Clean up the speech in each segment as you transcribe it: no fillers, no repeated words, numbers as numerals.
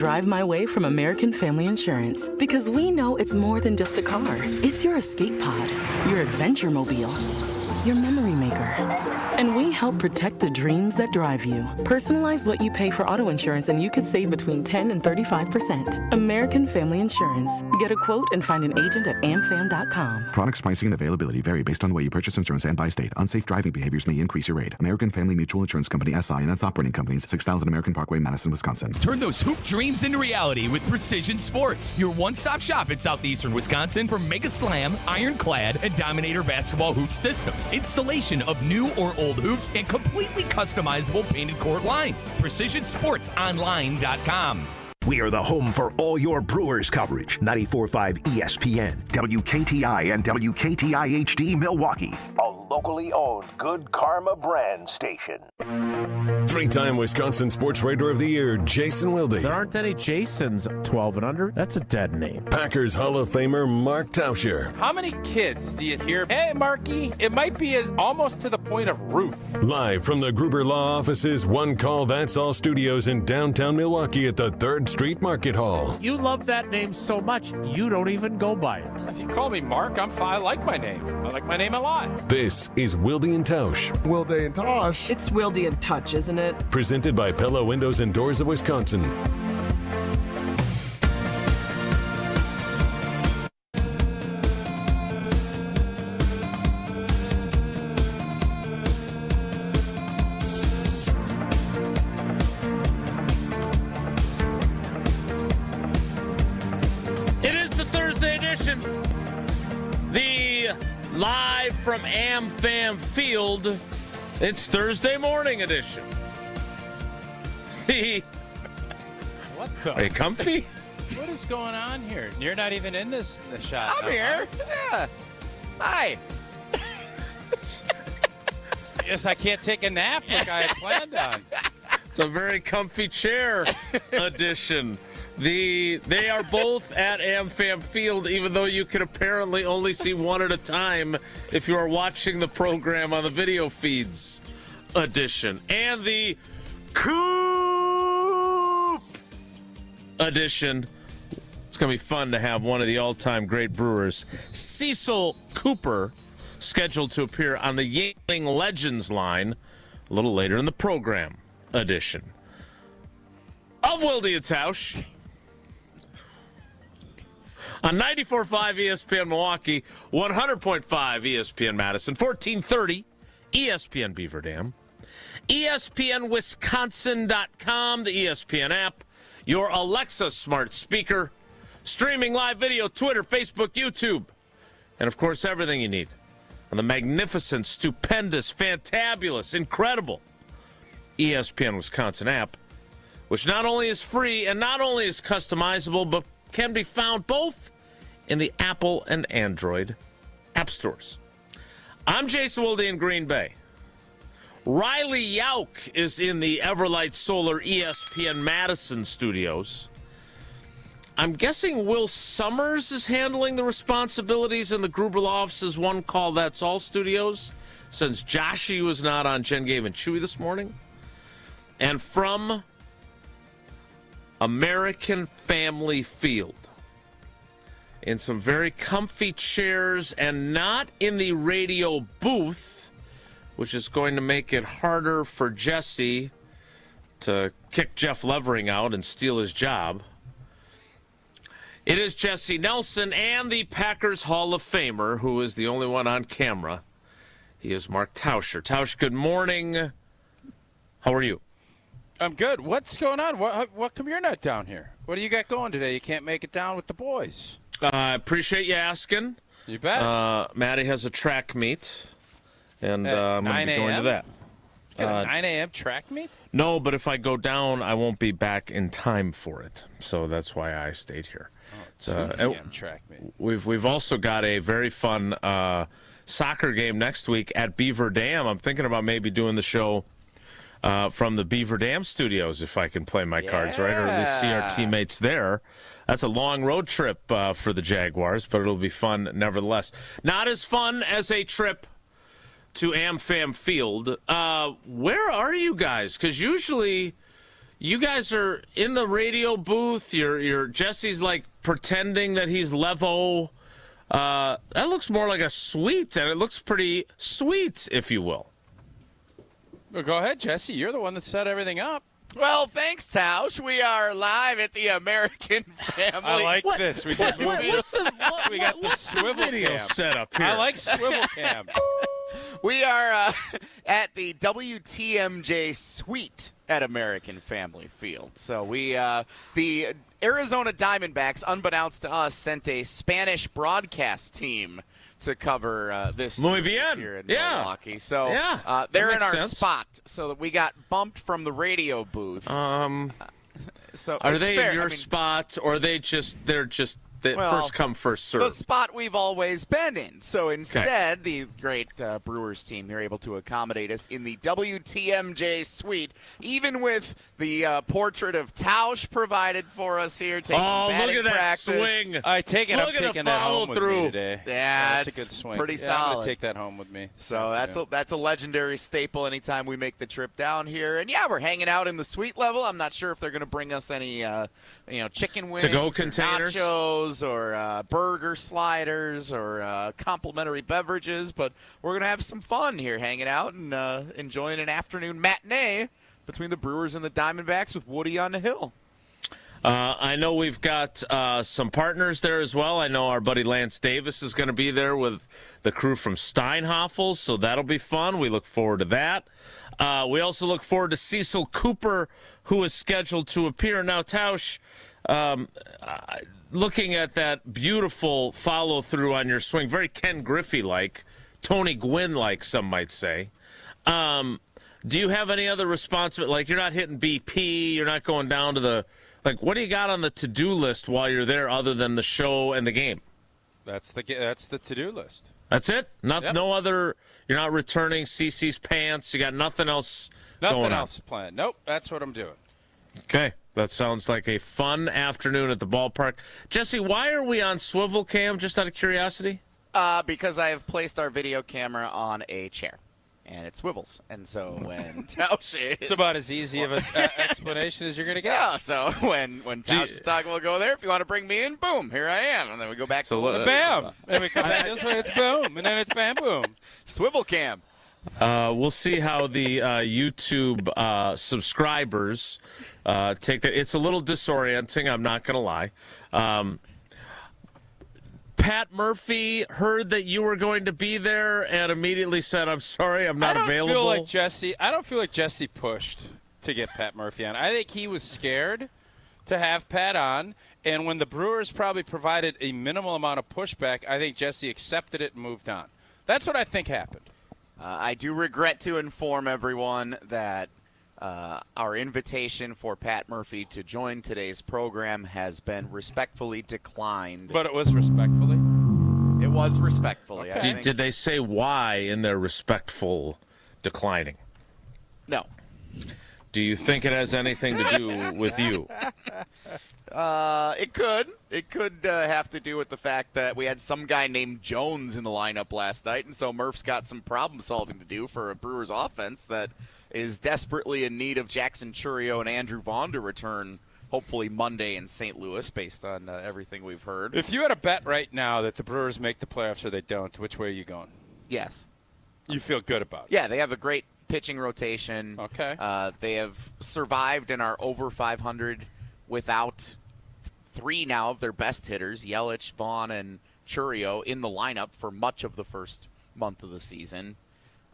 Drive my way from American Family Insurance, because we know it's more than just a car. It's your escape pod, your adventure mobile, your memory maker. And we help protect the dreams that drive you. Personalize what you pay for auto insurance and you could save between 10 and 35%. American Family Insurance. Get a quote and find an agent at amfam.com. Products, pricing, and availability vary based on the way you purchase insurance and by state. Unsafe driving behaviors may increase your rate. American Family Mutual Insurance Company, SI, and its operating companies, 6000 American Parkway, Madison, Wisconsin. Turn those hoop dreams into reality with Precision Sports, your one-stop shop in southeastern Wisconsin for Mega Slam, Ironclad, and Dominator basketball hoop systems. Installation of new or old hoops and completely customizable painted court lines. PrecisionSportsOnline.com. We are the home for all your Brewers coverage. 94.5 ESPN, WKTI, and WKTI HD Milwaukee. A locally owned Good Karma brand station. Three-time Wisconsin Sports Writer of the Year, Jason Wilde. There aren't any Jasons 12 and under. That's a dead name. Packers Hall of Famer, Mark Tauscher. How many kids do you hear, hey, Marky, it might be almost to the point of Ruth? Live from the Gruber Law Office's One Call That's All studios in downtown Milwaukee at the 3rd Street Market Hall. You love that name so much, you don't even go by it. If you call me Mark, I'm fine. I like my name. I like my name a lot. This is Wilde and Tausch. Wilde and Tausch. It's Wilde and Touch, isn't it? Presented by Pella Windows and Doors of Wisconsin. Live from AmFam Field, it's Thursday morning edition. What the? Are you comfy? What is going on here? You're not even in the shot. I'm here. Yeah. Hi. Yes, I can't take a nap like I had planned on. It's a very comfy chair edition. They are both at AmFam Field, even though you can apparently only see one at a time if you are watching the program on the video feeds edition. And the Coop edition. It's going to be fun to have one of the all-time great brewers, Cecil Cooper, scheduled to appear on the Yingling Legends line a little later in the program edition of Wilde and Tausch. On 94.5 ESPN Milwaukee, 100.5 ESPN Madison, 1430 ESPN Beaver Dam, ESPNWisconsin.com, the ESPN app, your Alexa smart speaker, streaming live video, Twitter, Facebook, YouTube, and of course everything you need on the magnificent, stupendous, fantabulous, incredible ESPN Wisconsin app, which not only is free and not only is customizable, but can be found both in the Apple and Android app stores. I'm Jason Wilde in Green Bay. Riley Yauk is in the Everlight Solar ESPN Madison studios. I'm guessing Will Summers is handling the responsibilities in the Gruber Law Office's One Call That's All studios, since Joshy was not on Jen, Gabe, and Chewy this morning. And from American Family Field, in some very comfy chairs and not in the radio booth, which is going to make it harder for Jesse to kick Jeff Levering out and steal his job. It is Jesse Nelson and the Packers Hall of Famer, who is the only one on camera. He is Mark Tauscher. Tausch, good morning. How are you? I'm good. What's going on? What come you're not down here? What do you got going today? You can't make it down with the boys. I appreciate you asking. You bet. Maddie has a track meet, and I'm going to be going to that. Got a 9 a.m. track meet? No, but if I go down, I won't be back in time for it. So that's why I stayed here. It's 2 p.m. track meet. We've also got a very fun soccer game next week at Beaver Dam. I'm thinking about maybe doing the show from the Beaver Dam studios if I can play my cards right, or at least see our teammates there. That's a long road trip for the Jaguars, but it'll be fun nevertheless. Not as fun as a trip to AmFam Field. Where are you guys? Because usually you guys are in the radio booth. You're Jesse's like pretending that he's Levo. That looks more like a suite, and it looks pretty sweet, if you will. Well, go ahead, Jesse. You're the one that set everything up. Well, thanks, Tausch. We are live at the American Family. I like this. We got the swivel video cam set up here? I like swivel cam. We are at the WTMJ Suite at American Family Field. So the Arizona Diamondbacks, unbeknownst to us, sent a Spanish broadcast team to cover this Muy series bien. here in Yeah. Milwaukee. So Yeah. they're in That our makes sense. spot, so that we got bumped from the radio booth. So Are it's they fair. in your I mean, spot, or they're just Well, first come, first serve? the spot we've always been in. So instead, the great Brewers team, they're able to accommodate us in the WTMJ Suite, even with the portrait of Tausch provided for us here, taking Oh, look batting at that practice. swing. I take it. Look I'm at the taking that home with me follow-through. today. Yeah, that's a it's good swing. pretty I'm solid. gonna take that home with me. So that's a legendary staple anytime we make the trip down here. And yeah, we're hanging out in the suite level. I'm not sure if they're going to bring us any chicken wings, To-go or containers? nachos, or burger sliders, or complimentary beverages. But we're going to have some fun here, hanging out and enjoying an afternoon matinee between the Brewers and the Diamondbacks with Woody on the hill. I know we've got some partners there as well. I know our buddy Lance Davis is going to be there with the crew from Steinhoffel, so that'll be fun. We look forward to that. We also look forward to Cecil Cooper, who is scheduled to appear. Now, Tausch, looking at that beautiful follow-through on your swing, very Ken Griffey-like, Tony Gwynn-like, some might say. Do you have any other responsibility? Like, you're not hitting BP, you're not going down to the... Like, what do you got on the to-do list while you're there other than the show and the game? That's the to-do list. That's it? Yep. No other... You're not returning CC's pants? You got nothing else going on? Nothing else planned. Nope, that's what I'm doing. Okay. That sounds like a fun afternoon at the ballpark. Jesse, why are we on swivel cam, just out of curiosity? Because I have placed our video camera on a chair, and it swivels. And so when Tausch is... It's about as easy of an explanation as you're going to get. Yeah, so when Tausch is talking, we'll go there. If you want to bring me in, boom, here I am. And then we go back to Bam! And we come back this way, it's boom. And then it's bam, boom. Swivel cam. We'll see how the YouTube subscribers take that. It's a little disorienting, I'm not going to lie. Pat Murphy heard that you were going to be there and immediately said, I'm sorry, I'm not available. I don't feel like Jesse pushed to get Pat Murphy on. I think he was scared to have Pat on, and when the Brewers probably provided a minimal amount of pushback, I think Jesse accepted it and moved on. That's what I think happened. I do regret to inform everyone that our invitation for Pat Murphy to join today's program has been respectfully declined. But it was respectfully? It was respectfully. Okay. I Did they say why in their respectful declining? No. Do you think it has anything to do with you? It could. It could have to do with the fact that we had some guy named Jones in the lineup last night, and so Murph's got some problem solving to do for a Brewers offense that is desperately in need of Jackson Chourio and Andrew Vaughn to return, hopefully Monday in St. Louis, based on everything we've heard. If you had a bet right now that the Brewers make the playoffs or they don't, which way are you going? Yes. You feel good about it? Yeah, they have a great pitching rotation. Okay. They have survived and are over 500 without three now of their best hitters, Yelich, Vaughn, and Chourio, in the lineup for much of the first month of the season.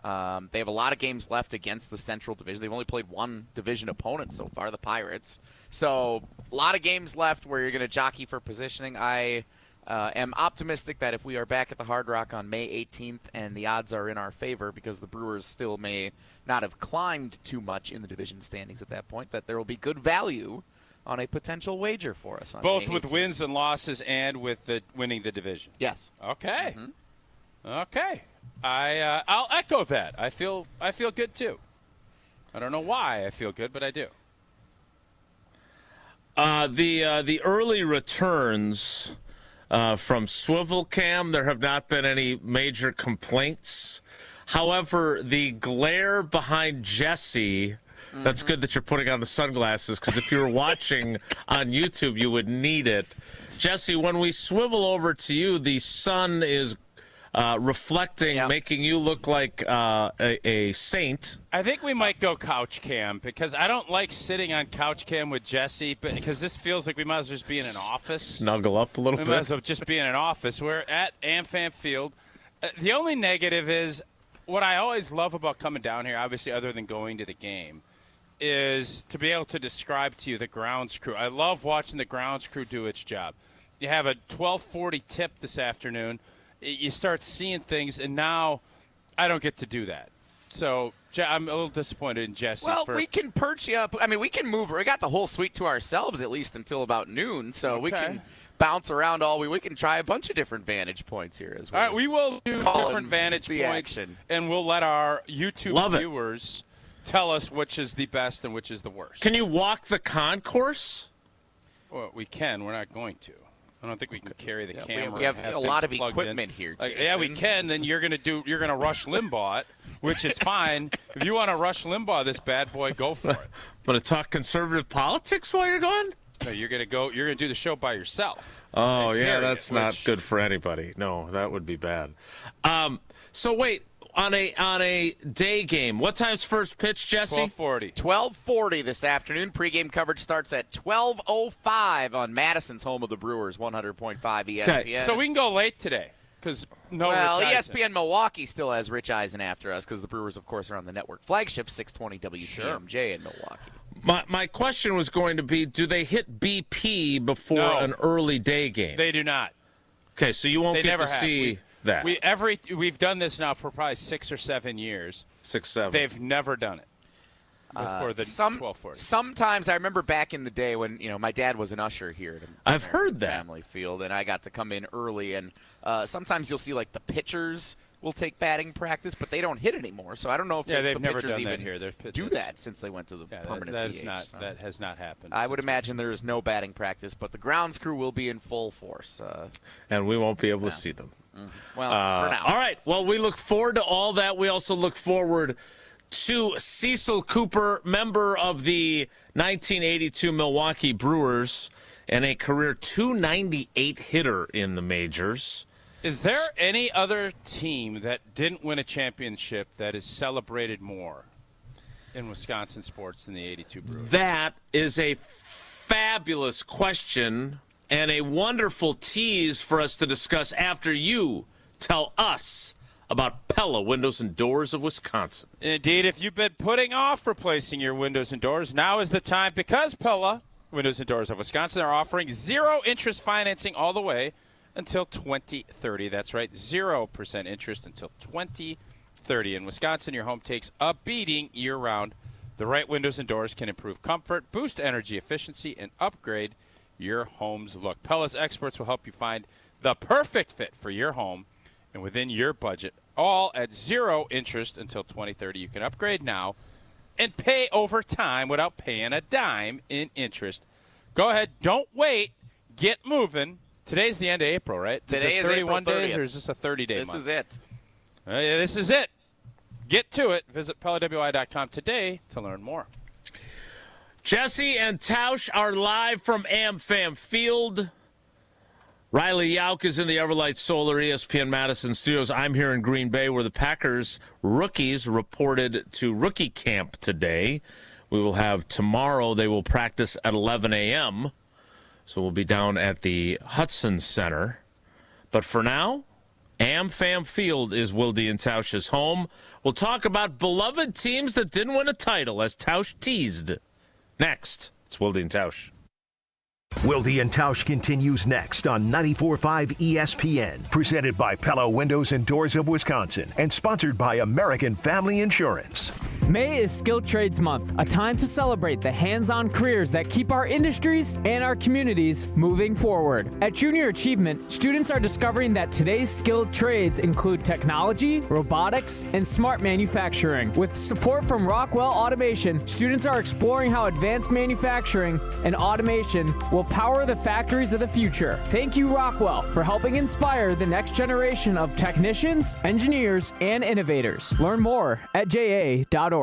They have a lot of games left against the Central Division. They've only played one division opponent so far, the Pirates. So a lot of games left where you're going to jockey for positioning. I am optimistic that if we are back at the Hard Rock on May 18th and the odds are in our favor because the Brewers still may not have climbed too much in the division standings at that point, that there will be good value on a potential wager for us on Both May with 18th. wins and losses and with winning the division. Yes. Okay. Okay. I'll echo that. I feel good too. I don't know why I feel good, but I do. The early returns from Swivel Cam, there have not been any major complaints. However, the glare behind Jesse That's good that you're putting on the sunglasses, because if you were watching on YouTube, you would need it. Jesse, when we swivel over to you, the sun is reflecting, making you look like a saint. I think we might go couch cam, because I don't like sitting on couch cam with Jesse, because this feels like we might as well just be in an office. Snuggle up a little bit. We might as well just be in an office. We're at AmFam Field. The only negative is, what I always love about coming down here, obviously other than going to the game, is to be able to describe to you the grounds crew. I love watching the grounds crew do its job. You have a 12:40 tip this afternoon. You start seeing things, and now I don't get to do that. So I'm a little disappointed in Jesse. Well, we can perch you up. I mean, we can move. We got the whole suite to ourselves at least until about noon, so we can bounce around all we can try a bunch of different vantage points here as well. All right, we will do different vantage points, and we'll let our YouTube viewers tell us which is the best and which is the worst. Can you walk the concourse? Well, we can. We're not going to. I don't think we can carry the camera. We have a lot of equipment here, Jason. Yeah, we can. Then you're gonna rush Limbaugh it, which is fine. If you want to rush Limbaugh this bad boy, go for it. Want to talk conservative politics while you're gone? No, you're gonna go. You're gonna do the show by yourself. Oh yeah, that's not good for anybody. No, that would be bad. So wait. On a day game, what time's first pitch, Jesse? 12:40. 12:40 this afternoon. Pregame coverage starts at 12:05 on Madison's home of the Brewers, 100.5 ESPN. Okay. So we can go late today because Rich ESPN Milwaukee still has Rich Eisen after us because the Brewers, of course, are on the network flagship 620 WTMJ in Milwaukee. My question was going to be: do they hit BP before an early day game? They do not. Okay, so you won't get to see that. We've done this now for probably 6 or 7 years. 6, 7. They've never done it before the 12:40. Sometimes I remember back in the day when my dad was an usher here at I've heard that Family Field, and I got to come in early. And sometimes you'll see like the pitchers will take batting practice, but they don't hit anymore. So I don't know if they've never pitchers done even that here. do that since they went to the permanent DH. That has not happened. I would imagine there is no batting practice, but the grounds crew will be in full force. And we won't be able to see them. Well, for now. All right. Well, we look forward to all that. We also look forward to Cecil Cooper, member of the 1982 Milwaukee Brewers and a career .298 hitter in the majors. Is there any other team that didn't win a championship that is celebrated more in Wisconsin sports than the 82 Brewers? That is a fabulous question and a wonderful tease for us to discuss after you tell us about Pella Windows and Doors of Wisconsin. Indeed, if you've been putting off replacing your windows and doors, now is the time, because Pella Windows and Doors of Wisconsin are offering 0% financing all the way until 2030. That's right, 0% interest until 2030. In Wisconsin, your home takes a beating year-round. The right windows and doors can improve comfort, boost energy efficiency, and upgrade your home's look. Pella's experts will help you find the perfect fit for your home and within your budget, all at 0% interest until 2030. You can upgrade now and pay over time without paying a dime in interest. Go ahead, don't wait, get moving. Today's the end of April, right? Today is 31 April 30th. days, or is this a 30-day month? This is it. Yeah, this is it. Get to it. Visit PellaWI.com today to learn more. Jesse and Tausch are live from AmFam Field. Riley Yauk is in the Everlight Solar ESPN Madison studios. I'm here in Green Bay, where the Packers rookies reported to rookie camp today. We will have tomorrow. They will practice at 11 a.m., so we'll be down at the Hudson Center. But for now, AmFam Field is Wilde and Tausch's home. We'll talk about beloved teams that didn't win a title, as Tausch teased. Next, it's Wilde and Tausch. Wilde and Tausch continues next on 94.5 ESPN, presented by Pella Windows and Doors of Wisconsin, and sponsored by American Family Insurance. May is Skilled Trades Month, a time to celebrate the hands-on careers that keep our industries and our communities moving forward. At Junior Achievement, students are discovering that today's skilled trades include technology, robotics, and smart manufacturing. With support from Rockwell Automation, students are exploring how advanced manufacturing and automation will power the factories of the future. Thank you, Rockwell, for helping inspire the next generation of technicians, engineers, and innovators. Learn more at ja.org.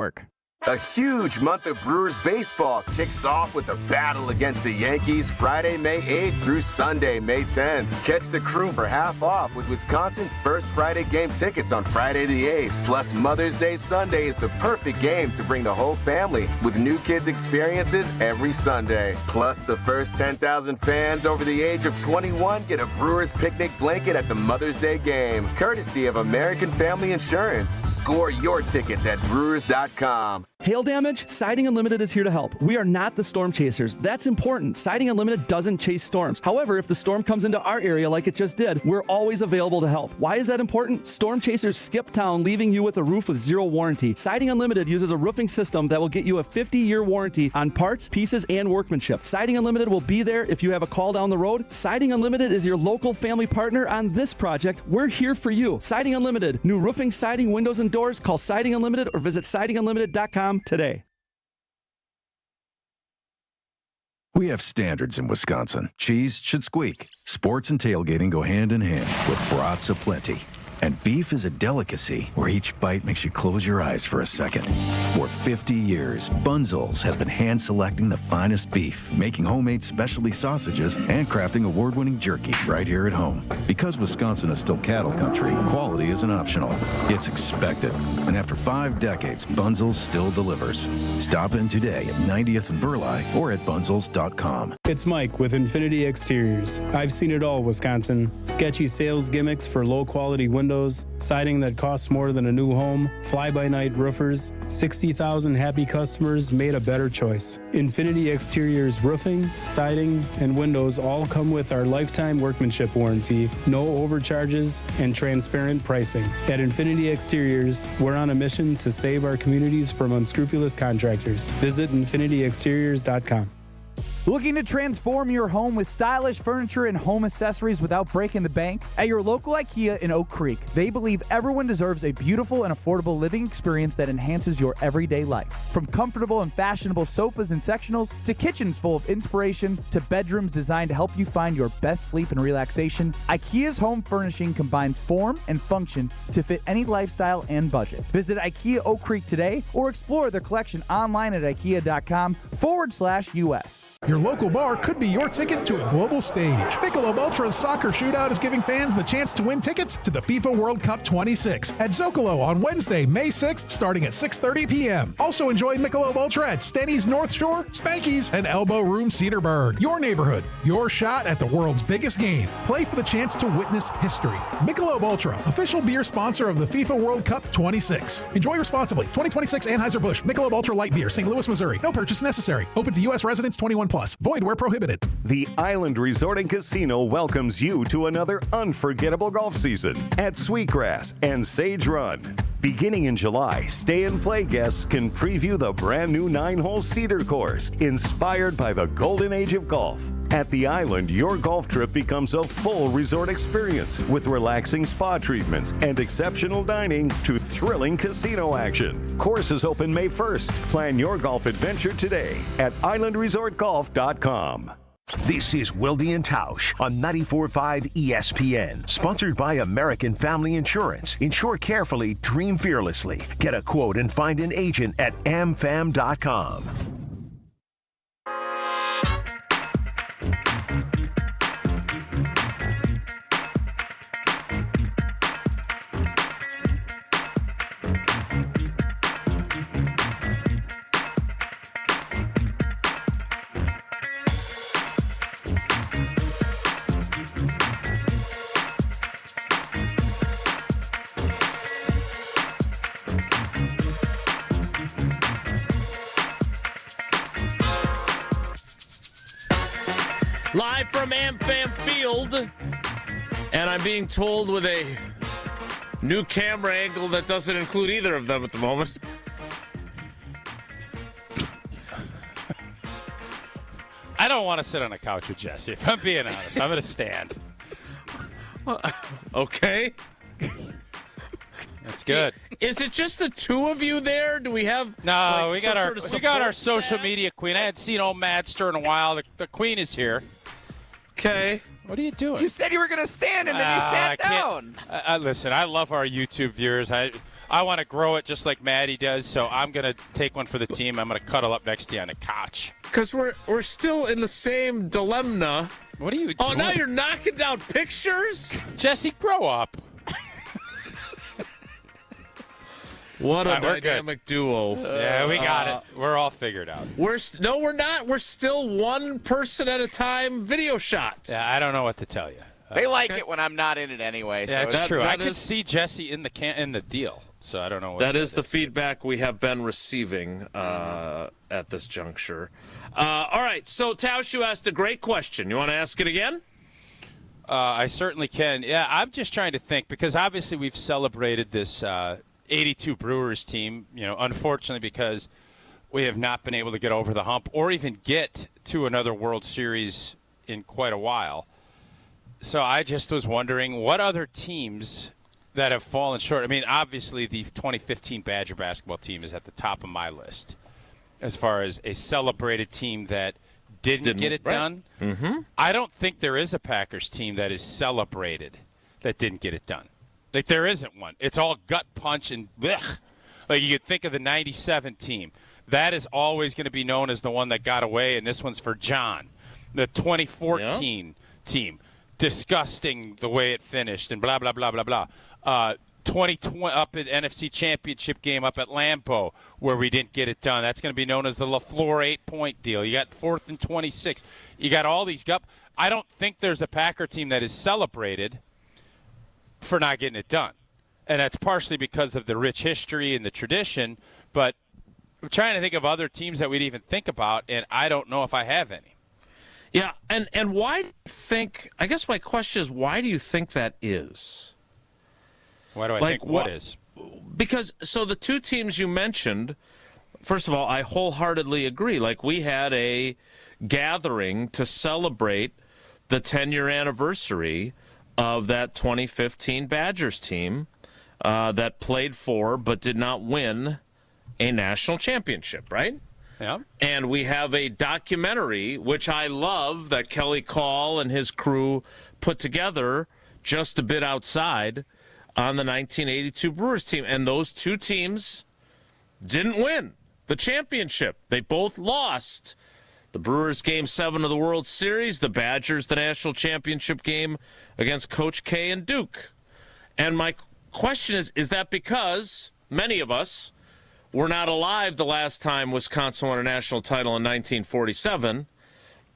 A huge month of Brewers baseball kicks off with a battle against the Yankees Friday, May 8th through Sunday, May 10th. Catch the crew for half off with Wisconsin's first Friday game tickets on Friday the 8th. Plus, Mother's Day Sunday is the perfect game to bring the whole family with new kids experiences every Sunday. Plus, the first 10,000 fans over the age of 21 get a Brewers picnic blanket at the Mother's Day game, courtesy of American Family Insurance. Score your tickets at Brewers.com. Hail damage? Siding Unlimited is here to help. We are not the storm chasers. That's important. Siding Unlimited doesn't chase storms. However, if the storm comes into our area like it just did, we're always available to help. Why is that important? Storm chasers skip town, leaving you with a roof with zero warranty. Siding Unlimited uses a roofing system that will get you a 50-year warranty on parts, pieces, and workmanship. Siding Unlimited will be there if you have a call down the road. Siding Unlimited is your local family partner on this project. We're here for you. Siding Unlimited. New roofing, siding, windows, and doors. Call Siding Unlimited or visit sidingunlimited.com today. We have standards in Wisconsin. Cheese should squeak. Sports and tailgating go hand in hand with brats aplenty. And beef is a delicacy where each bite makes you close your eyes for a second. For 50 years, Bunzel's has been hand-selecting the finest beef, making homemade specialty sausages, and crafting award-winning jerky right here at home. Because Wisconsin is still cattle country, quality isn't optional. It's expected. And after 5 decades, Bunzel's still delivers. Stop in today at 90th and Burleigh or at bunzels.com. It's Mike with Infinity Exteriors. I've seen it all, Wisconsin. Sketchy sales gimmicks for low-quality windows, siding that costs more than a new home, fly-by-night roofers. 60,000 happy customers made a better choice. Infinity Exteriors roofing, siding, and windows all come with our lifetime workmanship warranty, no overcharges, and transparent pricing. At Infinity Exteriors, we're on a mission to save our communities from unscrupulous contractors. Visit infinityexteriors.com. Looking to transform your home with stylish furniture and home accessories without breaking the bank? At your local IKEA in Oak Creek, they believe everyone deserves a beautiful and affordable living experience that enhances your everyday life. From comfortable and fashionable sofas and sectionals, to kitchens full of inspiration, to bedrooms designed to help you find your best sleep and relaxation, IKEA's home furnishing combines form and function to fit any lifestyle and budget. Visit IKEA Oak Creek today or explore their collection online at ikea.com/US. Your local bar could be your ticket to a global stage. Michelob Ultra's Soccer Shootout is giving fans the chance to win tickets to the FIFA World Cup 26 at Zocalo on Wednesday, May 6th, starting at 6:30 p.m. Also enjoy Michelob Ultra at Stenny's North Shore, Spanky's, and Elbow Room Cedarburg. Your neighborhood, your shot at the world's biggest game. Play for the chance to witness history. Michelob Ultra, official beer sponsor of the FIFA World Cup 26. Enjoy responsibly. 2026 Anheuser-Busch Michelob Ultra Light Beer, St. Louis, Missouri. No purchase necessary. Open to U.S. residents 21+. Void where prohibited. The Island Resort and Casino welcomes you to another unforgettable golf season at Sweetgrass and Sage Run. Beginning in July, stay and play guests can preview the brand new 9-hole Cedar course, inspired by the golden age of golf. At the island, your golf trip becomes a full resort experience with relaxing spa treatments and exceptional dining to thrilling casino action. Courses open May 1st. Plan your golf adventure today at islandresortgolf.com. This is Wilde and Tausch on 94.5 ESPN. Sponsored by American Family Insurance. Insure carefully, dream fearlessly. Get a quote and find an agent at amfam.com. Live from AmFam Field, and I'm being told with a new camera angle that doesn't include either of them at the moment. I don't want to sit on a couch with Jesse, if I'm being honest. I'm going to stand. Okay. That's good. Is it just the two of you there? Do we have No, like, we got our social media queen. I hadn't seen old Madster in a while. The queen is here. Okay. What are you doing? You said you were going to stand, and then you sat down. Listen, I love our YouTube viewers. I want to grow it just like Maddie does, so I'm going to take one for the team. I'm going to cuddle up next to you on the couch. Because we're still in the same dilemma. What are you doing? Oh, now you're knocking down pictures? Jesse, grow up. What a we're dynamic duo. Yeah, we got it. We're all figured out. No, we're not. We're still one person at a time video shots. Yeah, I don't know what to tell you. They like it when I'm not in it anyway. Yeah, so that's true. I could see Jesse in the deal, so I don't know. That is the feedback we have been receiving at this juncture. All right, so Tausch, you asked a great question. You want to ask it again? I certainly can. Yeah, I'm just trying to think because obviously we've celebrated this 82 Brewers team, unfortunately because we have not been able to get over the hump or even get to another World Series in quite a while. So I just was wondering what other teams that have fallen short. I mean, obviously the 2015 Badger basketball team is at the top of my list as far as a celebrated team that didn't get it done. Mm-hmm. I don't think there is a Packers team that is celebrated that didn't get it done. Like, there isn't one. It's all gut punch and blech. Like, you could think of the 97 team. That is always going to be known as the one that got away, and this one's for John. The 2014 team, disgusting the way it finished and blah, blah, blah, blah, blah. 2020 up at NFC Championship game up at Lambeau where we didn't get it done. That's going to be known as the LaFleur 8-point deal. You got 4th and 26. You got all these gut. I don't think there's a Packer team that is celebrated for not getting it done. And that's partially because of the rich history and the tradition, but I'm trying to think of other teams that we'd even think about, and I don't know if I have any. Yeah, and why do you think, I guess my question is, why do you think that is? Why do I think what is? Because, so the two teams you mentioned, first of all, I wholeheartedly agree. Like, we had a gathering to celebrate the 10-year anniversary of that 2015 Badgers team that played for but did not win a national championship, right? Yeah. And we have a documentary, which I love, that Kelly Call and his crew put together just a bit outside on the 1982 Brewers team. And those two teams didn't win the championship. They both lost. The Brewers Game 7 of the World Series, the Badgers the national championship game against Coach K and Duke. And my question is that because many of us were not alive the last time Wisconsin won a national title in 1947,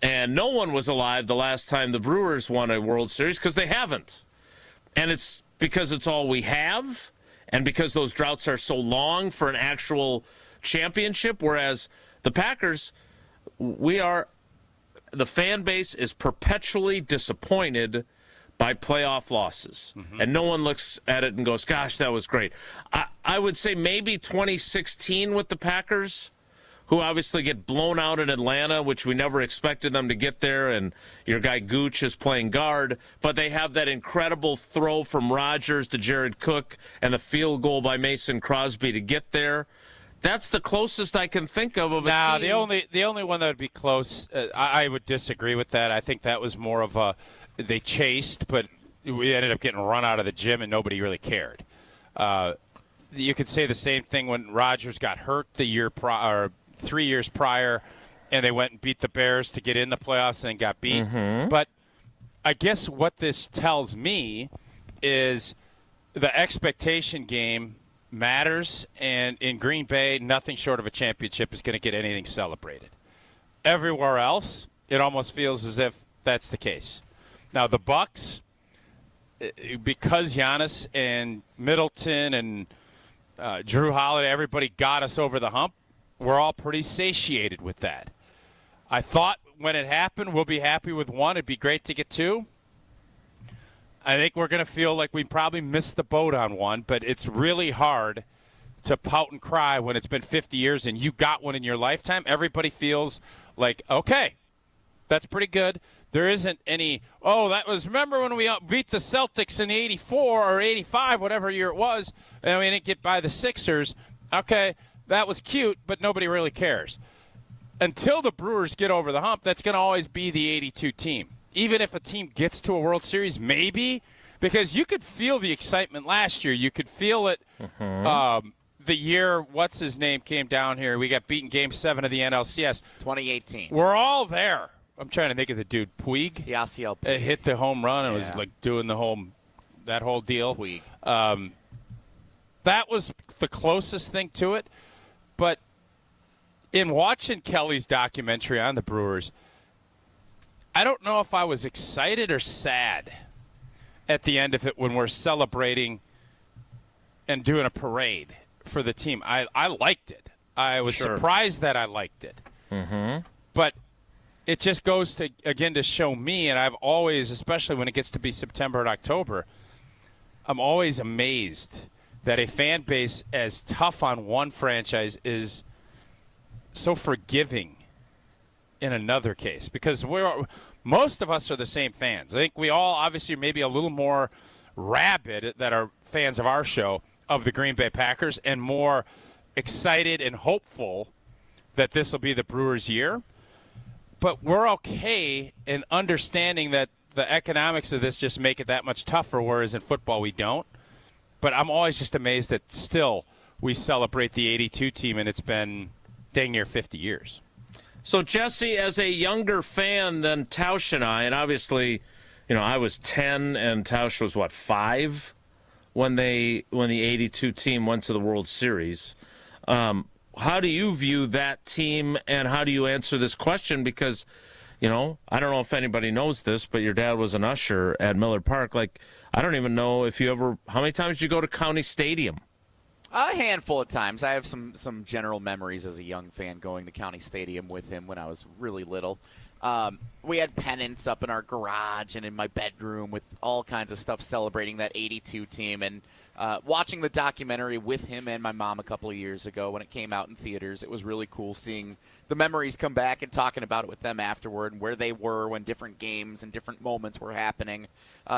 and no one was alive the last time the Brewers won a World Series because they haven't. And it's because it's all we have, and because those droughts are so long for an actual championship, whereas the Packers, the fan base is perpetually disappointed by playoff losses. Mm-hmm. And no one looks at it and goes, gosh, that was great. I would say maybe 2016 with the Packers, who obviously get blown out in Atlanta, which we never expected them to get there, and your guy Gooch is playing guard, but they have that incredible throw from Rodgers to Jared Cook and the field goal by Mason Crosby to get there. That's the closest I can think of a team. The only one that would be close, I would disagree with that. I think that was more of they chased, but we ended up getting run out of the gym and nobody really cared. You could say the same thing when Rodgers got hurt the year or 3 years prior, and they went and beat the Bears to get in the playoffs and got beat. Mm-hmm. But I guess what this tells me is the expectation game matters, and in Green Bay, nothing short of a championship is going to get anything celebrated. Everywhere else, it almost feels as if that's the case. Now, the Bucs, because Giannis and Middleton and Drew Holiday, everybody got us over the hump, we're all pretty satiated with that. I thought when it happened, we'll be happy with one. It'd be great to get two. I think we're going to feel like we probably missed the boat on one, but it's really hard to pout and cry when it's been 50 years and you got one in your lifetime. Everybody feels like, okay, that's pretty good. There isn't any, remember when we beat the Celtics in 84 or 85, whatever year it was, and we didn't get by the Sixers. Okay, that was cute, but nobody really cares. Until the Brewers get over the hump, that's going to always be the 82 team. even if a team gets to a World Series, maybe, because you could feel the excitement last year. You could feel it the year, what's his name, came down here. We got beaten Game 7 of the NLCS. 2018. We're all there. I'm trying to think of the dude, Puig. Yasiel Puig. It hit the home run and was like doing that whole deal. Puig. That was the closest thing to it. But in watching Kelly's documentary on the Brewers, I don't know if I was excited or sad at the end of it when we're celebrating and doing a parade for the team. I liked it. I was surprised that I liked it. But it just goes to, again, to show me, and I've always, especially when it gets to be September and October, I'm always amazed that a fan base as tough on one franchise is so forgiving in another case, because most of us are the same fans. I think we all obviously maybe a little more rabid that are fans of our show of the Green Bay Packers and more excited and hopeful that this will be the Brewers' year. But we're okay in understanding that the economics of this just make it that much tougher, whereas in football we don't. But I'm always just amazed that still we celebrate the 82 team, and it's been dang near 50 years. So, Jesse, as a younger fan than Tausch and I, and obviously, I was 10 and Tausch was, 5 when the 82 team went to the World Series. How do you view that team, and how do you answer this question? Because, I don't know if anybody knows this, but your dad was an usher at Miller Park. I don't even know if you ever – how many times did you go to County Stadium? A handful of times. I have some general memories as a young fan going to County Stadium with him when I was really little. We had pennants up in our garage and in my bedroom with all kinds of stuff celebrating that 82 team. And watching the documentary with him and my mom a couple of years ago when it came out in theaters, it was really cool seeing the memories come back and talking about it with them afterward and where they were when different games and different moments were happening.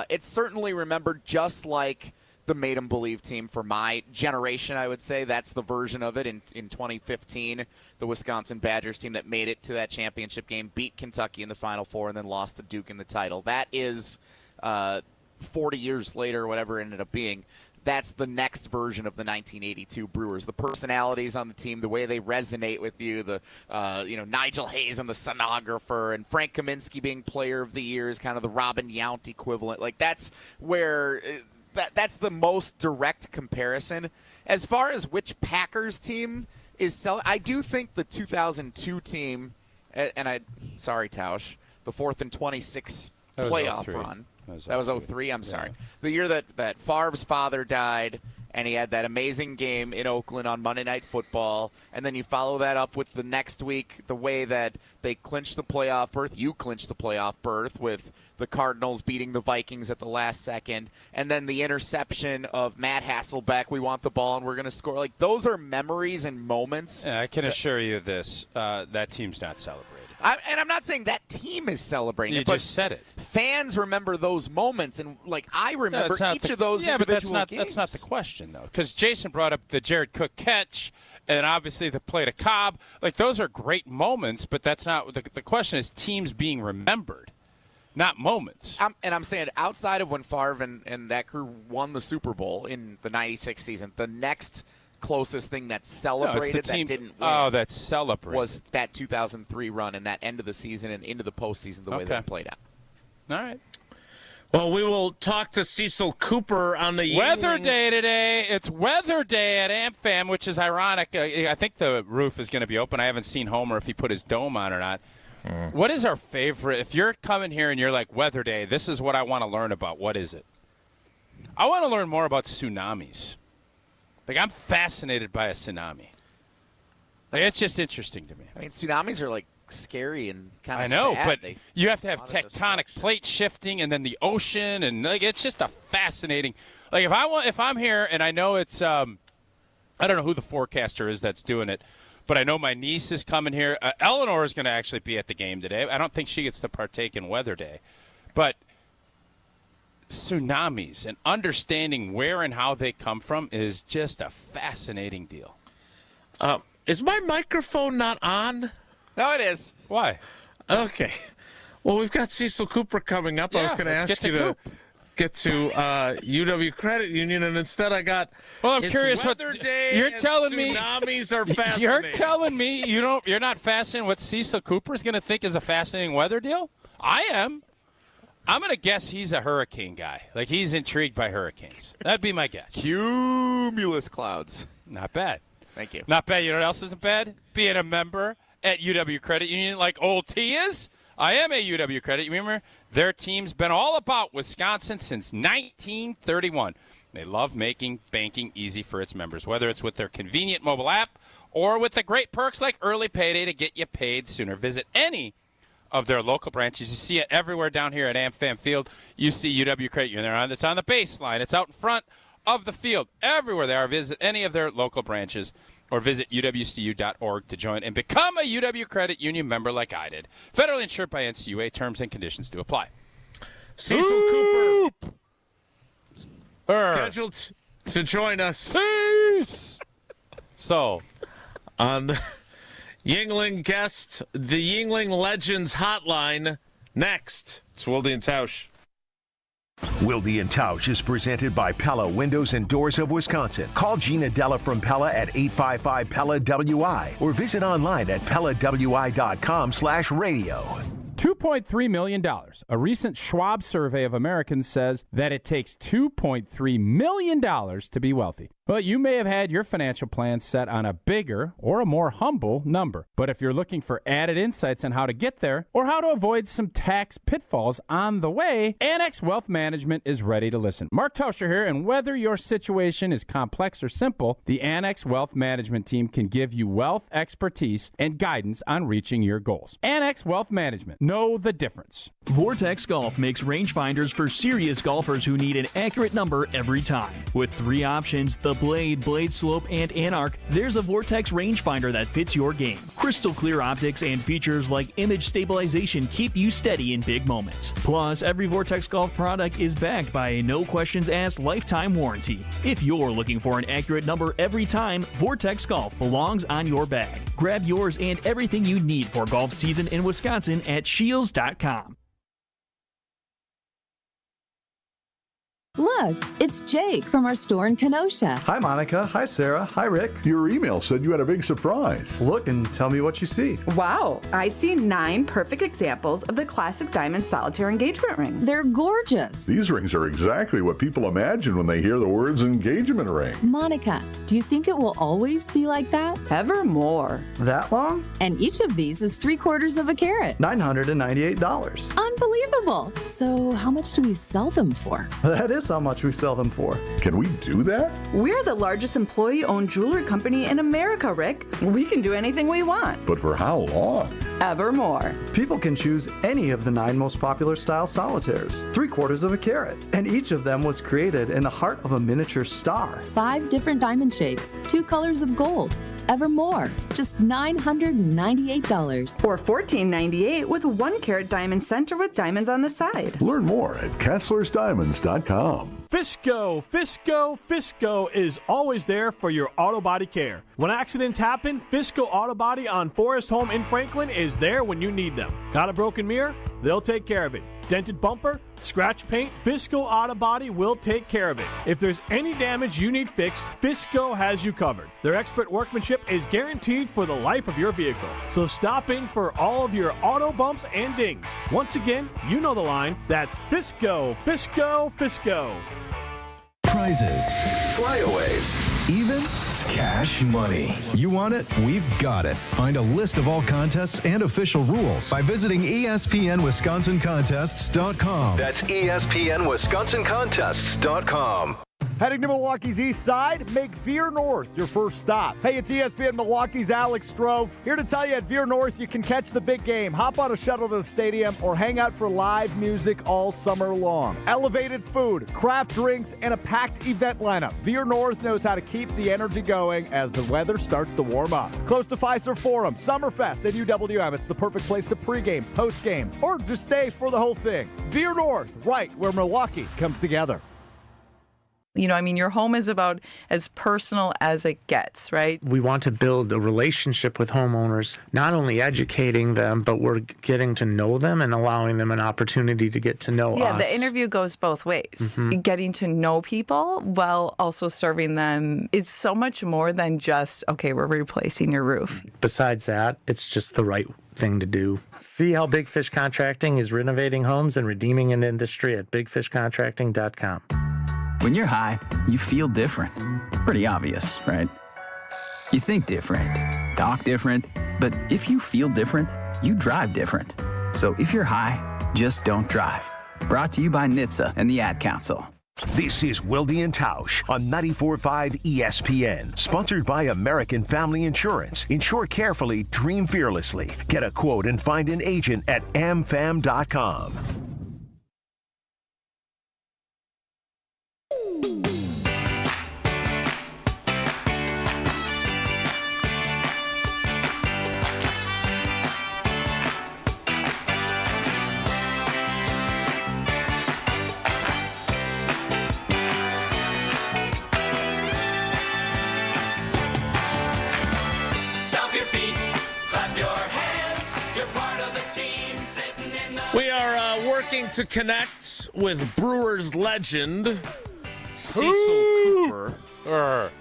It's certainly remembered just like the Made 'em Believe team for my generation, I would say. That's the version of it in 2015, the Wisconsin Badgers team that made it to that championship game, beat Kentucky in the Final Four, and then lost to Duke in the title. That is 40 years later, whatever it ended up being. That's the next version of the 1982 Brewers. The personalities on the team, the way they resonate with you, the Nigel Hayes and the sonographer, and Frank Kaminsky being Player of the Year is kind of the Robin Yount equivalent. That's where that's the most direct comparison. As far as which Packers team is I do think the 2002 team, and sorry, Tausch, the 4th and 26 playoff run. That was 03, I'm sorry. The year that Favre's father died, and he had that amazing game in Oakland on Monday Night Football, and then you follow that up with the next week, the way that they clinched the playoff berth. You clinched the playoff berth with the Cardinals beating the Vikings at the last second, and then the interception of Matt Hasselbeck, we want the ball and we're going to score. Those are memories and moments. Yeah, I can assure you this, that team's not celebrated. And I'm not saying that team is celebrating you it, but just said it. Fans remember those moments, and I remember each of those individual games. That's not the question, though, because Jason brought up the Jared Cook catch, and obviously the play to Cobb. Those are great moments, but that's not the question. Is teams being remembered, not moments. I'm saying outside of when Favre and that crew won the Super Bowl in the '96 season, the next closest thing that celebrated that didn't win that celebrated was that 2003 run and that end of the season and into the postseason the way that played out. All right. Well, we will talk to Cecil Cooper on the weather day today. It's weather day at AmFam, which is ironic. I think the roof is going to be open. I haven't seen Homer if he put his dome on or not. What is our favorite? If you're coming here and you're like, weather day, this is what I want to learn about. What is it? I want to learn more about tsunamis. I'm fascinated by a tsunami. It's just interesting to me. I mean, tsunamis are scary and kind of sad. I know, but you have to have tectonic plate shifting and then the ocean, and it's just a fascinating. If I'm here and I know it's I don't know who the forecaster is that's doing it, but I know my niece is coming here. Eleanor is going to actually be at the game today. I don't think she gets to partake in weather day, but tsunamis and understanding where and how they come from is just a fascinating deal. Is my microphone not on? No, it is. Why? Okay. Well, we've got Cecil Cooper coming up. I was going to ask you to get to UW Credit Union, and instead I got. Well, I'm curious what day you're telling me. Tsunamis are fascinating. You're telling me you're not fascinated what Cecil Cooper is going to think is a fascinating weather deal? I am. I'm going to guess he's a hurricane guy. Like, he's intrigued by hurricanes. That'd be my guess. Cumulus clouds. Not bad. Thank you. Not bad. You know what else isn't bad? Being a member at UW Credit Union like old T is. I am a UW Credit. You remember? Their team's been all about Wisconsin since 1931. They love making banking easy for its members, whether it's with their convenient mobile app or with the great perks like early payday to get you paid sooner. Visit any of their local branches. You see it everywhere down here at AmFam Field. You see UW Credit Union. It's on the baseline. It's out in front of the field. Everywhere they are. Visit any of their local branches or visit uwcu.org to join and become a UW Credit Union member like I did. Federally insured by NCUA. Terms and conditions do apply. Cecil Cooper scheduled to join us. So, on the Yuengling guest, the Yuengling Legends Hotline. Next, it's Wilde and Tausch. Wilde and Tausch is presented by Pella Windows and Doors of Wisconsin. Call Gina Della from Pella at 855-PELLA-WI or visit online at PellaWI.com/radio. $2.3 million. A recent Schwab survey of Americans says that it takes $2.3 million to be wealthy. Well, you may have had your financial plan set on a bigger or a more humble number. But if you're looking for added insights on how to get there or how to avoid some tax pitfalls on the way, Annex Wealth Management is ready to listen. Mark Tauscher here, and whether your situation is complex or simple, the Annex Wealth Management team can give you wealth expertise and guidance on reaching your goals. Annex Wealth Management. Know the difference. Vortex Golf makes rangefinders for serious golfers who need an accurate number every time. With 3 options, the Blade, Blade Slope, and Anarch, there's a Vortex rangefinder that fits your game. Crystal clear optics and features like image stabilization keep you steady in big moments. Plus, every Vortex Golf product is backed by a no-questions-asked lifetime warranty. If you're looking for an accurate number every time, Vortex Golf belongs on your bag. Grab yours and everything you need for golf season in Wisconsin at Shields.com. Look, it's Jake from our store in Kenosha. Hi, Monica. Hi, Sarah. Hi, Rick. Your email said you had a big surprise. Look and tell me what you see. Wow, I see 9 perfect examples of the classic diamond solitaire engagement ring. They're gorgeous. These rings are exactly what people imagine when they hear the words engagement ring. Monica, do you think it will always be like that? Evermore. That long? And each of these is 3/4 of a carat. $998. Unbelievable. So how much do we sell them for? That is how much we sell them for. Can we do that? We're the largest employee-owned jewelry company in America, Rick. We can do anything we want. But for how long? Evermore. People can choose any of the 9 most popular style solitaires, 3/4 of a carat, and each of them was created in the heart of a miniature star. 5 different diamond shapes, 2 colors of gold. Evermore, just $998. Or $14.98 with 1 carat diamond center with diamonds on the side. Learn more at KesslersDiamonds.com. Fisco is always there for your auto body care. When accidents happen, Fisco Auto Body on Forest Home in Franklin is there when you need them. Got a broken mirror? They'll take care of it. Dented bumper? Scratch paint? Fisco Auto Body will take care of it. If there's any damage you need fixed, Fisco has you covered. Their expert workmanship is guaranteed for the life of your vehicle. So stop in for all of your auto bumps and dings. Once again, you know the line. That's Fisco. Prizes, flyaways, even cash money. You want it? We've got it. Find a list of all contests and official rules by visiting ESPNWisconsinContests.com. That's ESPNWisconsinContests.com. Heading to Milwaukee's east side? Make Veer North your first stop. Hey, it's ESPN Milwaukee's Alex Strove. Here to tell you at Veer North you can catch the big game, hop on a shuttle to the stadium, or hang out for live music all summer long. Elevated food, craft drinks, and a packed event lineup. Veer North knows how to keep the energy going as the weather starts to warm up. Close to Fiserv Forum, Summerfest, and UWM. It's the perfect place to pregame, postgame, or just stay for the whole thing. Veer North, right where Milwaukee comes together. Your home is about as personal as it gets, right? We want to build a relationship with homeowners, not only educating them, but we're getting to know them and allowing them an opportunity to get to know us. Yeah, the interview goes both ways. Mm-hmm. Getting to know people while also serving them. It's so much more than just, okay, we're replacing your roof. Besides that, it's just the right thing to do. See how Big Fish Contracting is renovating homes and redeeming an industry at bigfishcontracting.com. When you're high, you feel different. Pretty obvious, right? You think different, talk different, but if you feel different, you drive different. So if you're high, just don't drive. Brought to you by NHTSA and the Ad Council. This is Wilde and Tausch on 94.5 ESPN, sponsored by American Family Insurance. Insure carefully, dream fearlessly. Get a quote and find an agent at amfam.com. We are working to connect with Brewers legend Cecil Cooper.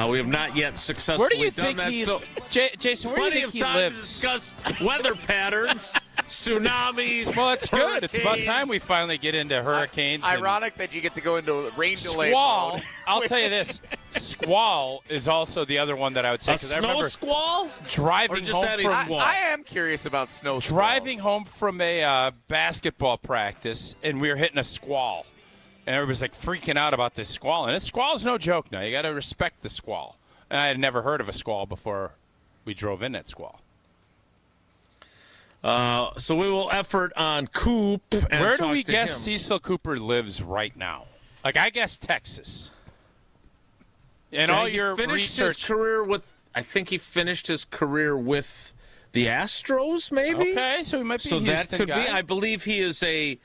We have not yet successfully Where do you done think that. he, So Jason, where do you think he time lives? to discuss weather patterns, tsunamis. Well, it's good. It's about hurricanes. time we finally get into hurricanes. and Ironic that you get to go into rain delay squall. mode. I'll tell you this: squall is also the other one that I would say. A 'cause I snow remember squall? driving Or just home any from squall? I am curious about snow driving squalls. home from a basketball practice, and we were hitting a squall, and everybody's like freaking out about this squall. And this squall's no joke. Now you got to respect the squall. And I had never heard of a squall before we drove in that squall. So we will effort on Coop. And Where do talk we to guess him. Cecil Cooper lives right now? Like, I guess Texas. And Yeah, all he your finished research. his career with. I think he finished his career with the Astros. Maybe. Okay, so he might be So a that Houston could guy. be. I believe he is a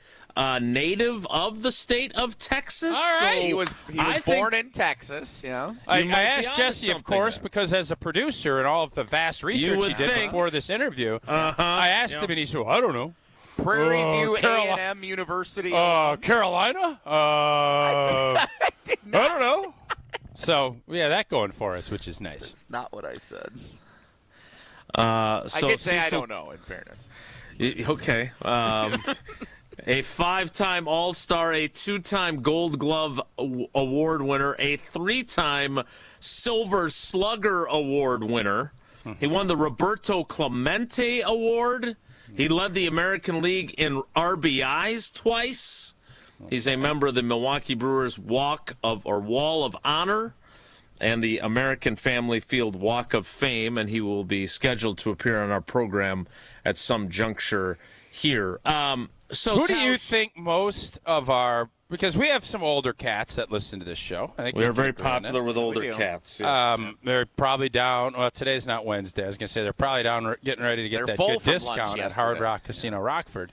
native of the state of Texas. All right. So He was I born think in Texas. you I might be asked onto Jesse, of something course, there. because as a producer and all of the vast research would he did think. before this interview, Uh-huh. I asked Yeah. him, and he said, I don't know. Prairie View Carolina. A&M University. Carolina? I don't know. So, yeah, that going for us, which is nice. That's not what I said. So I did say I Cecil- don't know, in fairness. Okay. A 5-time All-Star, a 2-time Gold Glove Award winner, a 3-time Silver Slugger Award winner. He won the Roberto Clemente Award. He led the American League in RBIs twice. He's a member of the Milwaukee Brewers Wall of Honor and the American Family Field Walk of Fame, and he will be scheduled to appear on our program at some juncture here. So who do you think most of our – because we have some older cats that listen to this show. I think we are very keep doing it. popular with older cats. Yes. They're probably down – well, today's not Wednesday. I was going to say they're probably down getting ready to get They're that full good from lunch discount at yesterday. Hard Rock Casino Rockford.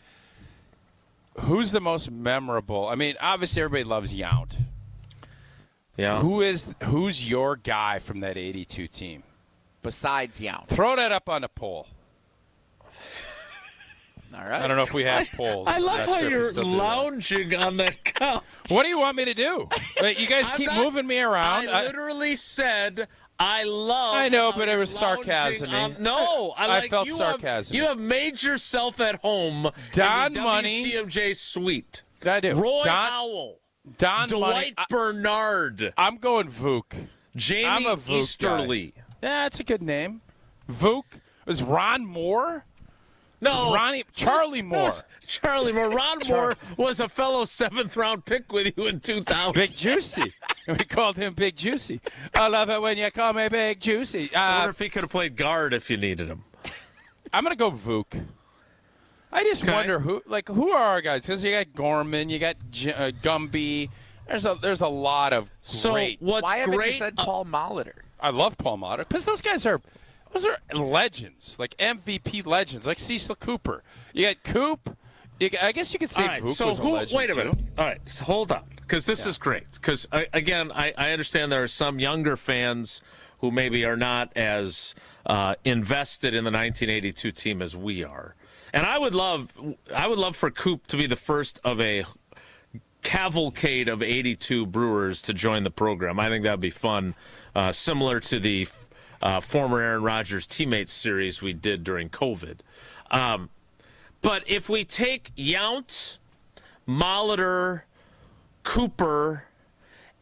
Who's the most memorable? I mean, obviously everybody loves Yount. Yeah. Who's your guy from that 82 team? Besides Yount. Throw that up on a poll. All right. I don't know if we have polls. I I'm love not how sure if we you're still do that. lounging on that couch. What do you want me to do? Wait, you guys I'm keep not- moving me around. I literally said I love. I know, how but it you're was sarcasm. lounging on- No, I felt sarcasm. You have made yourself at home. Don in the Money. WTMJ suite. I do. Roy Don- Howell. Don Dwight Money. Bernard. I'm going Vuk. Jamie I'm a Vuk Easterly. guy. Yeah, that's a good name. Vuk. Was Ron Moore? No, Was Charlie Moore. Charlie Moore. Ron Moore was a fellow 7th-round pick with you in 2000. Big Juicy. We called him Big Juicy. I love it when you call me Big Juicy. I wonder if he could have played guard if you needed him. I'm going to go Vuk. I just wonder who are our guys? Because you got Gorman, you got Gumby. There's a lot of great. Why haven't you said Paul Molitor? I love Paul Molitor because those are legends, like MVP legends, like Cecil Cooper. You got Coop, I guess you could say right, Vuk so was a legend, wait a minute. too. All right, so hold on, because this is great. Because, again, I understand there are some younger fans who maybe are not as invested in the 1982 team as we are. And I would love for Coop to be the first of a cavalcade of 82 Brewers to join the program. I think that would be fun, similar to the former Aaron Rodgers teammates series we did during COVID. But if we take Yount, Molitor, Cooper,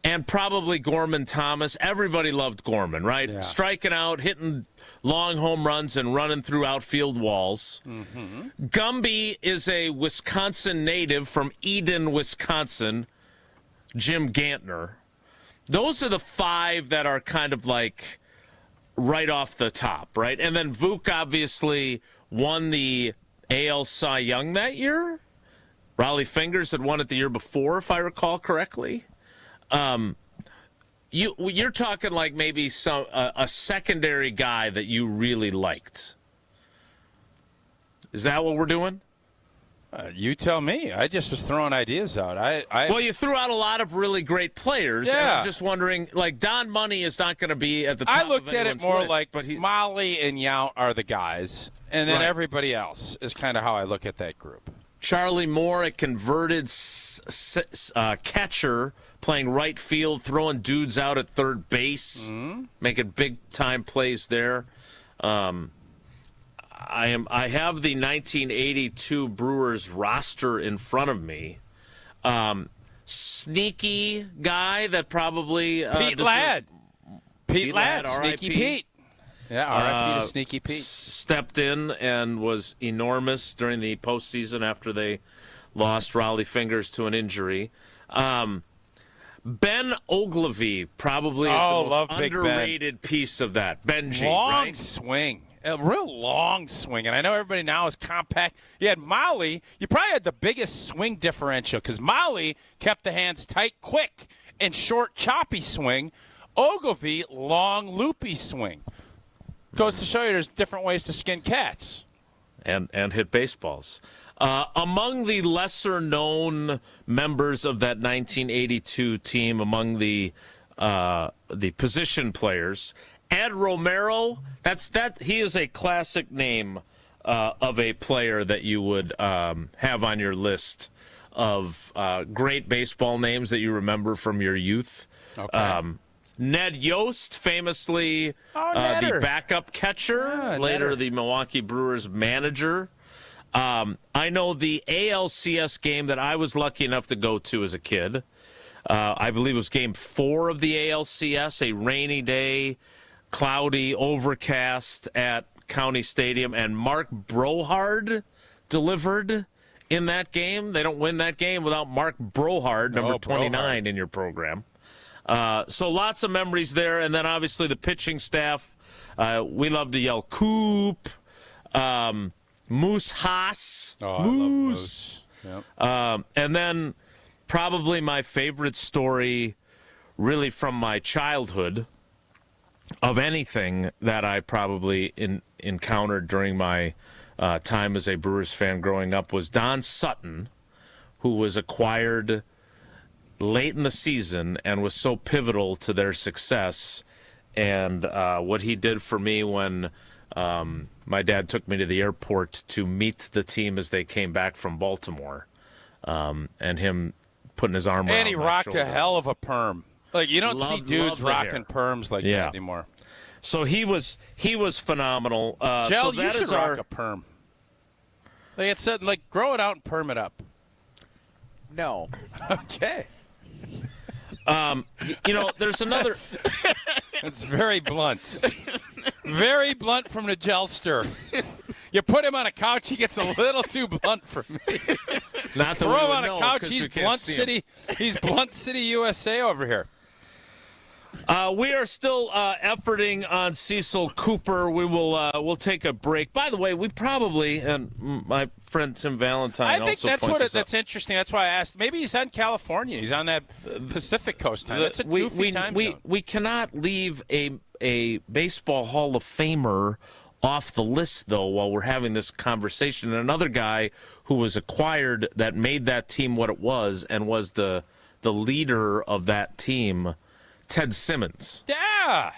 and probably Gorman Thomas, everybody loved Gorman, right? Yeah. Striking out, hitting long home runs, and running through outfield walls. Mm-hmm. Gumby is a Wisconsin native from Eden, Wisconsin, Jim Gantner. Those are the five that are kind of like right off the top, right? And then Vuk obviously won the AL Cy Young that year. Raleigh Fingers had won it the year before, if I recall correctly. You're talking like maybe a secondary guy that you really liked. Is that what we're doing? You tell me. I just was throwing ideas out. Well, you threw out a lot of really great players. Yeah. And I'm just wondering, like, Don Money is not going to be at the top I looked of at it anyone's more list, like but Molly and Yount are the guys, and then Right. everybody else is kind of how I look at that group. Charlie Moore, a converted catcher, playing right field, throwing dudes out at third base, making big-time plays there. I have the 1982 Brewers roster in front of me. Sneaky guy that probably Pete Ladd. Pete Ladd, R.I.P. Sneaky Pete. Yeah, R.I.P. to Sneaky Pete. Stepped in and was enormous during the postseason after they lost Raleigh Fingers to an injury. Ben Ogilvie probably is the most underrated piece of that. Benji, long right? swing. A real long swing. And I know everybody now is compact. You had Molly. You probably had the biggest swing differential because Molly kept the hands tight, quick, and short, choppy swing. Ogilvie, long, loopy swing. Goes to show you there's different ways to skin cats. And hit baseballs. Among the lesser-known members of that 1982 team, among the position players, Ed Romero. He is a classic name of a player that you would have on your list of great baseball names that you remember from your youth. Okay. Ned Yost, famously the backup catcher, later the Milwaukee Brewers manager. I know the ALCS game that I was lucky enough to go to as a kid. I believe it was Game 4 of the ALCS, a rainy day, cloudy, overcast at County Stadium, and Mark Brohard delivered in that game. They don't win that game without Mark Brohard, number 29 in your program. So lots of memories there, and then obviously the pitching staff. We love to yell Coop, Moose Haas, Moose. Yep. And then probably my favorite story really from my childhood of anything that I probably encountered during my time as a Brewers fan growing up was Don Sutton, who was acquired late in the season and was so pivotal to their success, and what he did for me when my dad took me to the airport to meet the team as they came back from Baltimore, and him putting his arm around And he my rocked shoulder. a hell of a perm. Like, you don't see dudes the rocking hair. perms like that anymore. So he was phenomenal. Jell, so you that should is rock a perm. Like it said, like grow it out and perm it up. No. Okay. There's another. It's very blunt. Very blunt from the Jelster. You put him on a couch, he gets a little too blunt for me. Not that Throw we him would on a know, couch, 'cause he's we can't Blunt see him. City. He's Blunt City, USA over here. We are still efforting on Cecil Cooper. We'll take a break. By the way, we probably, and my friend Tim Valentine I think also that's points what this out. that's interesting. That's why I asked. Maybe he's on California. He's on that Pacific Coast time. That's a goofy time zone. We cannot leave a baseball Hall of Famer off the list, though, while we're having this conversation. And another guy who was acquired that made that team what it was and was the leader of that team, Ted Simmons. Yeah.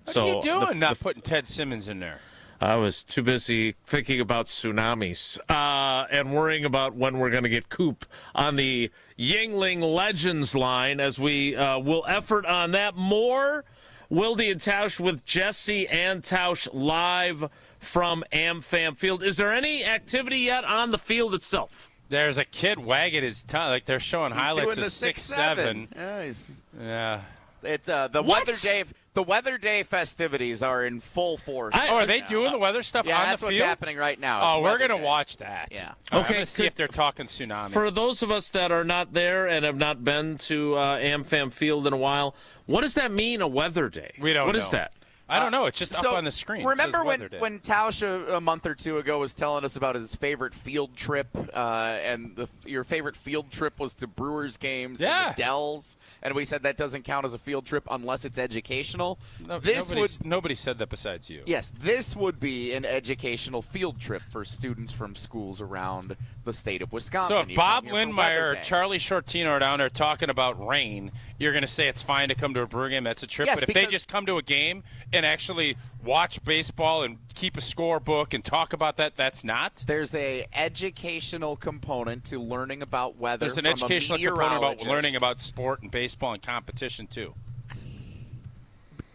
What are you doing not putting Ted Simmons in there? I was too busy thinking about tsunamis and worrying about when we're going to get Coop on the Yingling Legends line as we will effort on that. More Wilde and Tausch with Jesse and Tausch live from AmFam Field. Is there any activity yet on the field itself? There's a kid wagging his tongue. Like they're showing highlights of 6'7". Yeah. It's the Weather Day. The Weather Day festivities are in full force. Are they doing the weather stuff on the field? Yeah, that's what's happening right now. Oh, we're going to watch that. Yeah. Okay. I'm going to see if they're talking tsunami. For those of us that are not there and have not been to AmFam Field in a while, what does that mean, a weather day? We don't know. What is that? I don't know. It's just up on the screen. Remember when Tausch a month or two ago was telling us about his favorite field trip, and your favorite field trip was to Brewers games and the Dells, and we said that doesn't count as a field trip unless it's educational. Nobody said that besides you. Yes, this would be an educational field trip for students from schools around the state of Wisconsin. So if Bob Lindmeyer or Charlie Shortino are down there talking about rain, you're going to say it's fine to come to a Brewer game. That's a trip. Yes, but if they just come to a game and actually watch baseball and keep a scorebook and talk about that, that's not? There's a educational component to learning about weather. There's an from educational a component about meteorologist. learning about sport and baseball and competition, too.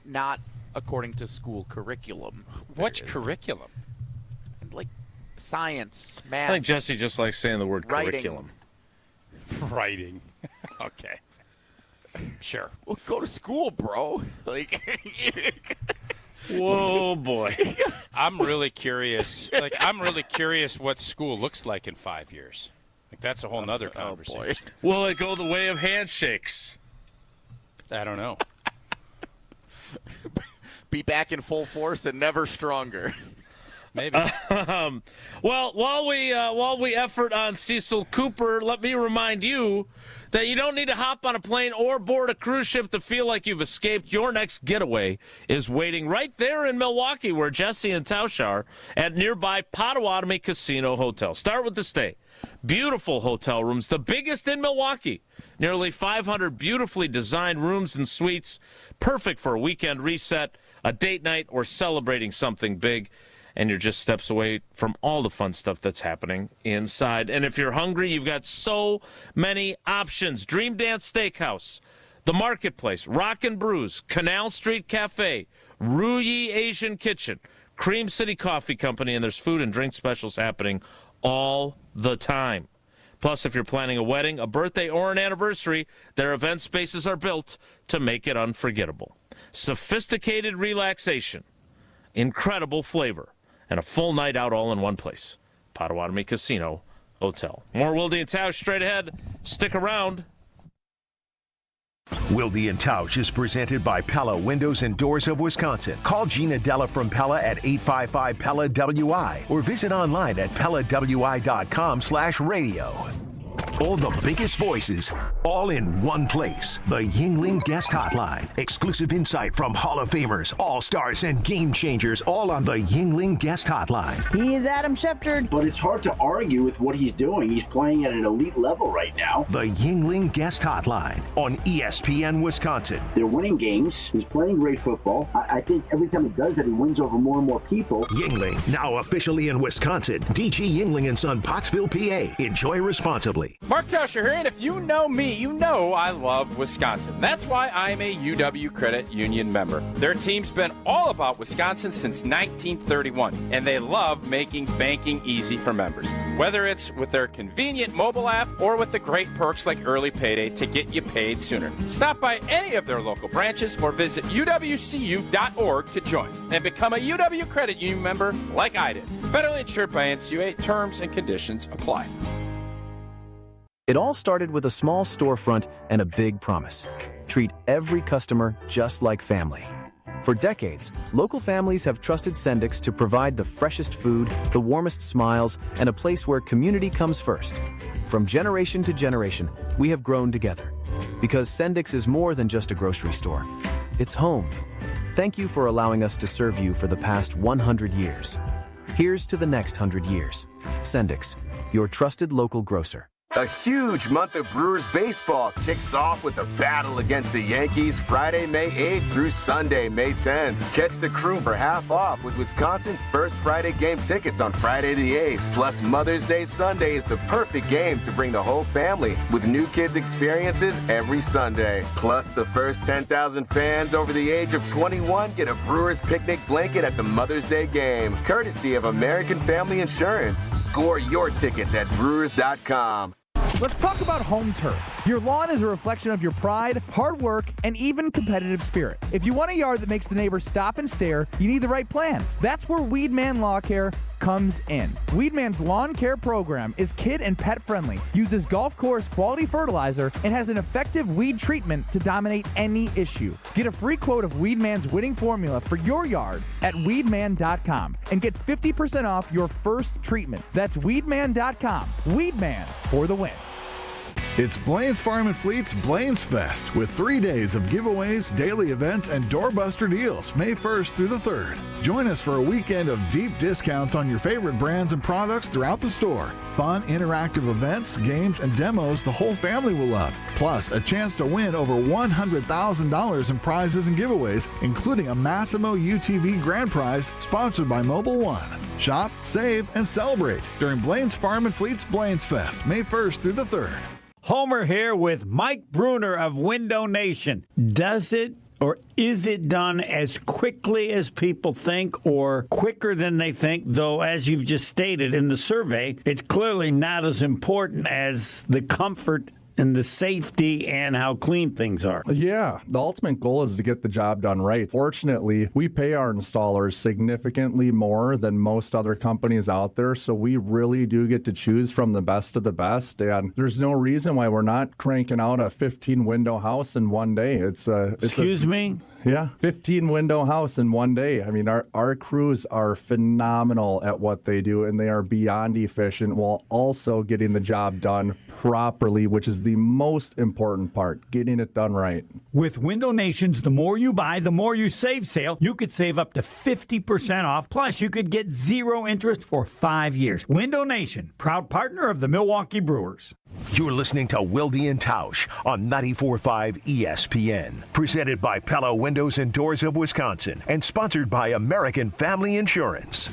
Not according to school curriculum. What's curriculum? Like science, math. I think Jesse just likes saying the word writing. curriculum. Writing. Okay. Sure. Well, go to school, bro. Like, whoa, boy. I'm really curious. I'm really curious what school looks like in 5 years. Like, that's a whole nother conversation. Will it go the way of handshakes? I don't know. Be back in full force and never stronger. Maybe. Well, while we effort on Cecil Cooper, let me remind you that you don't need to hop on a plane or board a cruise ship to feel like you've escaped. Your next getaway is waiting right there in Milwaukee, where Jesse and Tausch are, at nearby Potawatomi Casino Hotel. Start with the stay. Beautiful hotel rooms, the biggest in Milwaukee. Nearly 500 beautifully designed rooms and suites, perfect for a weekend reset, a date night, or celebrating something big. And you're just steps away from all the fun stuff that's happening inside. And if you're hungry, you've got so many options. Dream Dance Steakhouse, The Marketplace, Rock and Brews, Canal Street Cafe, Ruyi Asian Kitchen, Cream City Coffee Company, and there's food and drink specials happening all the time. Plus, if you're planning a wedding, a birthday, or an anniversary, their event spaces are built to make it unforgettable. Sophisticated relaxation, incredible flavor, and a full night out all in one place. Potawatomi Casino Hotel. More Wilde and Tausch straight ahead. Stick around. Wilde and Tausch is presented by Pella Windows and Doors of Wisconsin. Call Gina Della from Pella at 855-PELLA-WI or visit online at PellaWI.com/radio. All the biggest voices, all in one place. The Yingling Guest Hotline. Exclusive insight from Hall of Famers, All-Stars, and Game Changers, all on the Yingling Guest Hotline. He's Adam Schefter. But it's hard to argue with what he's doing. He's playing at an elite level right now. The Yingling Guest Hotline on ESPN Wisconsin. They're winning games. He's playing great football. I think every time he does that, he wins over more and more people. Yingling, now officially in Wisconsin. DG Yingling & Son, Pottsville, PA. Enjoy responsibly. Mark Tauscher here, and if you know me, you know I love Wisconsin. That's why I'm a UW Credit Union member. Their team's been all about Wisconsin since 1931, and they love making banking easy for members. Whether it's with their convenient mobile app or with the great perks like early payday to get you paid sooner. Stop by any of their local branches or visit uwcu.org to join and become a UW Credit Union member like I did. Federally insured by NCUA. Terms and conditions apply. It all started with a small storefront and a big promise. Treat every customer just like family. For decades, local families have trusted Sendix to provide the freshest food, the warmest smiles, and a place where community comes first. From generation to generation, we have grown together. Because Sendix is more than just a grocery store. It's home. Thank you for allowing us to serve you for the past 100 years. Here's to the next 100 years. Sendix, your trusted local grocer. A huge month of Brewers baseball kicks off with a battle against the Yankees Friday, May 8th through Sunday, May 10th. Catch the crew for half off with Wisconsin's first Friday game tickets on Friday the 8th. Plus, Mother's Day Sunday is the perfect game to bring the whole family with new kids experiences every Sunday. Plus, the first 10,000 fans over the age of 21 get a Brewers picnic blanket at the Mother's Day game, courtesy of American Family Insurance. Score your tickets at Brewers.com. Let's talk about home turf. Your lawn is a reflection of your pride, hard work, and even competitive spirit. If you want a yard that makes the neighbors stop and stare, you need the right plan. That's where Weedman Lawn Care comes in. Weedman's lawn care program is kid and pet friendly, uses golf course quality fertilizer, and has an effective weed treatment to dominate any issue. Get a free quote of Weedman's winning formula for your yard at weedman.com and get 50% off your first treatment. That's weedman.com. Weedman for the win. It's Blaine's Farm and Fleet's Blaine's Fest with 3 days of giveaways, daily events, and doorbuster deals May 1st through the 3rd. Join us for a weekend of deep discounts on your favorite brands and products throughout the store. Fun, interactive events, games, and demos the whole family will love. Plus, a chance to win over $100,000 in prizes and giveaways, including a Massimo UTV grand prize sponsored by Mobile One. Shop, save, and celebrate during Blaine's Farm and Fleet's Blaine's Fest, May 1st through the 3rd. Homer here with Mike Bruner of Window Nation. Does it or is it done as quickly as people think or quicker than they think? Though, as you've just stated in the survey, it's clearly not as important as the comfort and the safety and how clean things are. Yeah, the ultimate goal is to get the job done right. Fortunately, we pay our installers significantly more than most other companies out there, so we really do get to choose from the best of the best, and there's no reason why we're not cranking out a 15-window house in one day. Excuse me? Yeah, 15-window house in one day. I mean, our crews are phenomenal at what they do, and they are beyond efficient while also getting the job done properly, which is the most important part, getting it done right. With Window Nation's The More You Buy, The More You Save sale, you could save up to 50% off, plus you could get 0 interest for 5 years. Window Nation, proud partner of the Milwaukee Brewers. You're listening to Wilde and Tausch on 94.5 ESPN. Presented by Pella Windows and Doors of Wisconsin and sponsored by American Family Insurance.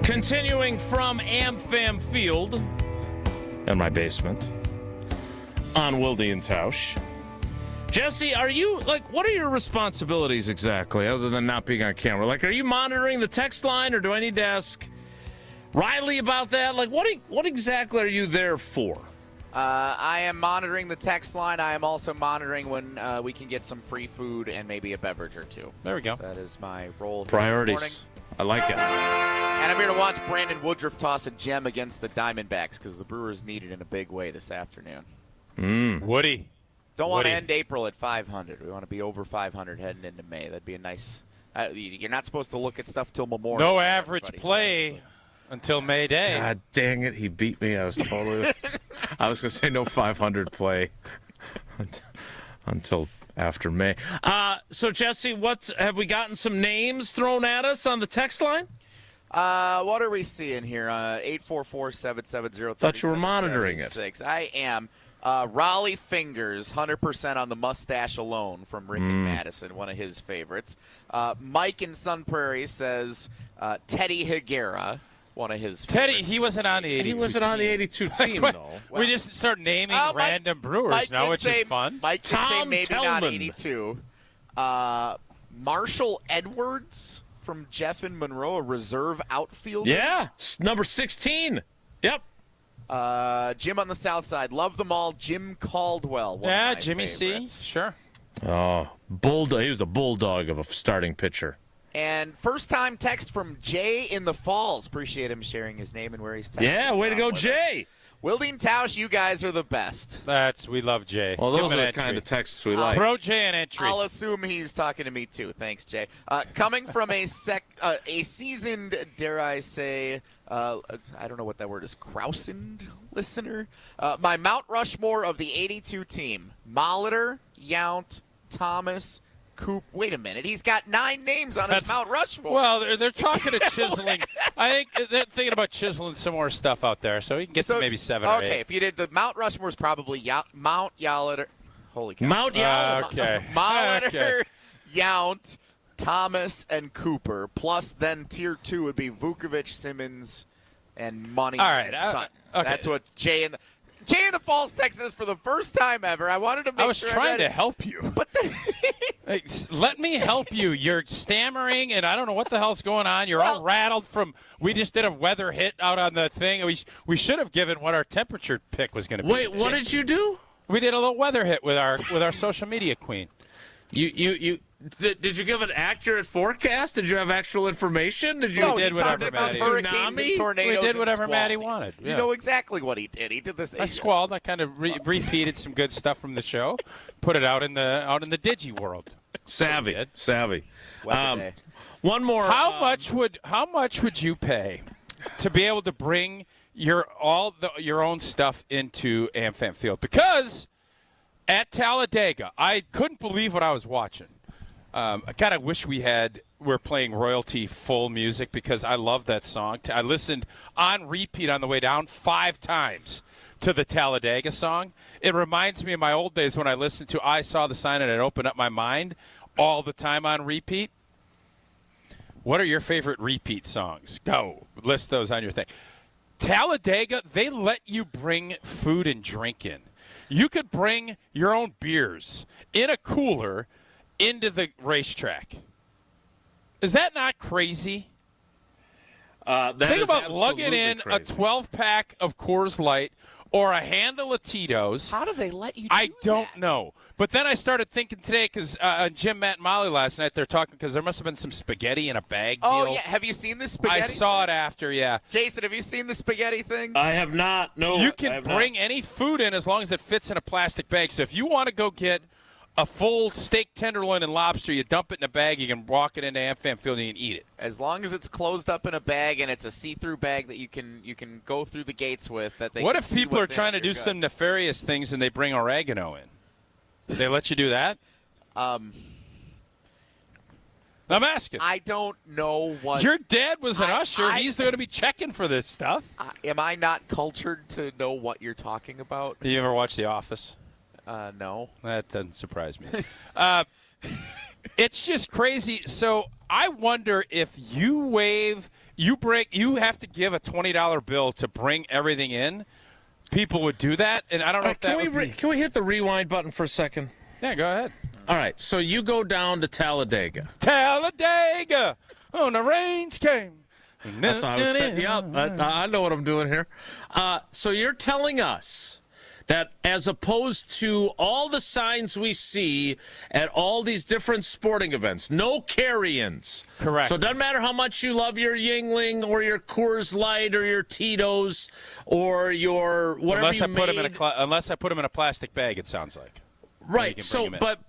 Continuing from AmFam Field in my basement on Wilde and Tausch. Jesse, are you, what are your responsibilities exactly other than not being on camera? Are you monitoring the text line, or do I need to ask Riley about that? What exactly are you there for? I am monitoring the text line. I am also monitoring when we can get some free food and maybe a beverage or two. There we go. That is my role. Priorities. This I like it. And I'm here to watch Brandon Woodruff toss a gem against the Diamondbacks because the Brewers need it in a big way this afternoon. Woody. Don't want to end April at 500. We want to be over 500 heading into May. That'd be a nice. You're not supposed to look at stuff till Memorial. No average play until May Day. God dang it, he beat me. I was totally. I was going to say no 500 play until after May. So Jesse, have we gotten some names thrown at us on the text line? What are we seeing here? 844-770-3776. Thought you were monitoring it. I am. Raleigh Fingers, 100% on the mustache alone from Rick and Madison, one of his favorites. Mike in Sun Prairie says Teddy Higuera, one of his favorites. He wasn't on the 82 He wasn't on the 82 team, though. We just start naming random Brewers now, which is fun. Mike did say maybe Tellman. not 82. Marshall Edwards from Jeff and Monroe, a reserve outfielder. Yeah, number 16. Yep. Jim on the south side. Love them all. Jim Caldwell. Yeah, Jimmy favorites. C. Sure. Oh, bulldog. He was a bulldog of a starting pitcher. And first-time text from Jay in the Falls. Appreciate him sharing his name and where he's texting. Yeah, way to go, Jay. Wilde and Tausch, you guys are the best. We love Jay. Well, those are the kind of texts we like. Throw Jay an entry. I'll assume he's talking to me too. Thanks, Jay. Coming from a seasoned, dare I say, I don't know what that word is, Krausened listener. My Mount Rushmore of the 82 team: Molitor, Yount, Thomas, Coop. Wait a minute. He's got 9 names on his Mount Rushmore. Well, they're talking to chiseling. I think they're thinking about chiseling some more stuff out there, so you can get to maybe 7 or 8. Okay, if you did the Mount Rushmore is probably Mount Yaliter. Holy cow. Mount Yaliter. Okay. Molitor, Yount, Thomas, and Cooper. Plus, then tier 2 would be Vukovic, Simmons, and Money. All right. And Sutton. Okay. That's what Jay in the Falls texted us for the first time ever. I wanted to make sure I was trying to help you. But Hey, let me help you. You're stammering, and I don't know what the hell's going on. You're all rattled from. We just did a weather hit out on the thing. We should have given what our temperature pick was going to be. Wait, what did you do? We did a little weather hit with our social media queen. You did you give an accurate forecast? Did you have actual information? Did you? No, we did whatever Maddie. Hurricanes and tornadoes. We did whatever and Maddie wanted. You know exactly what he did. He did this. I squalled. I kind of repeated some good stuff from the show, put it out in the digi world. Savvy. One more. How much would you pay to be able to bring your own stuff into AmFam Field? Because at Talladega, I couldn't believe what I was watching. I kind of wish we're playing royalty full music because I love that song. I listened on repeat on the way down 5 times to the Talladega song. It reminds me of my old days when I listened to I Saw the Sign and it opened up my mind all the time on repeat. What are your favorite repeat songs? Go. List those on your thing. Talladega, they let you bring food and drink in. You could bring your own beers in a cooler into the racetrack. Is that not crazy? Think about lugging in a 12-pack of Coors Light or a handle of Tito's. How do they let you do I don't know. But then I started thinking today, because Jim, Matt, and Molly last night, they're talking because there must have been some spaghetti in a bag Oh, deal. yeah. Have you seen the spaghetti? I saw it after, yeah. Jason, have you seen the spaghetti thing? I have not. No. You can bring any food in as long as it fits in a plastic bag. So if you want to go get a full steak tenderloin and lobster, you dump it in a bag, you can walk it into AmFam Field and you can eat it. As long as it's closed up in a bag and it's a see-through bag that you can go through the gates with. What if people are trying to do some nefarious things and they bring oregano in? Did they let you do that? I'm asking. I don't know what. Your dad was an usher. He's going to be checking for this stuff. Am I not cultured to know what you're talking about? You ever watch The Office? No. That doesn't surprise me. It's just crazy. So I wonder if you have to give a $20 bill to bring everything in. People would do that, and I don't know if that would be... Can we hit the rewind button for a second? Yeah, go ahead. All right, so you go down to Talladega. Talladega, on the rains came. That's why I was setting you up. I know what I'm doing here. So you're telling us that as opposed to all the signs we see at all these different sporting events, no carry-ins. Correct. So it doesn't matter how much you love your Yingling or your Coors Light or your Tito's or your whatever unless I put them in a plastic bag, it sounds like. Right. So, but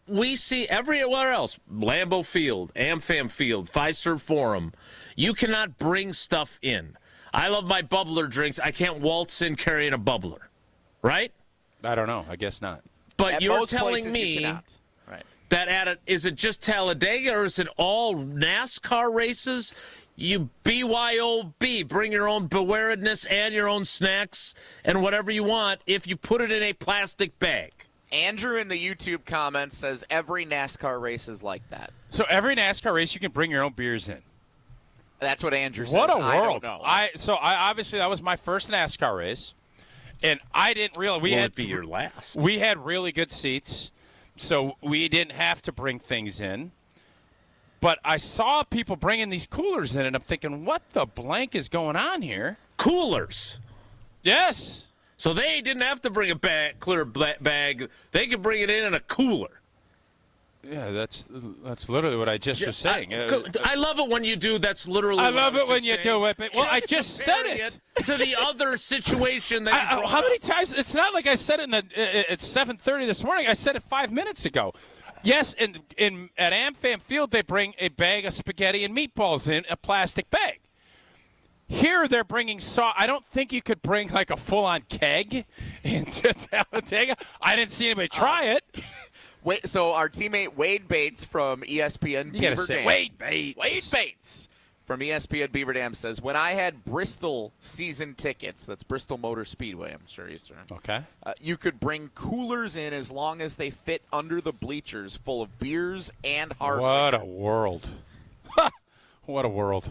we see everywhere else, Lambeau Field, AmFam Field, Fiserv Forum, you cannot bring stuff in. I love my bubbler drinks. I can't waltz in carrying a bubbler, right? I don't know. I guess not. But you're telling me that is it just Talladega or is it all NASCAR races? You BYOB, bring your own bewaredness and your own snacks and whatever you want if you put it in a plastic bag. Andrew in the YouTube comments says every NASCAR race is like that. So every NASCAR race you can bring your own beers in. That's what Andrew says. What a world! I don't know. Obviously that was my first NASCAR race, and I didn't realize Will it be your last? We had really good seats, so we didn't have to bring things in. But I saw people bringing these coolers in, and I'm thinking, what the blank is going on here? Coolers. Yes. So they didn't have to bring a clear bag. They could bring it in a cooler. Yeah, that's literally what I just was saying. I love it when you do. That's literally. I love it when you do it. But, well, I just said it to the other situation that. How many times? It's not like I said it at 7:30 this morning. I said it 5 minutes ago. Yes, at AmFam Field they bring a bag of spaghetti and meatballs in a plastic bag. Here they're bringing sauce. I don't think you could bring like a full-on keg into Talladega. I didn't see anybody try it. Wait, so our teammate Wade Bates from ESPN You gotta Beaver say Dam. Wade Bates. Wade Bates from ESPN Beaver Dam says, when I had Bristol season tickets, that's Bristol Motor Speedway, I'm sure he's from. Okay. You could bring coolers in as long as they fit under the bleachers full of beers and hard What liquor. a world. What a world.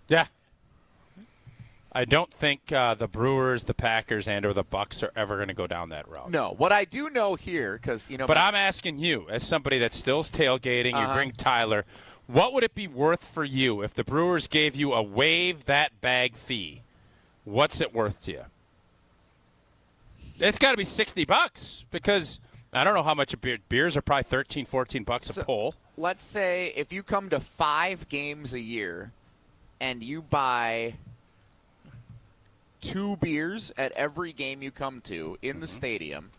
Yeah. I don't think the Brewers, the Packers, and or the Bucks are ever going to go down that road. No, what I do know here, because But I'm asking you, as somebody that still's tailgating, you bring Tyler, what would it be worth for you if the Brewers gave you a waive that bag fee? What's it worth to you? It's got to be $60 because I don't know how much a beer. Beers are probably $13, $14 a pull. Let's say if you come to 5 games a year and you buy 2 beers at every game you come to in the stadium,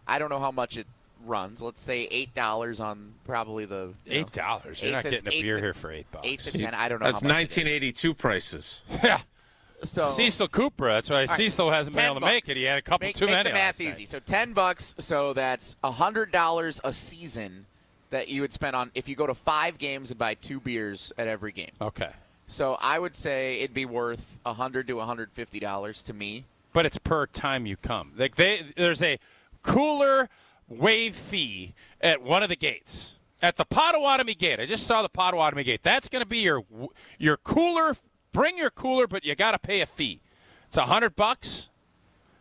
I don't know how much it runs. Let's say $8 on probably the $8. You're not getting a beer here for $8. 8 to 10. I don't know. That's how much 1982 prices. Yeah. So Cecil Cooper. That's why Cecil hasn't been able to make it. He had a couple too many. Make the math easy. So $10. So that's $100 a season that you would spend on if you go to 5 games and buy 2 beers at every game. Okay. So I would say it'd be worth $100 to $150 to me. But it's per time you come. Like there's a cooler waive fee at one of the gates. At the Potawatomi gate. I just saw the Potawatomi gate. That's going to be your cooler. Bring your cooler, but you got to pay a fee. It's $100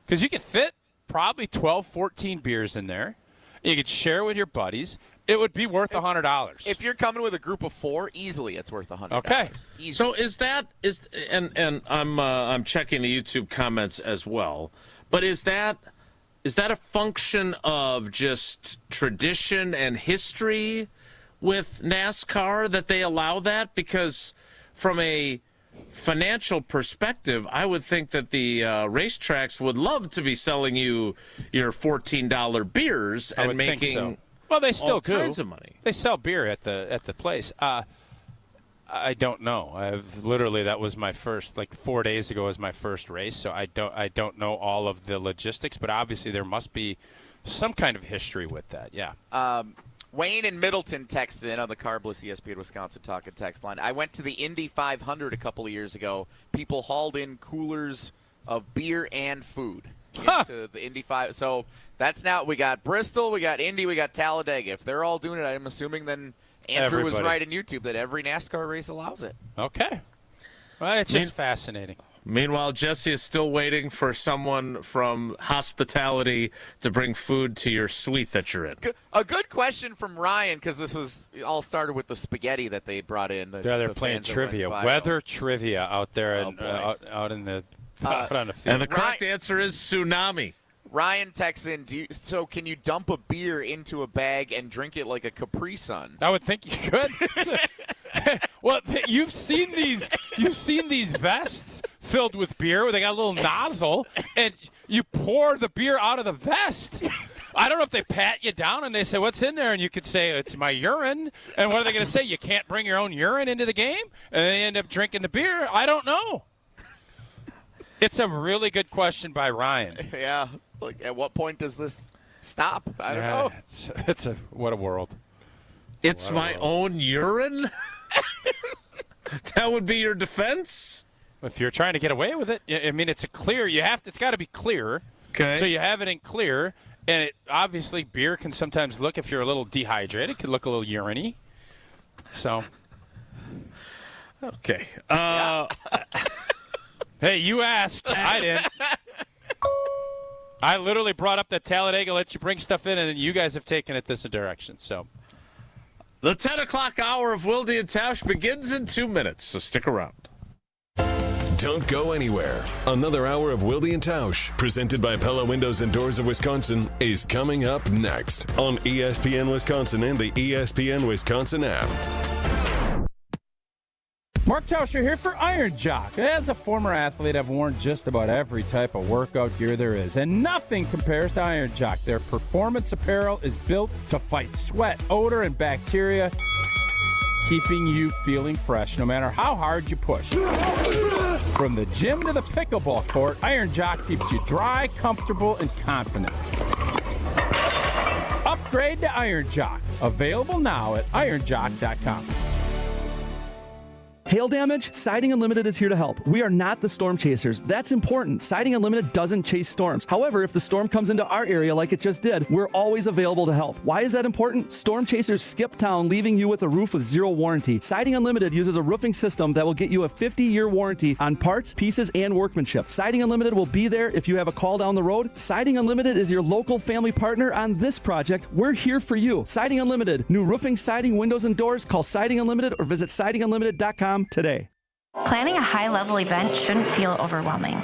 because you can fit probably 12, 14 beers in there. You could share with your buddies. It would be worth $100. If you're coming with a group of 4, easily it's worth $100. Okay. So and I'm checking the YouTube comments as well. But is that a function of just tradition and history with NASCAR that they allow that? Because from a financial perspective, I would think that the racetracks would love to be selling you your $14 beers I and would think making so. Well, they still all do. kinds of money. They sell beer at the place. I don't know. That was my first, 4 days ago was my first race, so I don't know all of the logistics, but obviously there must be some kind of history with that. Yeah. Wayne in Middleton texts in on the Carbless ESPN Wisconsin Talk and Text line. I went to the Indy 500 a couple of years ago. People hauled in coolers of beer and food into the Indy 5. So that's now we got Bristol, we got Indy, we got Talladega. If they're all doing it, I'm assuming then Andrew was right in YouTube that every NASCAR race allows it. Okay. Well, it's just fascinating. Meanwhile, Jesse is still waiting for someone from hospitality to bring food to your suite that you're in. A good question from Ryan, because this was all started with the spaghetti that they brought in. They're playing trivia, weather trivia out there out in the out on the field. And the correct answer is tsunami. Ryan texts in, so can you dump a beer into a bag and drink it like a Capri Sun? I would think you could. Well, you've seen these vests filled with beer where they got a little nozzle, and you pour the beer out of the vest. I don't know if they pat you down and they say, what's in there? And you could say, it's my urine. And what are they going to say? You can't bring your own urine into the game? And they end up drinking the beer? I don't know. It's a really good question by Ryan. Yeah. At what point does this stop? I don't know. What a world. It's my own urine? That would be your defense? If you're trying to get away with it, I mean, it's got to be clear. Okay. So you have it in clear, and obviously beer can sometimes look, if you're a little dehydrated, it can look a little urine-y. So. Okay. Hey, you asked. I didn't. I literally brought up that Talladega lets you bring stuff in, and you guys have taken it this direction. So, the 10 o'clock hour of Wilde and Tausch begins in 2 minutes, so stick around. Don't go anywhere. Another hour of Wilde and Tausch, presented by Pella Windows and Doors of Wisconsin, is coming up next on ESPN Wisconsin and the ESPN Wisconsin app. Mark Tauscher here for Iron Jock. As a former athlete, I've worn just about every type of workout gear there is, and nothing compares to Iron Jock. Their performance apparel is built to fight sweat, odor, and bacteria, keeping you feeling fresh no matter how hard you push. From the gym to the pickleball court, Iron Jock keeps you dry, comfortable, and confident. Upgrade to Iron Jock. Available now at ironjock.com. Hail damage? Siding Unlimited is here to help. We are not the storm chasers. That's important. Siding Unlimited doesn't chase storms. However, if the storm comes into our area like it just did, we're always available to help. Why is that important? Storm chasers skip town, leaving you with a roof with zero warranty. Siding Unlimited uses a roofing system that will get you a 50-year warranty on parts, pieces, and workmanship. Siding Unlimited will be there if you have a call down the road. Siding Unlimited is your local family partner on this project. We're here for you. Siding Unlimited. New roofing, siding, windows, and doors. Call Siding Unlimited or visit sidingunlimited.com today. Planning a high-level event shouldn't feel overwhelming.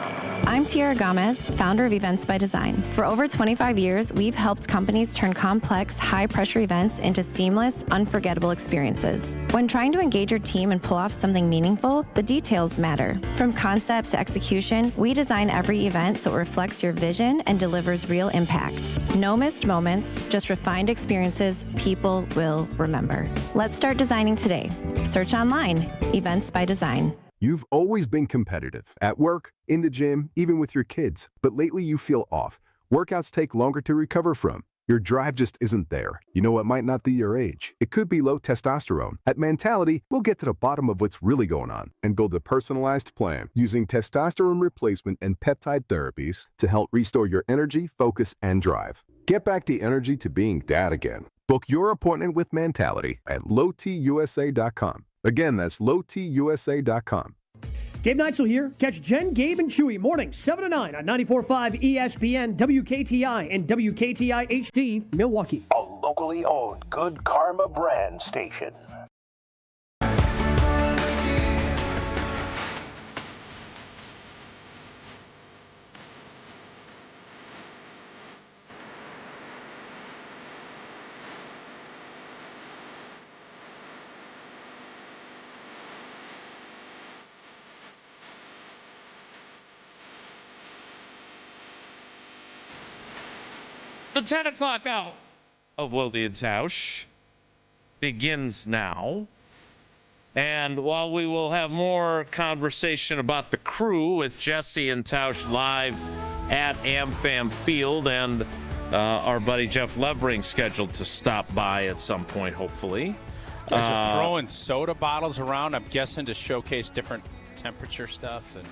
I'm Tiara Gomez, founder of Events by Design. For over 25 years, we've helped companies turn complex, high-pressure events into seamless, unforgettable experiences. When trying to engage your team and pull off something meaningful, the details matter. From concept to execution, we design every event so it reflects your vision and delivers real impact. No missed moments, just refined experiences people will remember. Let's start designing today. Search online, Events by Design. You've always been competitive at work, in the gym, even with your kids. But lately you feel off. Workouts take longer to recover from. Your drive just isn't there. You know, it might not be your age. It could be low testosterone. At Mentality, we'll get to the bottom of what's really going on and build a personalized plan using testosterone replacement and peptide therapies to help restore your energy, focus, and drive. Get back the energy to being dad again. Book your appointment with Mentality at lowtusa.com. Again, that's lowtusa.com. Gabe Neitzel here. Catch Jen, Gabe, and Chewy mornings 7 to 9 on 94.5 ESPN, WKTI, and WKTI HD, Milwaukee. A locally owned Good Karma brand station. The 10 o'clock hour of Wilde and Tausch begins now. And while we will have more conversation about the crew with Jesse and Tausch live at AmFam Field and our buddy Jeff Levering scheduled to stop by at some point, hopefully. Guys are throwing soda bottles around, I'm guessing, to showcase different temperature stuff. And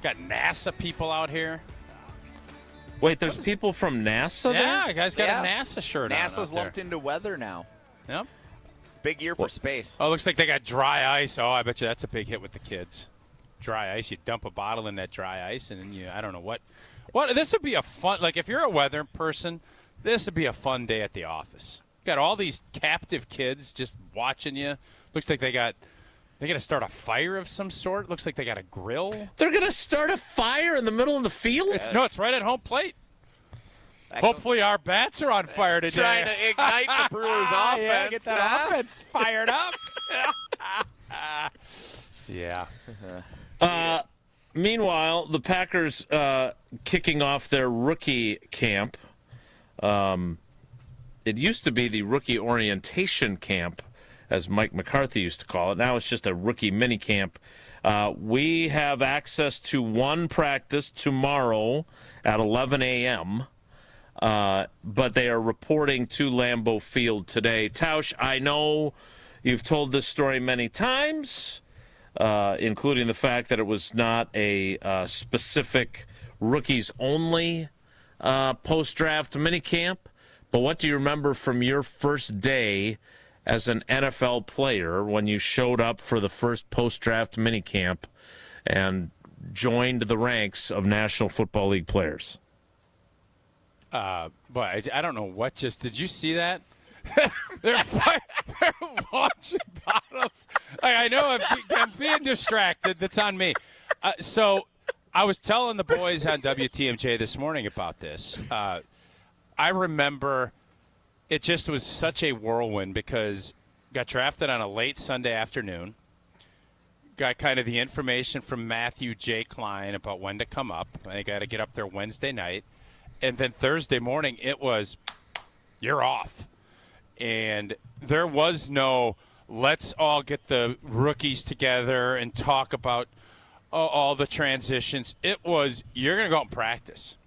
got NASA people out here. Wait, there's people from NASA there? Yeah, guys got a NASA shirt on. NASA's lumped into weather now. Yep. Big year for space. Oh, looks like they got dry ice. Oh, I bet you that's a big hit with the kids. Dry ice. You dump a bottle in that dry ice, and then I don't know what. This would be a fun, like if you're a weather person, this would be a fun day at the office. Got all these captive kids just watching you. Looks like they're going to start a fire of some sort. Looks like they got a grill. They're going to start a fire in the middle of the field? It's right at home plate. Hopefully our bats are on fire today. Trying to ignite the Brewers' offense. Yeah, get that offense fired up. Yeah. Meanwhile, the Packers kicking off their rookie camp. It used to be the rookie orientation camp, as Mike McCarthy used to call it. Now it's just a rookie mini camp. We have access to one practice tomorrow at 11 a.m., but they are reporting to Lambeau Field today. Tausch, I know you've told this story many times, including the fact that it was not a specific rookies-only post-draft minicamp. But what do you remember from your first day as an NFL player when you showed up for the first post-draft minicamp and joined the ranks of National Football League players? Boy, I don't know what just – did you see that? they're launching bottles. Like, I know I'm being distracted. That's on me. So I was telling the boys on WTMJ this morning about this. I remember it just was such a whirlwind because got drafted on a late Sunday afternoon. Got kind of the information from Matthew J. Klein about when to come up. I got to get up there Wednesday night. And then Thursday morning, it was, you're off. And there was no, let's all get the rookies together and talk about all the transitions. It was, you're going to go out and practice.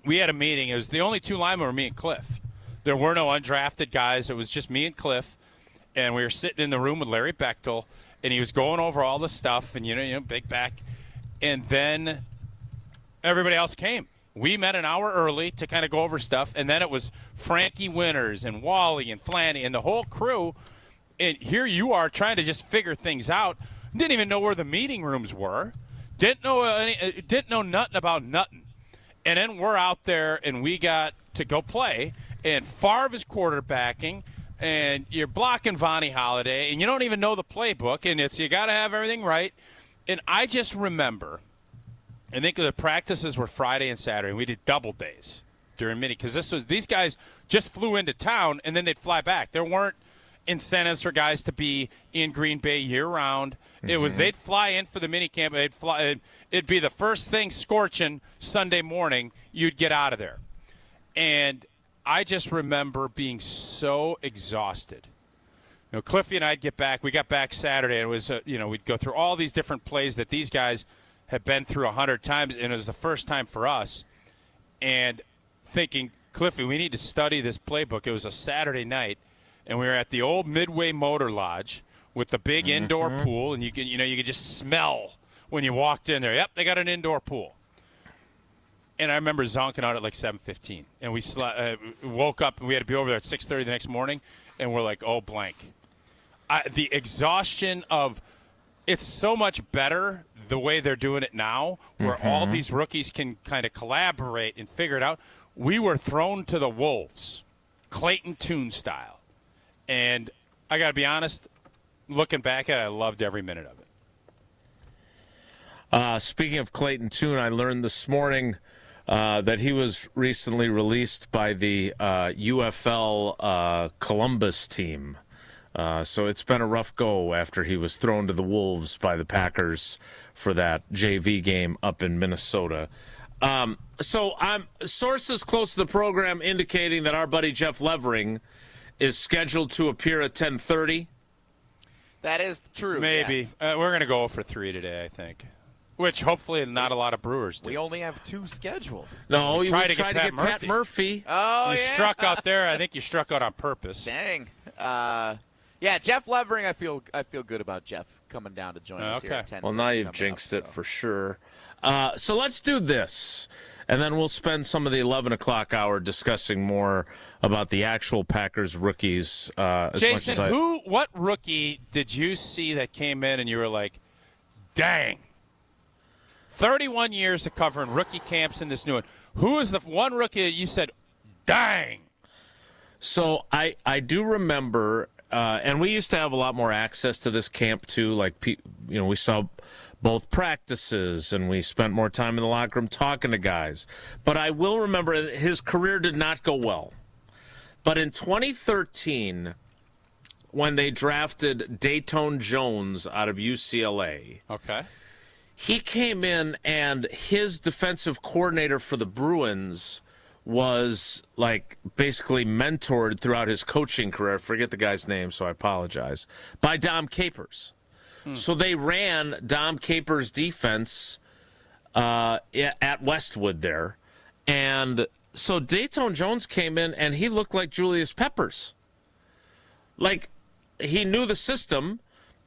We had a meeting. It was the only two linemen were me and Cliff. There were no undrafted guys. It was just me and Cliff. And we were sitting in the room with Larry Bechtel. And he was going over all the stuff, and, you know, big back. And then everybody else came. We met an hour early to kind of go over stuff, and then it was Frankie Winters and Wally and Flanny and the whole crew. And here you are trying to just figure things out. Didn't even know where the meeting rooms were. Didn't know nothing about nothing. And then we're out there, and we got to go play, and Favre is quarterbacking. And you're blocking Vonnie Holiday, and you don't even know the playbook, and you got to have everything right. And I just remember, I think the practices were Friday and Saturday, and we did double days during mini because these guys just flew into town, and then they'd fly back. There weren't incentives for guys to be in Green Bay year-round. Mm-hmm. It was they'd fly in for the mini camp. It'd be the first thing scorching Sunday morning. You'd get out of there. And I just remember being so exhausted. You know, Cliffy and I'd get back. We got back Saturday, and it was, we'd go through all these different plays that these guys have been through 100 times, and it was the first time for us. And thinking, Cliffy, we need to study this playbook. It was a Saturday night, and we were at the old Midway Motor Lodge with the big indoor pool, and you could just smell when you walked in there. Yep, they got an indoor pool. And I remember zonking out at like 7:15, and we woke up, and we had to be over there at 6:30 the next morning, and we're like, oh, blank. The exhaustion of it's so much better the way they're doing it now, where all these rookies can kind of collaborate and figure it out. We were thrown to the wolves, Clayton Tune style. And I got to be honest, looking back at it, I loved every minute of it. Speaking of Clayton Tune, I learned this morning that he was recently released by the UFL Columbus team. So it's been a rough go after he was thrown to the wolves by the Packers for that JV game up in Minnesota. So sources close to the program indicating that our buddy Jeff Levering is scheduled to appear at 10:30. That is true. Maybe. Yes. We're going to go for 3 today, I think. Which hopefully not a lot of Brewers do. We only have 2 scheduled. No, we tried to get Pat Murphy. Oh, you struck out there. I think you struck out on purpose. Dang. Yeah, Jeff Levering, I feel good about Jeff coming down to join us here at 10. Well, now you've jinxed it for sure. So let's do this, and then we'll spend some of the 11 o'clock hour discussing more about the actual Packers rookies. Jason, what rookie did you see that came in and you were like, dang? 31 years of covering rookie camps in this new one. Who is the one rookie that you said, dang? So I do remember, and we used to have a lot more access to this camp too. Like, we saw both practices, and we spent more time in the locker room talking to guys. But I will remember his career did not go well. But in 2013, when they drafted Dayton Jones out of UCLA, okay, he came in, and his defensive coordinator for the Bruins was like basically mentored throughout his coaching career. I forget the guy's name, so I apologize. By Dom Capers. So they ran Dom Capers' defense at Westwood there. And so Dayton Jones came in, and he looked like Julius Peppers. Like, he knew the system,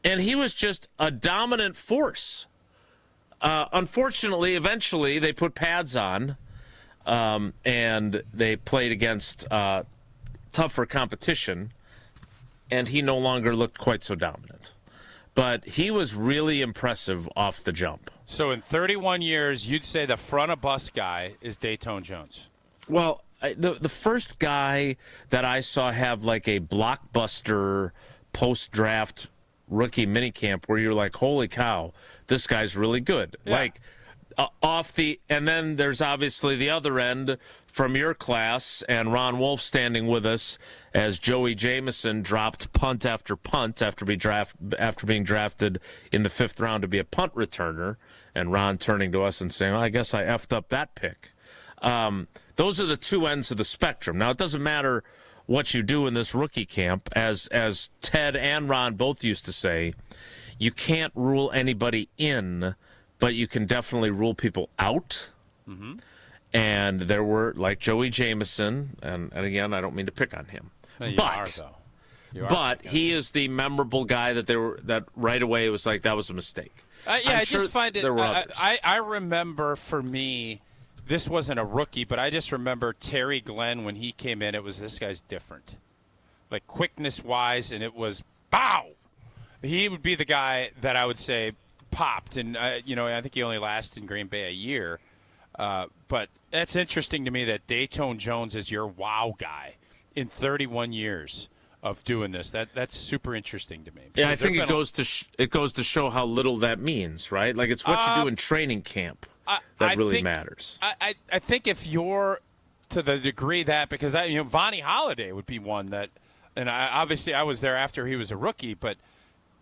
and he was just a dominant force. Unfortunately, eventually, they put pads on, and they played against tougher competition, and he no longer looked quite so dominant. But he was really impressive off the jump. So in 31 years, you'd say the front of bus guy is Dayton Jones. Well, the first guy that I saw have like a blockbuster post-draft rookie minicamp where you're like, holy cow, this guy's really good. Yeah. Like and then there's obviously the other end from your class and Ron Wolf standing with us as Joey Jamison dropped punt after punt after being drafted in the 5th round to be a punt returner, and Ron turning to us and saying, I guess I effed up that pick. Those are the two ends of the spectrum. Now, it doesn't matter what you do in this rookie camp. As Ted and Ron both used to say, you can't rule anybody in, but you can definitely rule people out. Mm-hmm. And there were, like Joey Jamison, and again, I don't mean to pick on him. No, you but are, though. You are but he is the memorable guy that right away it was like, that was a mistake. Yeah, I just find it. There were others. I remember, for me, this wasn't a rookie, but I just remember Terry Glenn when he came in. It was, this guy's different, like quickness-wise, and it was bow. He would be the guy that I would say popped, and I think he only lasted in Green Bay a year. But that's interesting to me that Dayton Jones is your wow guy in 31 years of doing this. That's super interesting to me. Yeah, I think it goes to show how little that means, right? Like, it's what you do in training camp that really matters. I think if you're to the degree that, because Vonnie Holiday would be one that, and obviously I was there after he was a rookie, but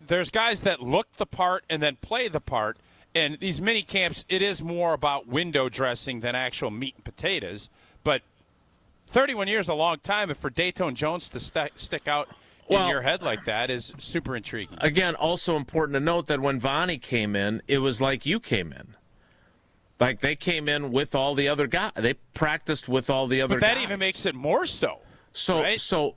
there's guys that look the part and then play the part. And these mini camps, it is more about window dressing than actual meat and potatoes. But 31 years is a long time, and for Dayton Jones to stick out in your head like that is super intriguing. Again, also important to note that when Vonnie came in, it was like you came in. Like, they came in with all the other guys. They practiced with all the other guys. But that even makes it more so.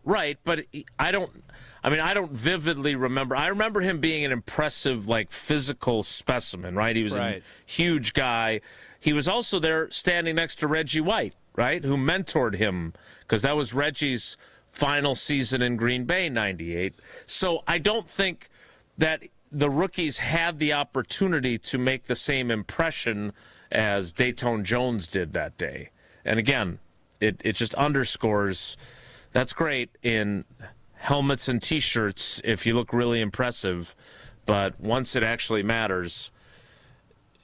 Right, but I don't vividly remember. I remember him being an impressive, like, physical specimen, right? He was a huge guy. He was also there standing next to Reggie White, right, who mentored him, because that was Reggie's final season in Green Bay, 98. So I don't think that the rookies had the opportunity to make the same impression as Dayton Jones did that day. And again, it just underscores that's great in helmets and T-shirts if you look really impressive, but once it actually matters,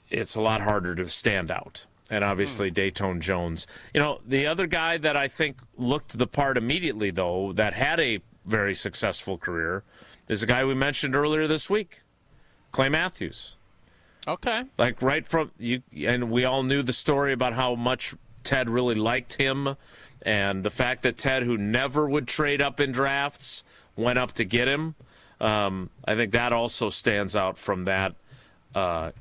it's a lot harder to stand out. And obviously Dayton Jones. The other guy that I think looked the part immediately, though, that had a very successful career is a guy we mentioned earlier this week, Clay Matthews. Okay. Like, right from you, and we all knew the story about how much Ted really liked him, and the fact that Ted, who never would trade up in drafts, went up to get him. I think that also stands out from that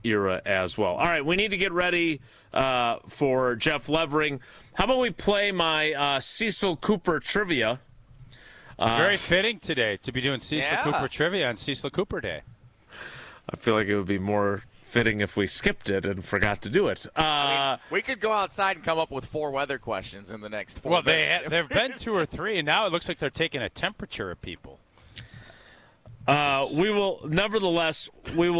era as well. All right, we need to get ready for Jeff Levering. How about we play my Cecil Cooper trivia? Very fitting today to be doing Cecil Cooper trivia on Cecil Cooper Day. I feel like it would be more fitting if we skipped it and forgot to do it. We could go outside and come up with 4 weather questions in the next 4 minutes. There have been 2 or 3, and now it looks like they're taking a temperature of people. We will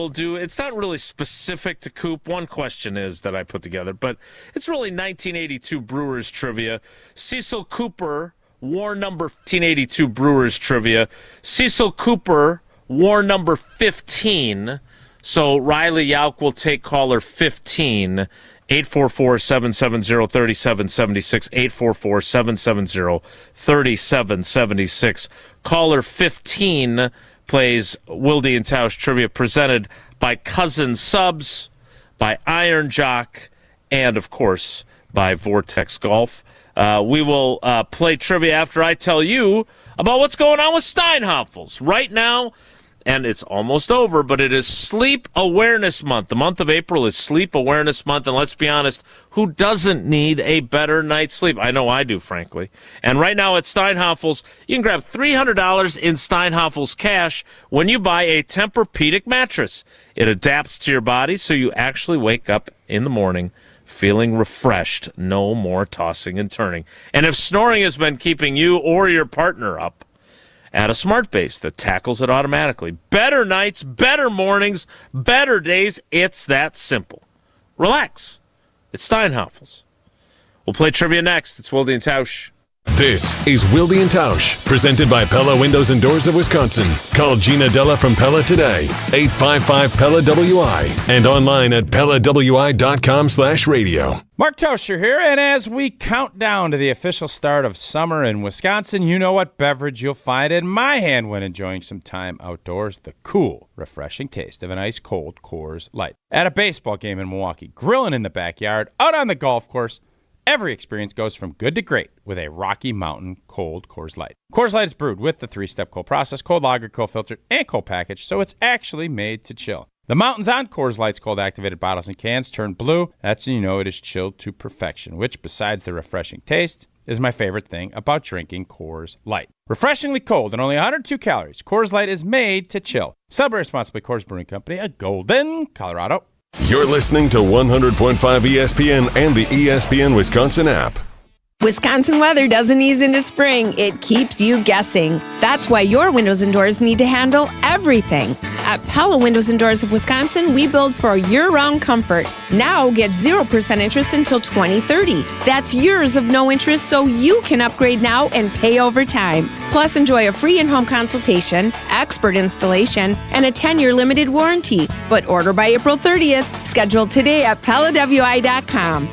do, it's not really specific to Coop. One question is that I put together, but it's really 1982 Brewers trivia. Cecil Cooper wore number 1982 Brewers trivia. Cecil Cooper wore number 15. So Riley Yauk will take caller 15, 844-770-3776, 844-770-3776. Caller 15 plays Wilde and Tausch trivia, presented by Cousin Subs, by Iron Jock, and, of course, by Vortex Golf. We will play trivia after I tell you about what's going on with Steinhoffels right now. And it's almost over, but it is Sleep Awareness Month. The month of April is Sleep Awareness Month, and let's be honest, who doesn't need a better night's sleep? I know I do, frankly. And right now at Steinhoffels, you can grab $300 in Steinhoffels cash when you buy a Tempur-Pedic mattress. It adapts to your body so you actually wake up in the morning feeling refreshed, no more tossing and turning. And if snoring has been keeping you or your partner up, add a smart base that tackles it automatically. Better nights, better mornings, better days. It's that simple. Relax. It's Steinhoffels. We'll play trivia next. It's Wilde and Tausch. This is Wilde and Tausch, presented by Pella Windows and Doors of Wisconsin. Call Gina Della from Pella today, 855-PELLA-WI, and online at PellaWI.com/radio. Mark Tauscher here, and as we count down to the official start of summer in Wisconsin, you know what beverage you'll find in my hand when enjoying some time outdoors: the cool, refreshing taste of an ice-cold Coors Light. At a baseball game in Milwaukee, grilling in the backyard, out on the golf course, every experience goes from good to great with a Rocky Mountain cold Coors Light. Coors Light is brewed with the 3-step cold process, cold lager, cold filtered, and cold packaged, so it's actually made to chill. The mountains on Coors Light's cold-activated bottles and cans turn blue. That's when you know it is chilled to perfection, which, besides the refreshing taste, is my favorite thing about drinking Coors Light. Refreshingly cold and only 102 calories, Coors Light is made to chill. Celebrate responsibly. Coors Brewing Company, a Golden, Colorado. You're listening to 100.5 ESPN and the ESPN Wisconsin app. Wisconsin weather doesn't ease into spring. It keeps you guessing. That's why your windows and doors need to handle everything. At Pella Windows and Doors of Wisconsin, we build for year-round comfort. Now get 0% interest until 2030. That's years of no interest, so you can upgrade now and pay over time. Plus, enjoy a free in-home consultation, expert installation, and a 10-year limited warranty. But order by April 30th. Schedule today at PellaWI.com.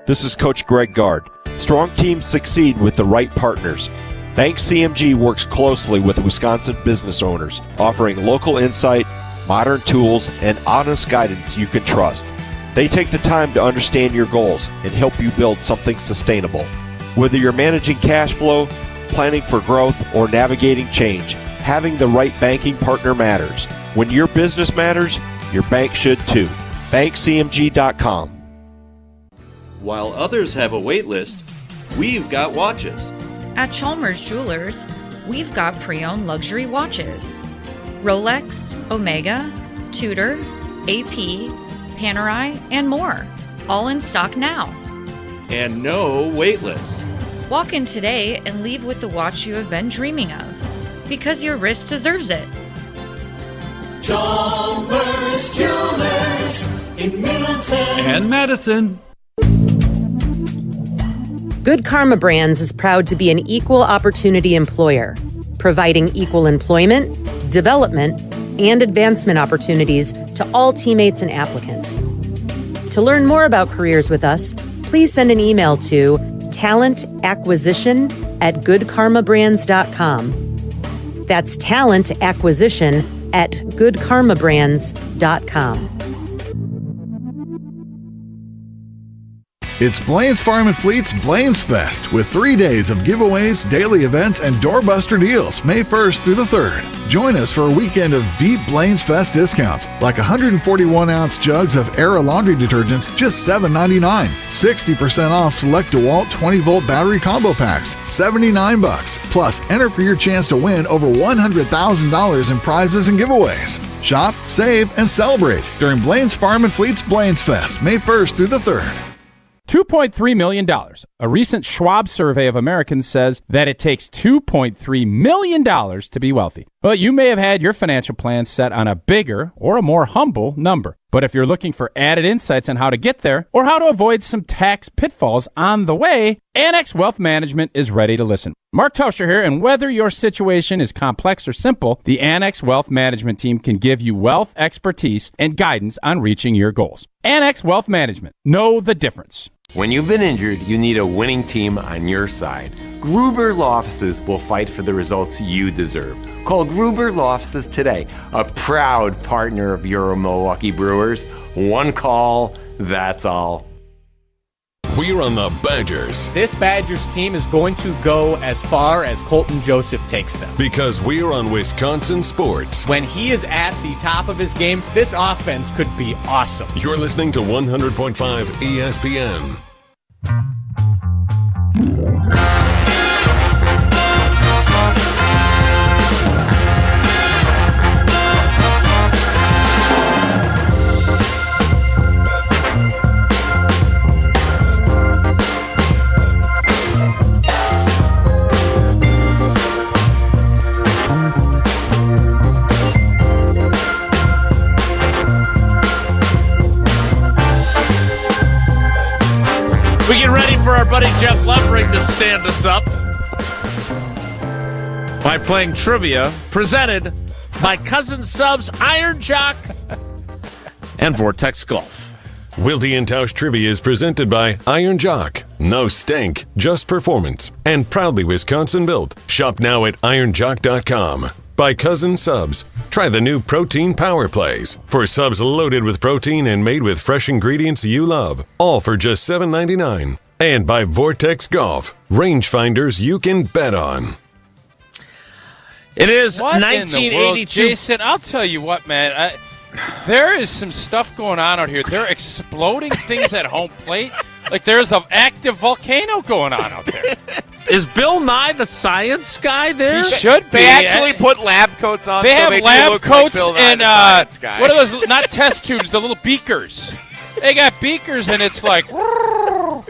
This is Coach Greg Gard. Strong teams succeed with the right partners. Bank CMG works closely with Wisconsin business owners, offering local insight, modern tools, and honest guidance you can trust. They take the time to understand your goals and help you build something sustainable. Whether you're managing cash flow, planning for growth, or navigating change, having the right banking partner matters. When your business matters, your bank should too. BankCMG.com. While others have a wait list, we've got watches. At Chalmers Jewelers, we've got pre-owned luxury watches. Rolex, Omega, Tudor, AP, Panerai, and more. All in stock now. And no wait list. Walk in today and leave with the watch you have been dreaming of. Because your wrist deserves it. Chalmers Jewelers in Middleton and Madison. Good Karma Brands is proud to be an equal opportunity employer, providing equal employment, development, and advancement opportunities to all teammates and applicants. To learn more about careers with us, please send an email to talentacquisition@goodkarmabrands.com. That's talentacquisition@goodkarmabrands.com. It's Blaine's Farm and Fleet's Blaine's Fest with 3 days of giveaways, daily events, and doorbuster deals May 1st through the 3rd. Join us for a weekend of deep Blaine's Fest discounts, like 141-ounce jugs of Era laundry detergent, just $7.99. 60% off select DeWalt 20-volt battery combo packs, $79. Plus, enter for your chance to win over $100,000 in prizes and giveaways. Shop, save, and celebrate during Blaine's Farm and Fleet's Blaine's Fest, May 1st through the 3rd. $2.3 million. A recent Schwab survey of Americans says that it takes $2.3 million to be wealthy. Well, you may have had your financial plan set on a bigger or a more humble number. But if you're looking for added insights on how to get there or how to avoid some tax pitfalls on the way, Annex Wealth Management is ready to listen. Mark Tauscher here, and whether your situation is complex or simple, the Annex Wealth Management team can give you wealth expertise and guidance on reaching your goals. Annex Wealth Management. Know the difference. When you've been injured, you need a winning team on your side. Gruber Law Offices will fight for the results you deserve. Call Gruber Law Offices today, a proud partner of your Milwaukee Brewers. One call, that's all. We're on the Badgers. This Badgers team is going to go as far as Colton Joseph takes them. Because we're on Wisconsin sports. When he is at the top of his game, this offense could be awesome. You're listening to 100.5 ESPN. Jeff Levering to stand us up by playing trivia presented by Cousin Subs, Iron Jock, and Vortex Golf. Wilde and Tausch Trivia is presented by Iron Jock. No stank, just performance. And proudly Wisconsin built. Shop now at ironjock.com. By Cousin Subs. Try the new Protein Power Plays. For subs loaded with protein and made with fresh ingredients you love. All for just $7.99. And by Vortex Golf. Rangefinders you can bet on. It is What 1982. in the world? Jason, I'll tell you what, man. There is some stuff going on out here. They're exploding things at home plate. Like there's an active volcano going on out there. Is Bill Nye the science guy there? He should be. They actually put lab coats on. They so have they do lab look like coats Bill Nye and the Science Guy. what are those? Not test tubes, the little beakers. They got beakers, and it's like Bill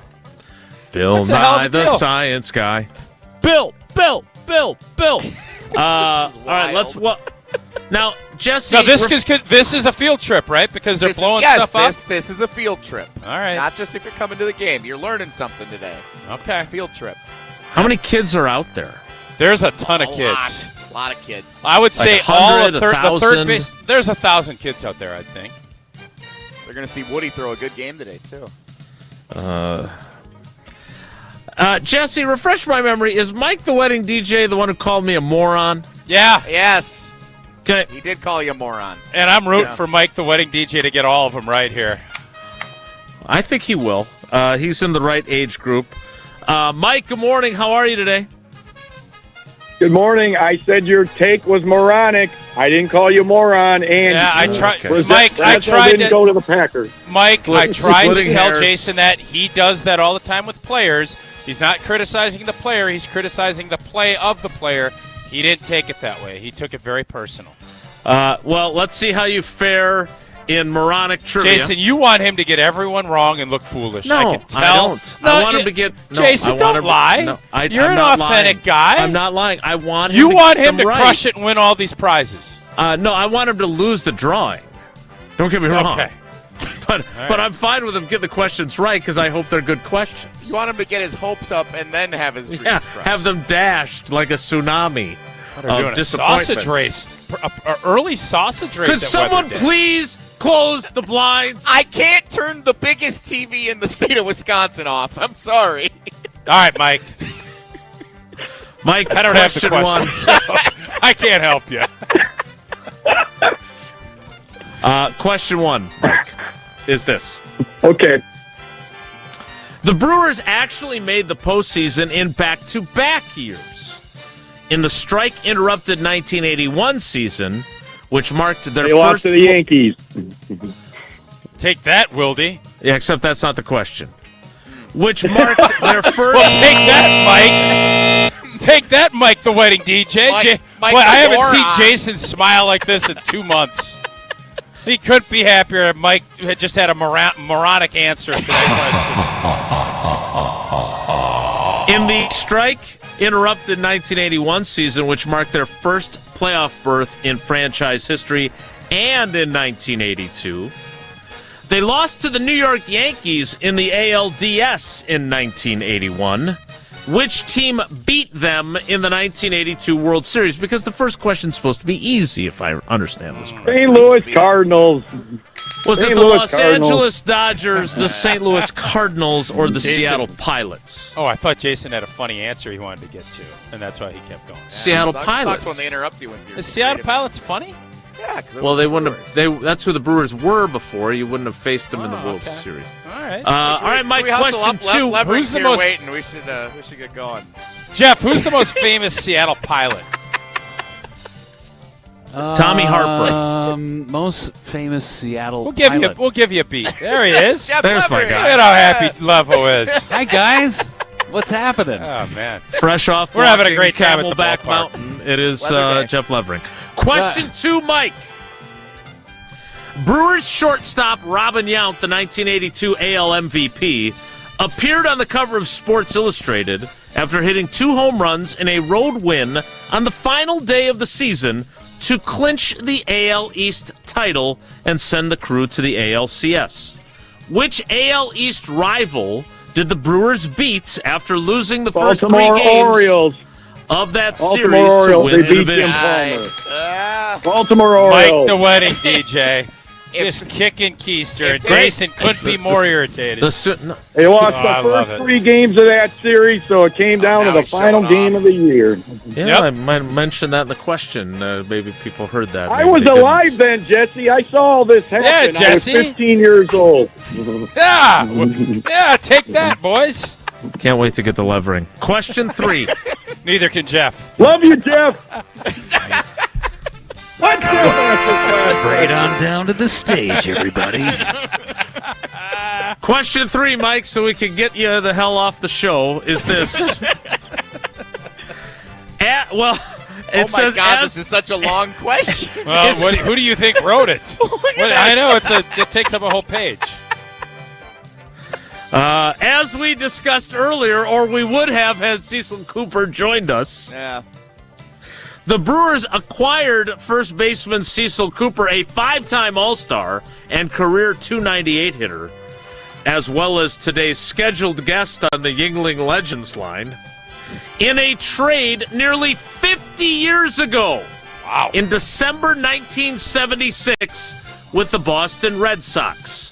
That's a hell of Nye a the deal. science guy. Bill. All right, let's what? Now, Jesse. No, this is a field trip, right? Because they're blowing stuff up. This is a field trip. All right. Not just if you're coming to the game. You're learning something today. Okay. Field trip. How many kids are out there? There's a ton of kids. A lot of kids. I would say Like all 100, of the 1,000? third base. There's 1,000 kids out there, I think. They're going to see Woody throw a good game today, too. Jesse, refresh my memory. Is Mike the wedding DJ the one who called me a moron? Yeah. Yes. Okay. He did call you a moron. And I'm rooting for Mike, the wedding DJ, to get all of them right here. I think he will. He's in the right age group. Mike, good morning. How are you today? Good morning. I said your take was moronic. I didn't call you moron. And Yeah, I tried. Okay. Mike, I tried didn't to go to the Packers. Mike, I tried to Splitting tell hairs. Jason that he does that all the time with players. He's not criticizing the player. He's criticizing the play of the player. He didn't take it that way. He took it very personal. Well, let's see how you fare in moronic trivia. Jason, you want him to get everyone wrong and look foolish. No, I can tell. I don't. I want him to get. No, Jason, I want don't him to- lie. No, You're I'm an not authentic lying. guy. I'm not lying. I want him. You to want get him to them right. crush it and win all these prizes. No, I want him to lose the drawing. Don't get me wrong. Okay. But I'm fine with him getting the questions right because I hope they're good questions. You want him to get his hopes up and then have his dreams Yeah, crushed. have them dashed like a tsunami They're of doing a disappointments. sausage race. A early sausage race. Could at someone Weather Day. please close the blinds? I can't turn the biggest TV in the state of Wisconsin off. I'm sorry. All right, Mike. Mike, I don't have the question one. questions, so I can't help you. Question one, Mike, is this. Okay. The Brewers actually made the postseason in back-to-back years. In the strike-interrupted 1981 season, which marked their They first... lost to the Yankees. Take that, Wilde. Yeah, except that's not the question. Which marked their first... Well, take that, Mike. Take that, Mike, the wedding DJ. Mike Boy, the I haven't moron. seen Jason smile like this in 2 months. He couldn't be happier if Mike had just had a moronic answer to that In the strike-interrupted 1981 season, which marked their first playoff berth in franchise history, and in 1982, they lost to the New York Yankees in the ALDS in 1981. Which team beat them in the 1982 World Series? Because the first question's supposed to be easy, if I understand this correctly. St. Louis Cardinals. Was it St. the Louis Los Cardinals. Angeles Dodgers, the St. Louis Cardinals, or the Jason. Seattle Pilots? Oh, I thought Jason had a funny answer he wanted to get to, and that's why he kept going. Seattle Sucks Pilots. when they interrupt you. When you're Is Seattle creative. Pilots funny? Yeah, because Well, they wouldn't have. That's who the Brewers were before. You wouldn't have faced them in the World okay. Series. All right. All right, Mike. we hustle Question up? two. Levering's Who's the here most- waiting. We should get going. Jeff, who's the most famous Seattle Pilot? Tommy Harper. Most famous Seattle We'll give pilot. you a beat. There he is. Jeff There's my Levering. guy. Look at how happy Levo is. Hi, guys. What's happening? Oh, man. Fresh off. We're having a walking great time at the Camelback ballpark. Mountain. It is Weather day. Jeff Levering. Question two, Mike. Brewers shortstop Robin Yount, the 1982 AL MVP, appeared on the cover of Sports Illustrated after hitting 2 home runs in a road win on the final day of the season to clinch the AL East title and send the Crew to the ALCS. Which AL East rival did the Brewers beat after losing the first Baltimore 3 games Orioles. of that Baltimore series Orioles. to win They the beat division? Baltimore Mike Orioles. the wedding, DJ. Just kicking Keister, and Jason couldn't be more irritated. They lost I the love first it. 3 games of that series, so it came down to now the he's final showing game off. of the year. Yeah, I might mention that in the question. Maybe people heard that. I Maybe was they didn't. alive then, Jesse. I saw all this happen. Yeah, I was Jesse. 15 years old. Yeah, yeah, take that, boys. Can't wait to get the levering. Question 3. Neither can Jeff. Love you, Jeff. Let's go. Straight on down to the stage, everybody. Question 3, Mike, so we can get you the hell off the show, is this. It says God, this is such a long question. Well, who do you think wrote it? I know it takes up a whole page. As we discussed earlier, or we would have had Cecil Cooper joined us. Yeah. The Brewers acquired first baseman Cecil Cooper, a 5-time All-Star and career .298 hitter, as well as today's scheduled guest on the Yingling Legends line, in a trade nearly 50 years ago. Wow. In December 1976 with the Boston Red Sox.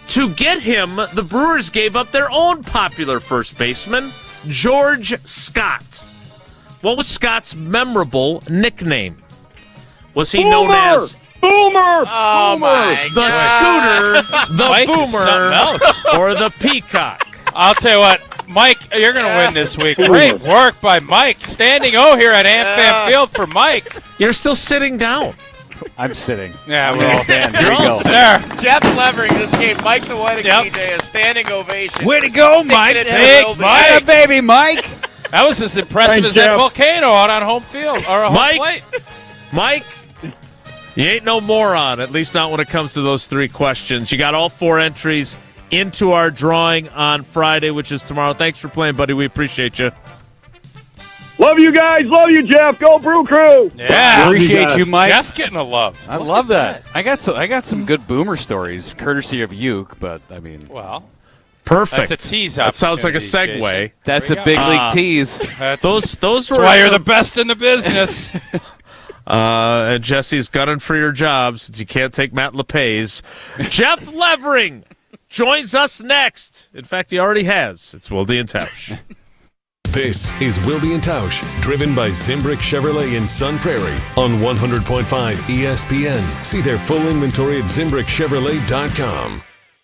To get him, the Brewers gave up their own popular first baseman, George Scott. What was Scott's memorable nickname? Was he known as Boomer? Oh, my the God. Scooter, the Mike is something Boomer, else. or the Peacock? I'll tell you what, Mike, you're going to win this week. Great work by Mike. Standing O here at AmFam Field for Mike. You're still sitting down. I'm sitting. Yeah, I'm we're gonna all stand. You're Here we all go. there. Jeff Levering just gave Mike the Wedding Yep. DJ a standing ovation. Way to for go, sticking Mike. it to the Big building. Mike. baby, Mike. That was as impressive Thanks, as that Jeff. volcano out on home field or a home Mike. plate. Mike, you ain't no moron, at least not when it comes to those 3 questions. You got all 4 entries into our drawing on Friday, which is tomorrow. Thanks for playing, buddy. We appreciate you. Love you guys. Love you, Jeff. Go Brew Crew. Yeah, Appreciate you, Mike. Jeff getting a love. I love that. I got some good boomer stories, courtesy of Uke, but I mean, Well, Perfect. that's a tease. That sounds like a opportunity, segue. Jason. that's There a you big go. league tease. Those were That's why you're the best in the business. And Jesse's gunning for your job since you can't take Matt LePage. Jeff Levering joins us next. In fact, he already has. It's Wilde and Tausch. This is Wilde and Tausch, driven by Zimbrick Chevrolet in Sun Prairie on 100.5 ESPN. See their full inventory at ZimbrickChevrolet.com.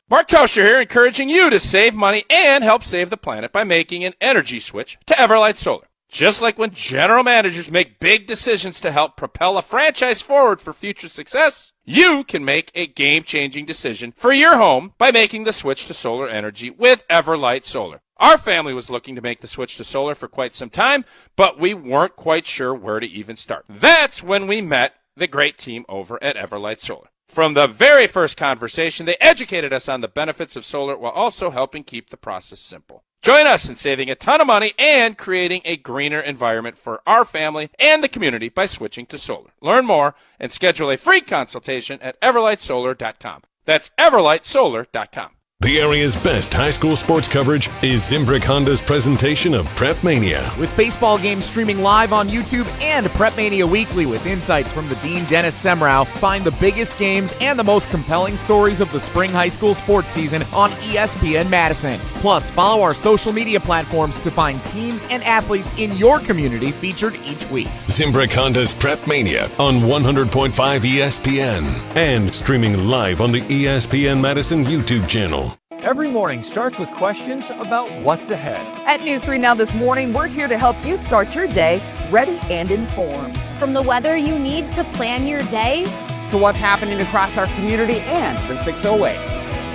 Mark Tauscher here, encouraging you to save money and help save the planet by making an energy switch to Everlight Solar. Just like when general managers make big decisions to help propel a franchise forward for future success, you can make a game-changing decision for your home by making the switch to solar energy with Everlight Solar. Our family was looking to make the switch to solar for quite some time, but we weren't quite sure where to even start. That's when we met the great team over at Everlight Solar. From the very first conversation, they educated us on the benefits of solar while also helping keep the process simple. Join us in saving a ton of money and creating a greener environment for our family and the community by switching to solar. Learn more and schedule a free consultation at everlightsolar.com. That's everlightsolar.com. The area's best high school sports coverage is Zimbrick Honda's presentation of Prep Mania. With baseball games streaming live on YouTube and Prep Mania Weekly with insights from the Dean Dennis Semrau, find the biggest games and the most compelling stories of the spring high school sports season on ESPN Madison. Plus, follow our social media platforms to find teams and athletes in your community featured each week. Zimbrick Honda's Prep Mania on 100.5 ESPN and streaming live on the ESPN Madison YouTube channel. Every morning starts with questions about what's ahead. At News 3 Now this morning, we're here to help you start your day ready and informed. From the weather you need to plan your day, To what's happening across our community and the 608.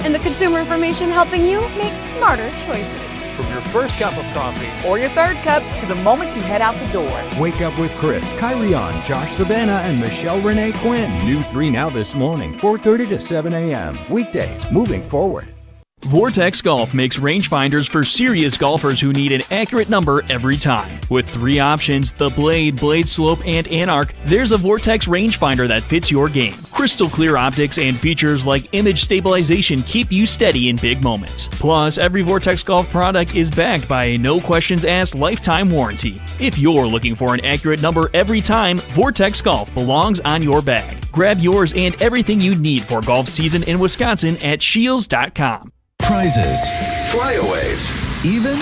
and the consumer information helping you make smarter choices. From your first cup of coffee Or your third cup to the moment you head out the door. Wake up with Chris, Kyrion, Josh Savannah, and Michelle Renee Quinn. News 3 Now this morning, 4:30 to 7 a.m. Weekdays, moving forward. Vortex Golf makes rangefinders for serious golfers who need an accurate number every time. With 3 options, the Blade, Blade Slope, and Anarch, there's a Vortex rangefinder that fits your game. Crystal clear optics and features like image stabilization keep you steady in big moments. Plus, every Vortex Golf product is backed by a no-questions-asked lifetime warranty. If you're looking for an accurate number every time, Vortex Golf belongs on your bag. Grab yours and everything you need for golf season in Wisconsin at Shields.com. Prizes, flyaways, even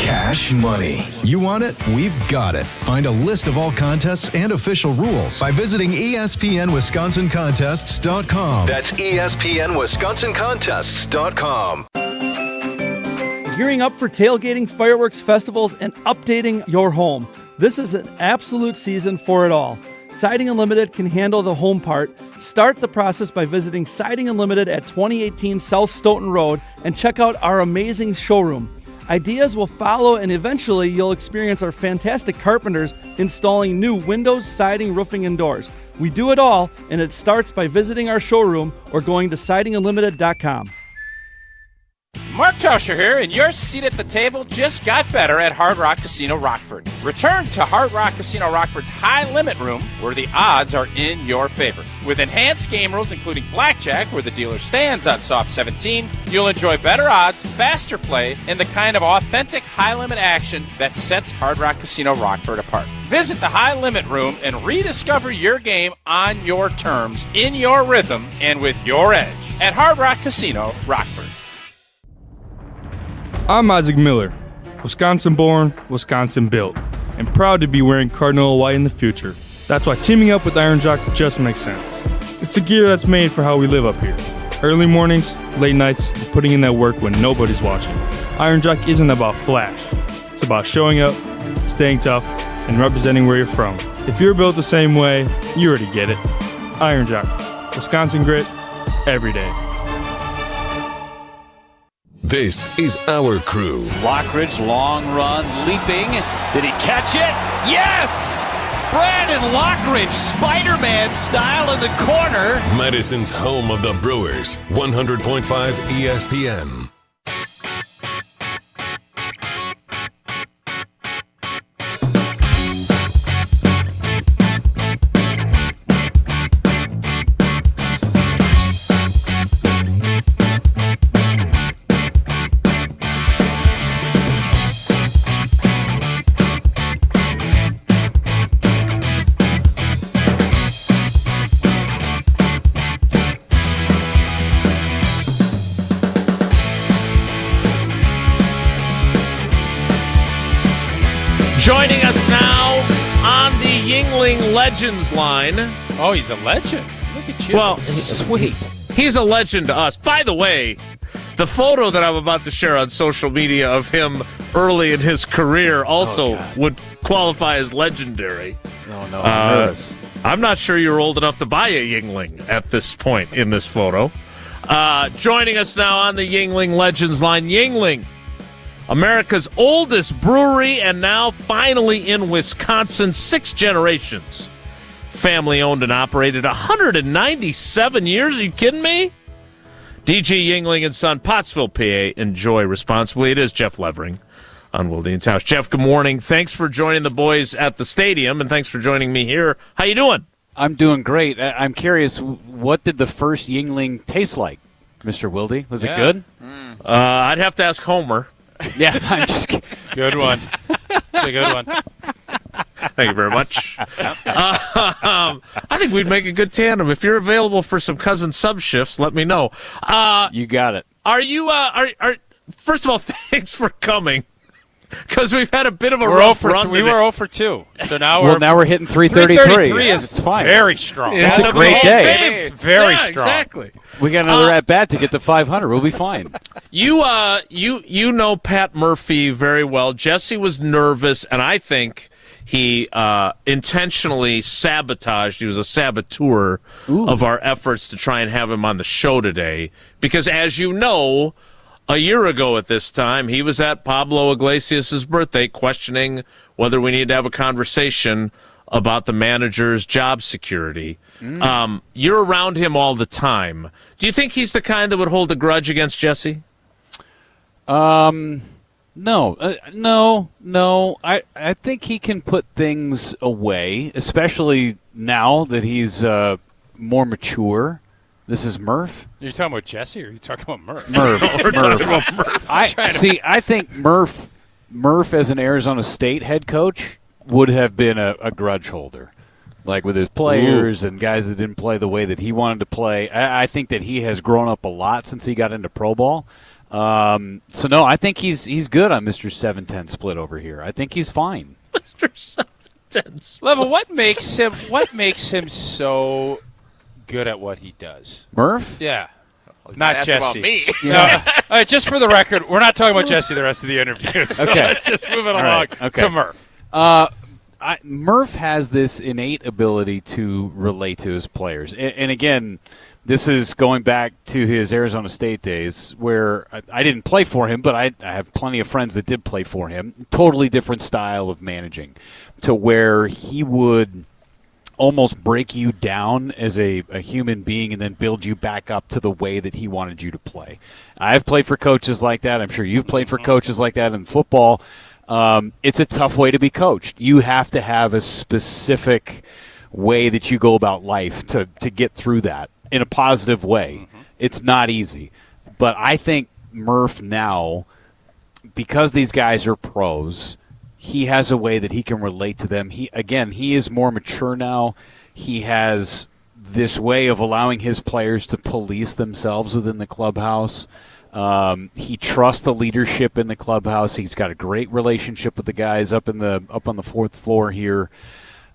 cash money. You want it? We've got it. Find a list of all contests and official rules by visiting ESPNWisconsinContests.com. That's ESPNWisconsinContests.com. Gearing up for tailgating, fireworks, festivals, and updating your home. This is an absolute season for it all. Siding Unlimited can handle the home part. Start the process by visiting Siding Unlimited at 2018 South Stoughton Road and check out our amazing showroom. Ideas will follow, and eventually you'll experience our fantastic carpenters installing new windows, siding, roofing, and doors. We do it all, and it starts by visiting our showroom or going to sidingunlimited.com. Mark Tauscher here, and your seat at the table just got better at Hard Rock Casino Rockford. Return to Hard Rock Casino Rockford's high limit room, where the odds are in your favor. With enhanced game rules, including blackjack, where the dealer stands on soft 17, you'll enjoy better odds, faster play, and the kind of authentic high limit action that sets Hard Rock Casino Rockford apart. Visit the high limit room and rediscover your game on your terms, in your rhythm, and with your edge at Hard Rock Casino Rockford. I'm Isaac Miller, Wisconsin-born, Wisconsin-built, and proud to be wearing Cardinal white in the future. That's why teaming up with Iron Jock just makes sense. It's the gear that's made for how we live up here. Early mornings, late nights, and putting in that work when nobody's watching. Iron Jock isn't about flash. It's about showing up, staying tough, and representing where you're from. If you're built the same way, you already get it. Iron Jock, Wisconsin grit, every day. This is our crew. Lockridge, long run, leaping. Did he catch it? Yes! Brandon Lockridge, Spider-Man style in the corner. Madison's home of the Brewers, 100.5 ESPN. Joining us now on the Yuengling Legends line. Oh, he's a legend. Look at you. Well, sweet. He's a legend to us. By the way, the photo that I'm about to share on social media of him early in his career also would qualify as legendary. No, I'm nervous. I'm not sure you're old enough to buy a Yuengling at this point in this photo. Joining us now on the Yuengling Legends line, Yuengling, America's oldest brewery, and now finally in Wisconsin, 6 generations. Family owned and operated, 197 years. Are you kidding me? DG Yuengling and Son, Pottsville, PA. Enjoy responsibly. It is Jeff Levering on Wilde and Tausch. Jeff, good morning. Thanks for joining the boys at the stadium, and thanks for joining me here. How you doing? I'm doing great. I'm curious, what did the first Yuengling taste like, Mr. Wilde? Was it good? I'd have to ask Homer. Yeah, I'm just good one. It's a good one. Thank you very much. I think we'd make a good tandem. If you're available for some cousin sub shifts, let me know. You got it. Are you? First of all, thanks for coming, because we've had a bit of a rough run. We were 0 for 2, so now we're hitting 333. It's fine. Very strong. That's a great day. Very strong. Exactly. We got another at bat to get to 500. We'll be fine. You know Pat Murphy very well. Jesse was nervous, and I think he intentionally sabotaged. He was a saboteur of our efforts to try and have him on the show today, because as you know, a year ago at this time, he was at Pablo Iglesias' birthday questioning whether we need to have a conversation about the manager's job security. You're around him all the time. Do you think he's the kind that would hold a grudge against Jesse? No. I think he can put things away, especially now that he's more mature. This is Murph. You're talking about Jesse, or are you talking about Murph? Murph. We're talking about Murph. I think Murph as an Arizona State head coach would have been a grudge holder, like with his players and guys that didn't play the way that he wanted to play. I think that he has grown up a lot since he got into pro ball. So no, I think he's good on Mr. 7-10 split over here. I think he's fine. Mr. 7-10 split. Level, what makes him so good at what he does? Murph? Yeah. Not ask Jesse. about me. No. All right, just for the record, we're not talking about Jesse the rest of the interview. So Okay. let's just move it along to Murph. Murph has this innate ability to relate to his players. And again, this is going back to his Arizona State days where I didn't play for him, but I have plenty of friends that did play for him. Totally different style of managing, to where he would almost break you down as a human being and then build you back up to the way that he wanted you to play. I've played for coaches like that. I'm sure you've played for coaches like that in football. It's a tough way to be coached. You have to have a specific way that you go about life to get through that in a positive way. It's not easy. But I think Murph now, because these guys are pros, he has a way that he can relate to them. He is more mature now. He has this way of allowing his players to police themselves within the clubhouse. He trusts the leadership in the clubhouse. He's got a great relationship with the guys up on the fourth floor here.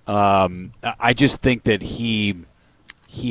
I just think that he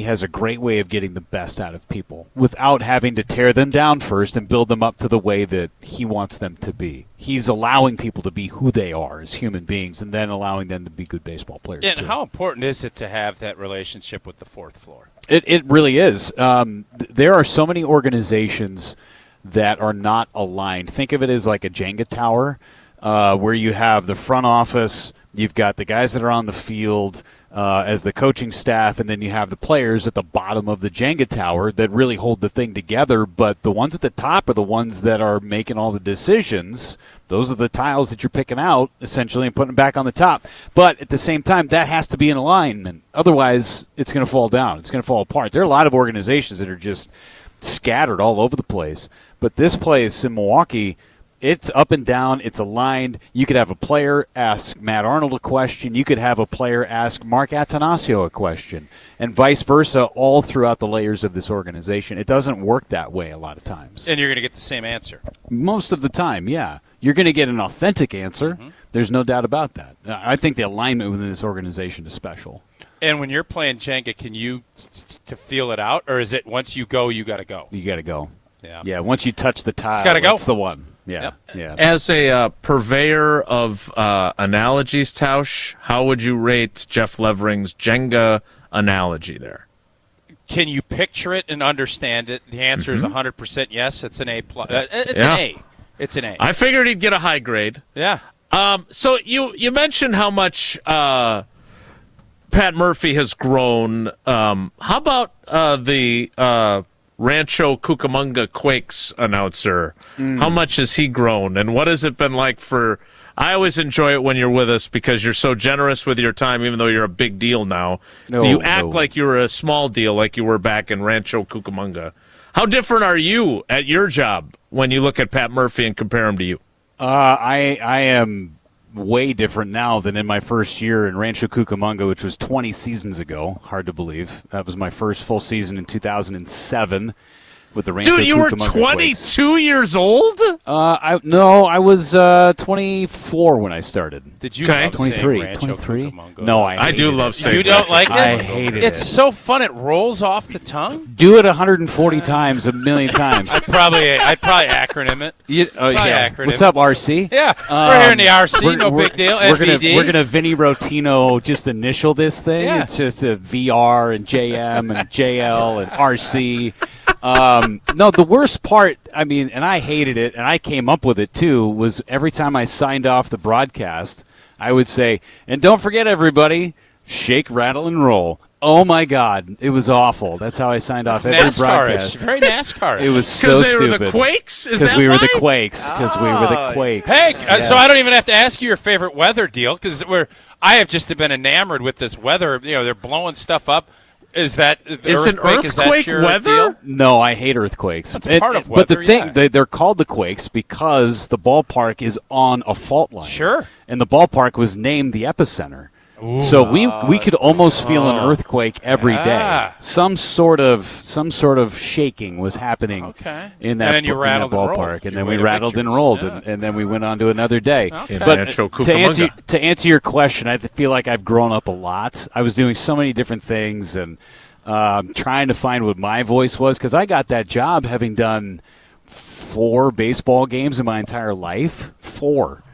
has a great way of getting the best out of people without having to tear them down first and build them up to the way that he wants them to be. He's allowing people to be who they are as human beings and then allowing them to be good baseball players. And too. how important is it to have that relationship with the fourth floor? It really is. There are so many organizations that are not aligned. Think of it as like a Jenga tower where you have the front office, you've got the guys that are on the field as the coaching staff, and then you have the players at the bottom of the Jenga tower that really hold the thing together. But the ones at the top are the ones that are making all the decisions. Those are the tiles that you're picking out, essentially, and putting them back on the top. But at the same time, that has to be in alignment. Otherwise, it's going to fall down. It's going to fall apart. There are a lot of organizations that are just scattered all over the place. But this place in Milwaukee, it's up and down. It's aligned. You could have a player ask Matt Arnold a question. You could have a player ask Mark Attanasio a question, and vice versa all throughout the layers of this organization. It doesn't work that way a lot of times. And you're going to get the same answer. Most of the time, yeah. You're going to get an authentic answer. There's no doubt about that. I think the alignment within this organization is special. And when you're playing Jenga, can you to feel it out, or is it once you go, you got to go? You got to go. Yeah. Yeah, once you touch the tile, gotta go. that's the one. Yeah. Yeah. As a purveyor of analogies, Tausch, how would you rate Jeff Levering's Jenga analogy there? Can you picture it and understand it? The answer is 100% yes. It's an A+. It's Yeah. an A. It's an A. I figured he'd get a high grade. Yeah. So you mentioned how much Pat Murphy has grown. How about the Rancho Cucamonga Quakes announcer? How much has he grown, and what has it been like for... I always enjoy it when you're with us because you're so generous with your time, even though you're a big deal now. You act like you were a small deal, like you were back in Rancho Cucamonga. How different are you at your job when you look at Pat Murphy and compare him to you? I am way different now than in my first year in Rancho Cucamonga, which was 20 seasons ago. Hard to believe. That was my first full season in 2007 with the Rancho Cucamonga. Dude, you were 22 years old? I was 24 when I started. Did you love 23? saying Rancho 23? Cucamonga? No, I do love saying You don't like it? I hated it. It's so fun. It rolls off the tongue. Do it 140 times, a million times. I'd probably acronym it. Yeah. Acronym. What's up, RC? Yeah, we're here in the RC. No big deal. We're NBD. gonna Vinny Rotino just initial this thing. Yeah. It's just a VR and JM and JL and RC. No, the worst part, I mean, and I hated it, and I came up with it too, was every time I signed off the broadcast, I would say, and don't forget, everybody, shake, rattle, and roll. Oh my God, it was awful. That's how I signed off every broadcast. Very NASCAR. It was so stupid. Because they were the Quakes? Because we were the Quakes. Because we were the Quakes. Hey, Yes. so I don't even have to ask you your favorite weather deal because I have just been enamored with this weather. They're blowing stuff up. Is that is an earthquake is that your weather? deal? No, I hate earthquakes. That's part of but the weather, thing, yeah. they're called the Quakes because the ballpark is on a fault line. Sure. And the ballpark was named the epicenter. So we could almost feel an earthquake every day. Some sort of shaking was happening in that, And then you rattled and rolled. ballpark, and You then we waited rattled and pictures. rolled, Yeah. and then we went on to another day. Okay. But Rancho to answer Cucamonga. your question, I feel like I've grown up a lot. I was doing so many different things and trying to find what my voice was because I got that job having done 4 baseball games in my entire life. 4.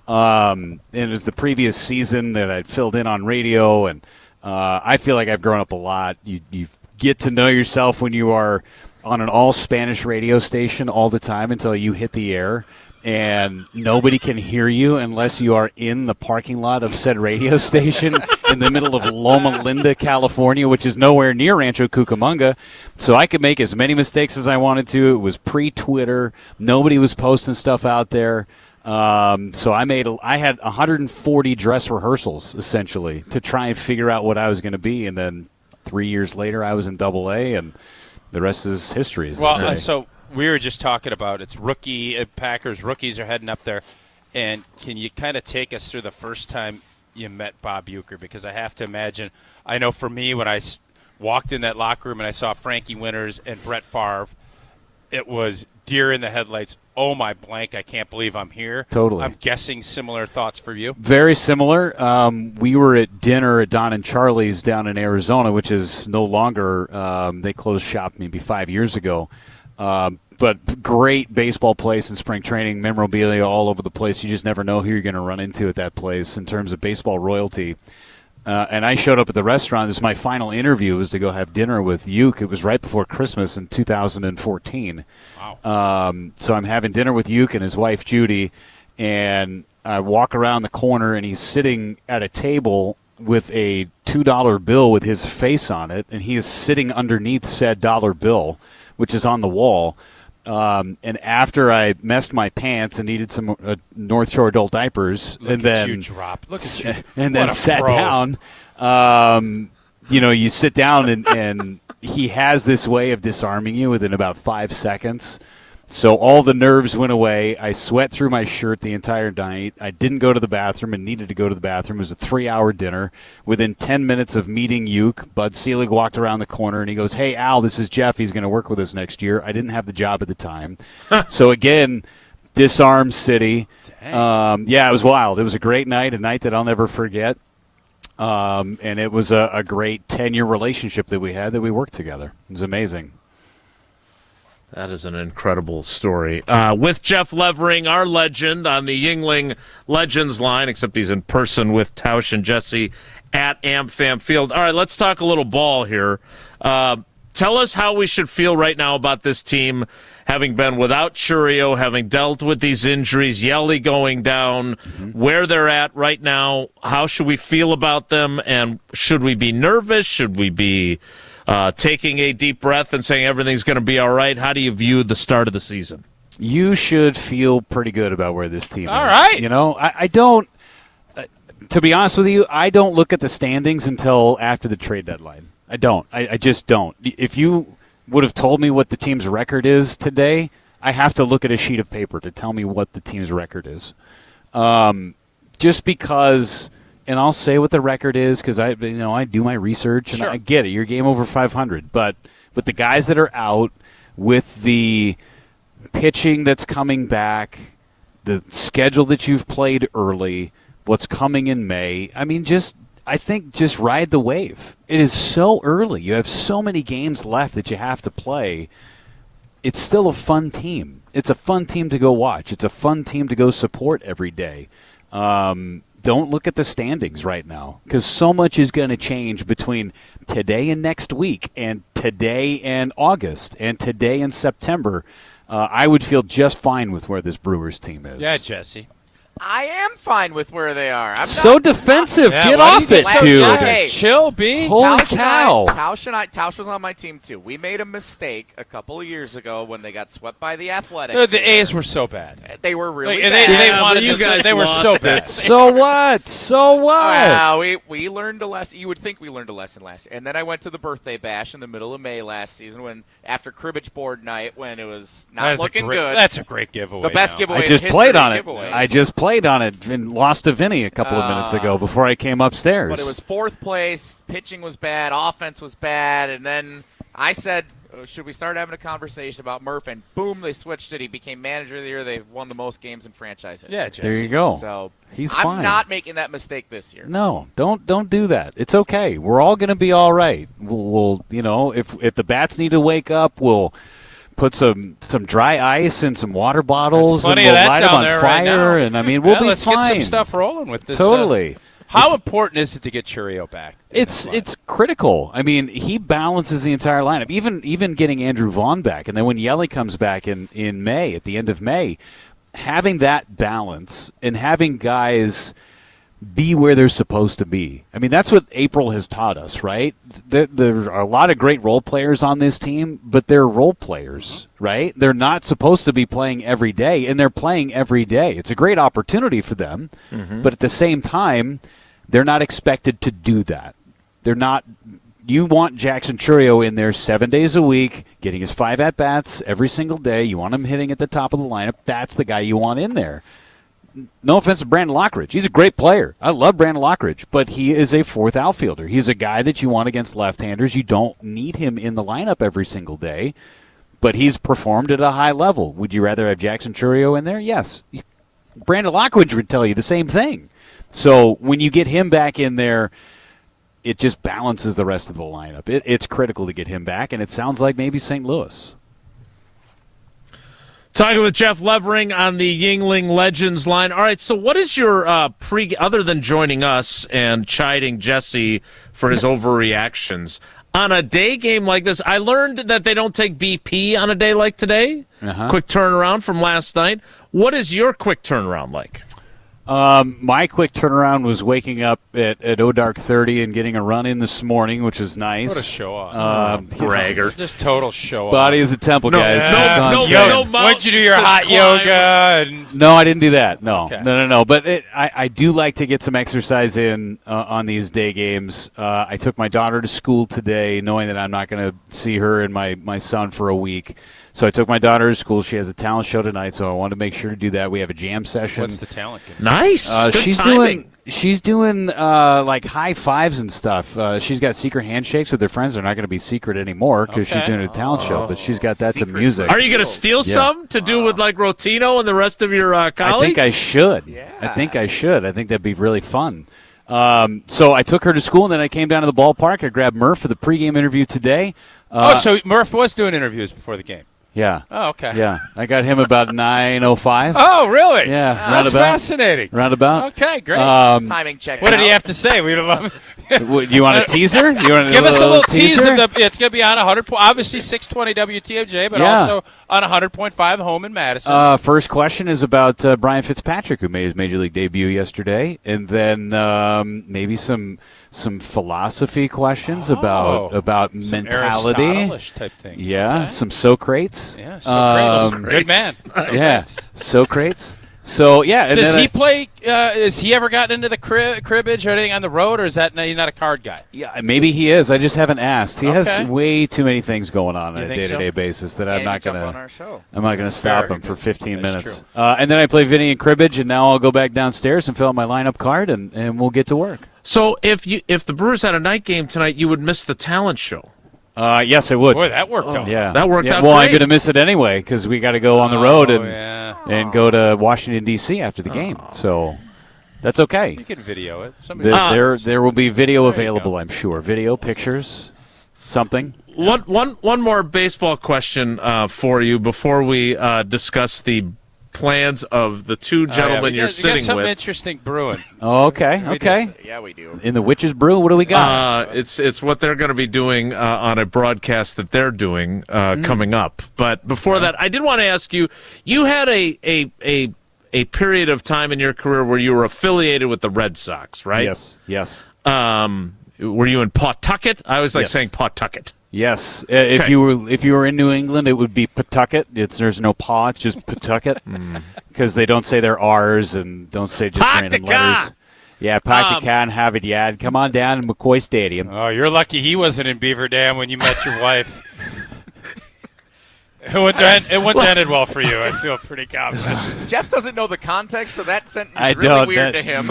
And it was the previous season that I'd filled in on radio, and I feel like I've grown up a lot. You get to know yourself when you are on an all-Spanish radio station all the time until you hit the air, and nobody can hear you unless you are in the parking lot of said radio station in the middle of Loma Linda, California, which is nowhere near Rancho Cucamonga. So I could make as many mistakes as I wanted to. It was pre-Twitter. Nobody was posting stuff out there. So I had 140 dress rehearsals essentially to try and figure out what I was going to be, and then 3 years later I was in Double-A, and the rest is history. As they say. So we were just talking about it's Packers rookies are heading up there, and can you kind of take us through the first time you met Bob Uecker? Because I have to imagine, I know for me when I walked in that locker room and I saw Frankie Winters and Brett Favre, it was deer in the headlights. Oh, my blank, I can't believe I'm here. Totally. I'm guessing similar thoughts for you. Very similar. We were at dinner at Don and Charlie's down in Arizona, which is no longer, they closed shop maybe 5 years ago. But great baseball place and spring training, memorabilia all over the place. You just never know who you're going to run into at that place in terms of baseball royalty. And I showed up at the restaurant. This was my final interview, was to go have dinner with Uke. It was right before Christmas in 2014. Wow. So I'm having dinner with Uke and his wife, Judy, and I walk around the corner, and he's sitting at a table with a $2 bill with his face on it, and he is sitting underneath said dollar bill, which is on the wall. And after I messed my pants and needed some North Shore adult diapers, and then sat down, you sit down and he has this way of disarming you within about 5 seconds. So all the nerves went away. I sweat through my shirt the entire night. I didn't go to the bathroom and needed to go to the bathroom. It was a 3-hour dinner. Within 10 minutes of meeting Uke, Bud Selig walked around the corner and he goes, "Hey, Al, this is Jeff. He's going to work with us next year." I didn't have the job at the time. So again, disarm city. Yeah, it was wild. It was a great night, a night that I'll never forget. And it was a great 10-year relationship that we had, that we worked together. It was amazing. That is an incredible story. With Jeff Levering, our legend on the Yingling Legends line, except he's in person with Tausch and Jesse at AmFam Field. All right, let's talk a little ball here. Tell us how we should feel right now about this team, having been without Churio, having dealt with these injuries, Yelly going down, where they're at right now. How should we feel about them, and should we be nervous? Should we be taking a deep breath and saying everything's going to be all right? How do you view the start of the season? You should feel pretty good about where this team is. All right. I don't, to be honest with you, I don't look at the standings until after the trade deadline. I don't. I just don't. If you would have told me what the team's record is today, I have to look at a sheet of paper to tell me what the team's record is. Just because... And I'll say what the record is because I do my research, and Sure. I get it. You're game over 500, but with the guys that are out, with the pitching that's coming back, the schedule that you've played early, what's coming in May, I think just ride the wave. It is so early. You have so many games left that you have to play. It's still a fun team. It's a fun team to go watch. It's a fun team to go support every day. Don't look at the standings right now because so much is going to change between today and next week, and today and August, and today and September. I would feel just fine with where this Brewers team is. Yeah, Jesse. I am fine with where they are. I'm so not, defensive. Yeah, Get why off do you it, get so dude. Hey, chill, B. Holy cow. Tausch was on my team, too. We made a mistake a couple of years ago when they got swept by the Athletics. The A's were so bad. They were really bad. bad. They were so bad. So what? So what? Well, we learned a lesson. You would think we learned a lesson last year. And then I went to the birthday bash in the middle of May last season when after cribbage board night when it was not looking good. That's a great giveaway. The best giveaway I just in played history on it. giveaways. I just played on it and lost to Vinny a couple of minutes ago before I came upstairs. But it was fourth place. Pitching was bad. Offense was bad. And then I said, should we start having a conversation about Murph? And boom, they switched it. He became manager of the year. They won the most games in franchise history. Yeah, there you go. So he's I'm fine. not making that mistake this year. No, don't do that. It's okay. We're all going to be all right. We'll if the bats need to wake up, we'll put some dry ice in some water bottles and we'll light them on fire. And I mean, we'll be let's fine. Let's get some stuff rolling with this. Totally. How important is it to get Churio back? It's critical. I mean, he balances the entire lineup. Even getting Andrew Vaughn back, and then when Yelly comes back in May, at the end of May, having that balance and having guys be where they're supposed to be. I mean, that's what April has taught us, right? There are a lot of great role players on this team, but they're role players, right? They're not supposed to be playing every day, and they're playing every day. It's a great opportunity for them, but at the same time, they're not expected to do that. They're not. You want Jackson Churio in there 7 days a week, getting his 5 at-bats every single day. You want him hitting at the top of the lineup. That's the guy you want in there. No offense to Brandon Lockridge. He's a great player. I love Brandon Lockridge, but he is a fourth outfielder. He's a guy that you want against left-handers. You don't need him in the lineup every single day, but he's performed at a high level. Would you rather have Jackson Churio in there? Yes. Brandon Lockridge would tell you the same thing. So when you get him back in there, it just balances the rest of the lineup. It's critical to get him back, and it sounds like maybe St. Louis. Talking with Jeff Levering on the Yingling Legends line. All right, so what is your other than joining us and chiding Jesse for his overreactions, on a day game like this? I learned that they don't take BP on a day like today. Quick turnaround from last night. What is your quick turnaround like? My quick turnaround was waking up at dark 30 and getting a run in this morning, which was nice. What a show off. Braggart. Just total show off. Body is a temple, guys. When'd you do your hot yoga? No, I didn't do that. No, Okay. no. But I do like to get some exercise in on these day games. I took my daughter to school today, knowing that I'm not going to see her and my son for a week. So I took my daughter to school. She has a talent show tonight, so I wanted to make sure to do that. We have a jam session. What's the talent game? Nice. Good timing. She's doing like high fives and stuff. She's got secret handshakes with her friends. They're not going to be secret anymore because she's doing a talent show. But she's got that to music. Are you going to steal some to do with like Rotino and the rest of your colleagues? I think I should. Yeah. I think that'd be really fun. So I took her to school, and then I came down to the ballpark. I grabbed Murph for the pregame interview today. So Murph was doing interviews before the game. Yeah. Oh, okay. Yeah. I got him about 9:05. Oh, really? Yeah. That's fascinating. Roundabout. Okay, great. Timing check. What did he have to say? We don't you want a teaser? You want give us a little tease of it's going to be on 100. Obviously 620 WTMJ, but also on 100.5 home in Madison. First question is about Brian Fitzpatrick, who made his major league debut yesterday, and then maybe some philosophy questions about mentality, Aristotle-ish type things. Yeah, some Socrates. Yeah, Socrates. Good man. Socrates. So and does he play? Has he ever gotten into the cribbage or anything on the road, or is that he's not a card guy? Yeah, maybe he is. I just haven't asked. He has way too many things going on a day-to-day basis that I'm not gonna stop him for 15 minutes. And then I play Vinny and cribbage, and now I'll go back downstairs and fill out my lineup card, and we'll get to work. So if the Brewers had a night game tonight, you would miss the talent show. Yes, I would. Boy, that worked out. Yeah, that worked out. Well, great. I'm going to miss it anyway because we got to go on the road and go to Washington D.C. after the game. So that's okay. You can video it. There will be video available, I'm sure. Video, pictures, something. One more baseball question for you before we discuss the plans of the two gentlemen you're sitting with. Something interesting brewing. Oh, okay. Yeah, we do. In the Witch's Brew, what do we got? It's what they're going to be doing on a broadcast that they're doing coming up. But before that, I did want to ask you. You had a a period of time in your career where you were affiliated with the Red Sox, right? Yes. Were you in Pawtucket? I always like Yes. saying Pawtucket. Yes. Okay. If you were in New England, it would be Pawtucket. There's no paw. It's just Pawtucket because they don't say their R's and don't say just random letters. Yeah, Pawtucket, Harvard Yard. Come on down to McCoy Stadium. Oh, you're lucky he wasn't in Beaver Dam when you met your wife. It wouldn't have ended well for you. I feel pretty confident. Jeff doesn't know the context, so that sentence is I really don't. weird to him.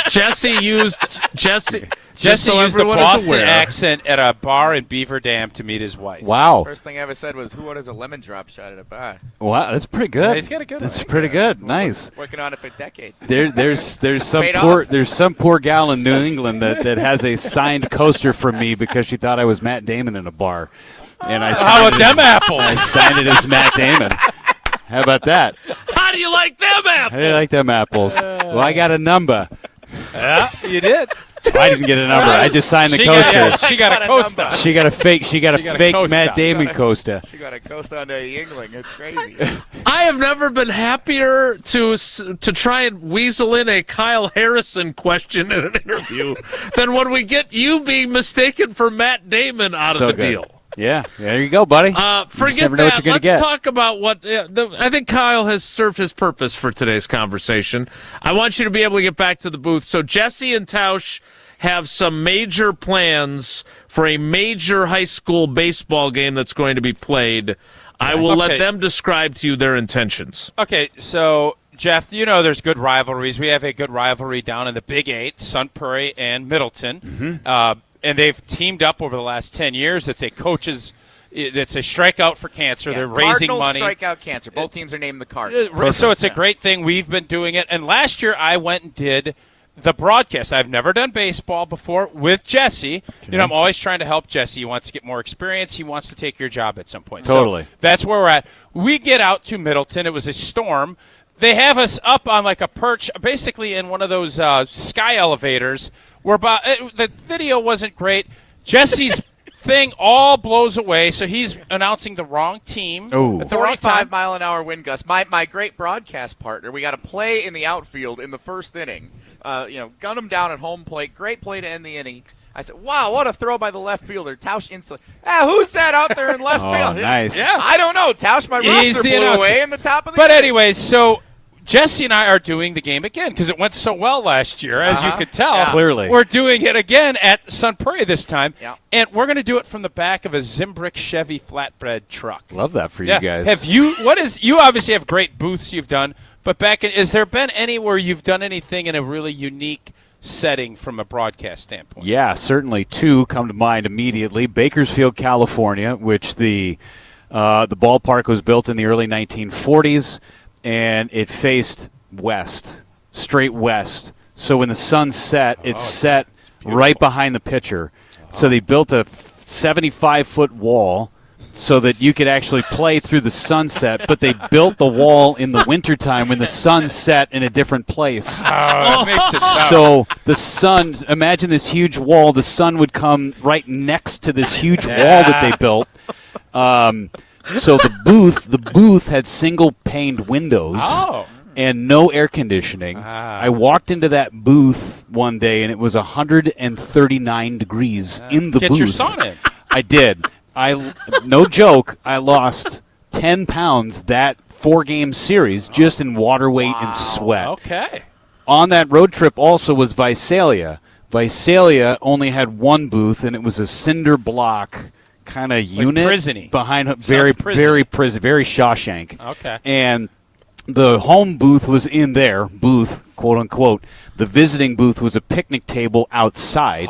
Jesse used Jesse so used the everyone is Boston aware. accent at a bar in Beaver Dam to meet his wife. Wow. First thing I ever said was, "Who orders a lemon drop shot at a bar?" Wow, that's pretty good. Yeah, he's got a good That's one. pretty good. Nice. Working on it for decades. There's some Paid poor off. some poor gal in New England that has a signed coaster from me because she thought I was Matt Damon in a bar, and I How about them apples? I signed it as Matt Damon. How about that? How do you like them apples? How do you like them apples? Well, I got a number. Yeah, you did. I didn't get a number. I just signed the She coaster. she got a coaster. She got a fake. She got a fake coaster. Matt Damon coaster. She got a coast on the Yingling. It's crazy. I have never been happier to try and weasel in a Kyle Harrison question in an interview than when we get you being mistaken for Matt Damon out So of the good. deal. Yeah, there you go, buddy. You just Forget never know what that. you're gonna Let's get. talk about what I think Kyle has served his purpose for today's conversation. I want you to be able to get back to the booth. So Jesse and Tausch have some major plans for a major high school baseball game that's going to be played. I will let them describe to you their intentions. Okay, so Jeff, you know there's good rivalries. We have a good rivalry down in the Big Eight, Sun Prairie and Middleton. And they've teamed up over the last 10 years. It's a strikeout for cancer. Yeah, They're raising Cardinals money. Strikeout cancer. Both teams are named the Cardinals. So it's a great thing. We've been doing it. And last year I went and did the broadcast. I've never done baseball before with Jesse. You know, I'm always trying to help Jesse. He wants to get more experience. He wants to take your job at some point. Totally. So that's where we're at. We get out to Middleton. It was a storm. They have us up on like a perch, basically in one of those sky elevators. The video wasn't great. Jesse's thing all blows away, so he's announcing the wrong team at the wrong time. 45-mile-an-hour wind gust. My great broadcast partner, we got a play in the outfield in the first inning. Gun him down at home plate. Great play to end the inning. I said, wow, what a throw by the left fielder. Tausch instantly. Who's that out there in left field? Nice. Yeah. I don't know. Tausch, my He's roster the blew announcer. away in the top of the But game. anyways, so Jesse and I are doing the game again because it went so well last year, as you could tell. Yeah. Clearly. We're doing it again at Sun Prairie this time. Yeah. And we're going to do it from the back of a Zimbrick Chevy flatbed truck. Love that for you guys. Have you you obviously have great booths you've done, but has there been any where you've done anything in a really unique setting from a broadcast standpoint? Yeah, certainly two come to mind immediately. Bakersfield, California, which the ballpark was built in the early 1940s, and it faced west, straight west. So when the sun set, it's set right behind the pitcher. So they built a 75-foot wall so that you could actually play through the sunset, but they built the wall in the wintertime when the sun set in a different place. That makes it tough. So the sun, imagine this huge wall, the sun would come right next to this huge wall that they built. So the booth had single-paned windows and no air conditioning. I walked into that booth one day, and it was 139 degrees in the booth. Get your sauna in. I did. No joke, I lost 10 pounds that 4-game series just in water weight and sweat. Okay. On that road trip also was Visalia. Visalia only had one booth, and it was a cinder block kind of unit prison-y. behind Sounds very Shawshank. Okay. And the home booth was in there, quote unquote. The visiting booth was a picnic table outside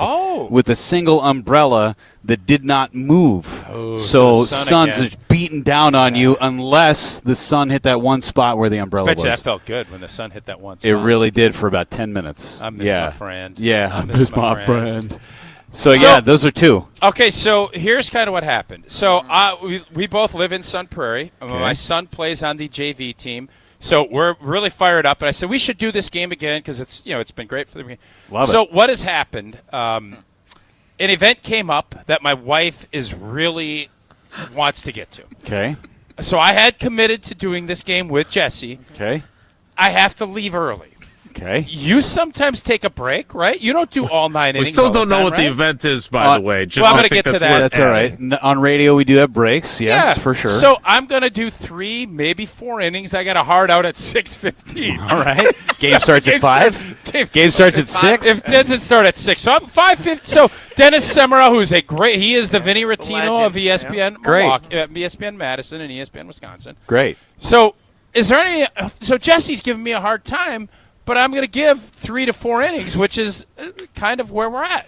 with a single umbrella that did not move. So sun's just beating down on you unless the sun hit that one spot where the umbrella Bet was. you that felt good when the sun hit that one spot. It really did for about 10 minutes. I miss my friend. Yeah, I miss my friend. So yeah, those are two. Okay, so here's kind of what happened. So we both live in Sun Prairie. My son plays on the JV team. So we're really fired up, and I said we should do this game again because it's been great for the game. So what has happened? An event came up that my wife really wants to get to. Okay. So I had committed to doing this game with Jesse. Okay. I have to leave early. Okay. You sometimes take a break, right? You don't do all 9 innings. We still don't know time, what the right? event is, by the way. Well, I'm going to get to that. That's all right. On radio, we do have breaks. Yes, for sure. So I'm going to do 3, maybe 4 innings. I got a hard out at 6:15. All right. Game starts at 5. Game starts at 6. It doesn't start at 6. So I'm 5:50. So Dennis Semara, who's he is the Vinny Rottino of ESPN Milwaukee, ESPN Madison and ESPN Wisconsin. Great. So is there any? So Jesse's giving me a hard time. But I'm going to give 3 to 4 innings, which is kind of where we're at.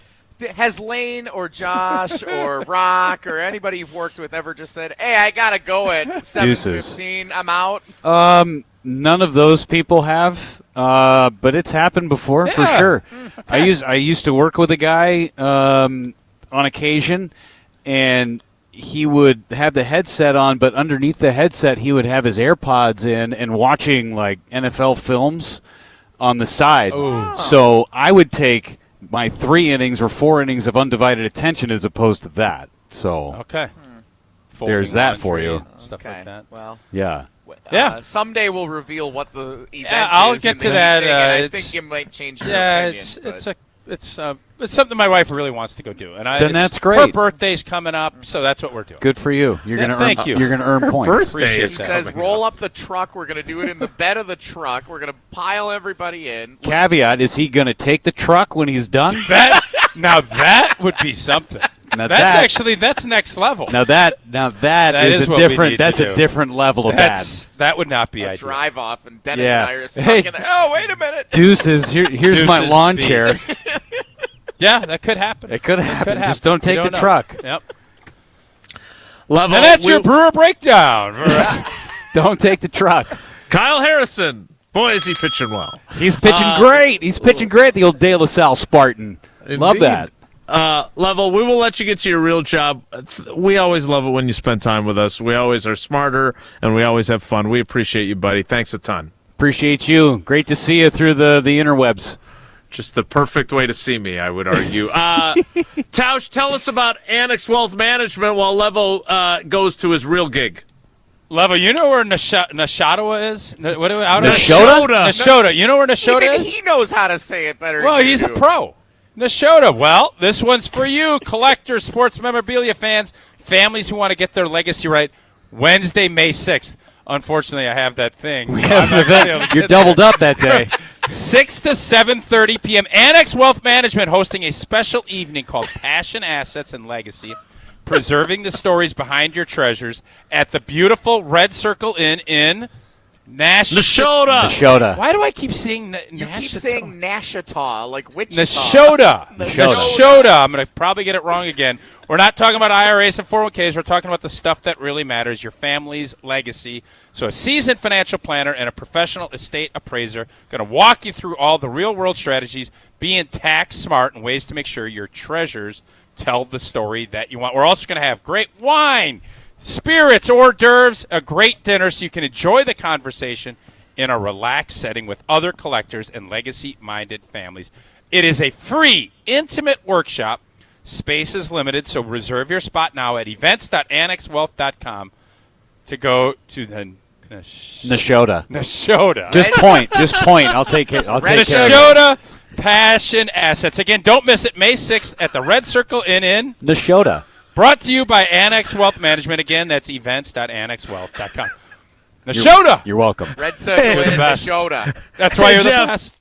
Has Lane or Josh or Rock or anybody you've worked with ever just said, hey, I got to go at 7:15, I'm out? None of those people have, but it's happened before for sure. Okay. I used to work with a guy on occasion, and he would have the headset on, but underneath the headset he would have his AirPods in and watching like NFL films on the side. Ooh. So I would take my 3 innings or 4 innings of undivided attention as opposed to that. So okay, there's that for you. Stuff like that. Well, yeah. Someday we'll reveal what the event I'll is. get to that. I think you might change your opinion. It's something my wife really wants to go do, and then that's great. Her birthday's coming up, so that's what we're doing. Good for you. You're gonna thank earn. you. You're gonna earn points. He says, roll up the truck. We're going to do it in the bed of the truck. We're going to pile everybody in. Caveat: is he going to take the truck when he's done? Now that would be something. Now that's next level. Now that is a what we different. need That's to a do. different level of bad. That would not be ideal. Drive off, and Dennis Yeah. and I are stuck Hey. in there. Oh, wait a minute. Deuces. Here's my Deuces lawn B. chair. Yeah, that could happen. It could happen. Just We don't take the know. truck. Yep. Level. And that's your Brewer breakdown. Don't take the truck. Kyle Harrison. Boy, is he pitching well. He's pitching great. He's pitching great. The old De La Salle Spartan. Love Indeed. that. Level, we will let you get to your real job. We always love it when you spend time with us. We always are smarter, and we always have fun. We appreciate you, buddy. Thanks a ton. Appreciate you. Great to see you through the interwebs. Just the perfect way to see me, I would argue. Tausch, tell us about Annex Wealth Management while Level goes to his real gig. Level, you know where Nashotah is? Nashotah? Nashotah. You know where Nashotah is? He knows how to say it better Well, than you he's a do. pro. Nashotah. Well, this one's for you, collectors, sports memorabilia fans, families who want to get their legacy right. Wednesday, May 6th. Unfortunately, I have that thing. So I'm not gonna be able to You're get doubled up that day. 6 to 7:30 p.m. Annex Wealth Management hosting a special evening called Passion, Assets, and Legacy, preserving the stories behind your treasures at the beautiful Red Circle Inn in Nashotah. Why do I keep saying You keep saying Nashotah, like Wichita. Nashotah. I'm going to probably get it wrong again. We're not talking about IRAs and 401ks. We're talking about the stuff that really matters, your family's legacy. So a seasoned financial planner and a professional estate appraiser going to walk you through all the real-world strategies, being tax smart, and ways to make sure your treasures tell the story that you want. We're also going to have great wine, spirits, hors d'oeuvres, a great dinner so you can enjoy the conversation in a relaxed setting with other collectors and legacy-minded families. It is a free, intimate workshop. Space is limited, so reserve your spot now at events.annexwealth.com to go to the Nashotah. Nashotah. Just point. I'll take it. I'll take care of Nashotah Passion Assets. Again, don't miss it. May 6th at the Red Circle Inn in Nashotah. Brought to you by Annex Wealth Management. Again, that's events.annexwealth.com. Nashotah. You're welcome. Red Circle You're the Inn, best. Nashotah. That's why you're the Jeff. best.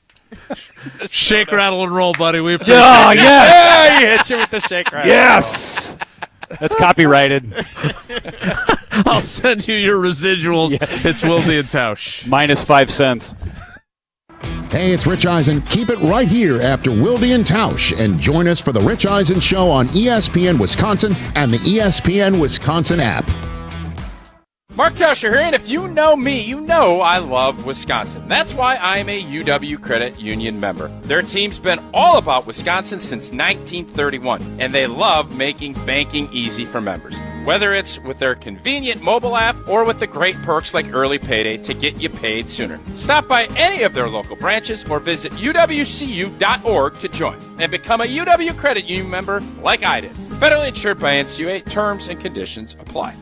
Shake, rattle, and roll, buddy. We appreciate Oh, it. yes. Yeah, you hit you with the shake right. Yes. That's copyrighted. I'll send you your residuals. Yeah. It's Wilde and Tausch. Minus 5 cents. Hey, it's Rich Eisen. Keep it right here after Wilde and Tausch and join us for the Rich Eisen Show on ESPN Wisconsin and the ESPN Wisconsin app. Mark Tauscher here, and if you know me, you know I love Wisconsin. That's why I'm a UW Credit Union member. Their team's been all about Wisconsin since 1931, and they love making banking easy for members. Whether it's with their convenient mobile app or with the great perks like early payday to get you paid sooner. Stop by any of their local branches or visit uwcu.org to join and become a UW Credit Union member like I did. Federally insured by NCUA. Terms and conditions apply.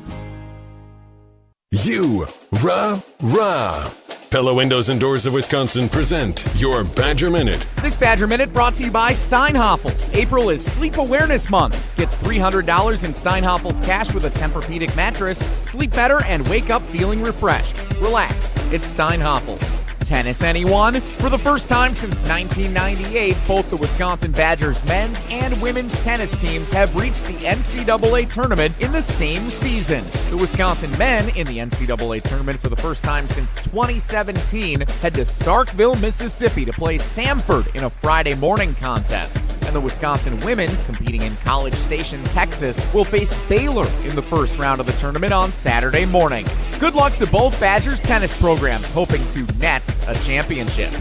You, rah, rah. Pella Windows and Doors of Wisconsin present your Badger Minute. This Badger Minute brought to you by Steinhoffels. April is Sleep Awareness Month. Get $300 in Steinhoffels cash with a Tempur-Pedic mattress. Sleep better and wake up feeling refreshed. Relax. It's Steinhoffels. Tennis, anyone? For the first time since 1998, both the Wisconsin Badgers men's and women's tennis teams have reached the NCAA tournament in the same season. The Wisconsin men in the NCAA tournament for the first time since 2017 head to Starkville, Mississippi to play Samford in a Friday morning contest. And the Wisconsin women, competing in College Station, Texas, will face Baylor in the first round of the tournament on Saturday morning. Good luck to both Badgers tennis programs, hoping to net a championship.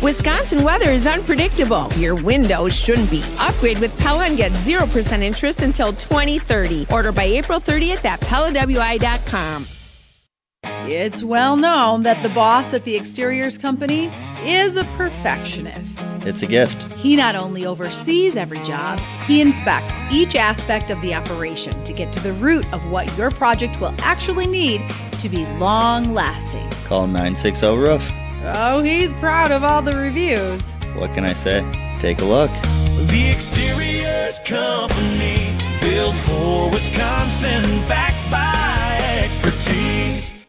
Wisconsin weather is unpredictable. Your windows shouldn't be. Upgrade with Pella and get 0% interest until 2030. Order by April 30th at PellaWI.com. It's well known that the boss at the exteriors company is a perfectionist. It's a gift. He not only oversees every job, he inspects each aspect of the operation to get to the root of what your project will actually need to be long-lasting. Call 960-ROOF. Oh, he's proud of all the reviews. What can I say? Take a look. The Exteriors Company, built for Wisconsin, backed by expertise.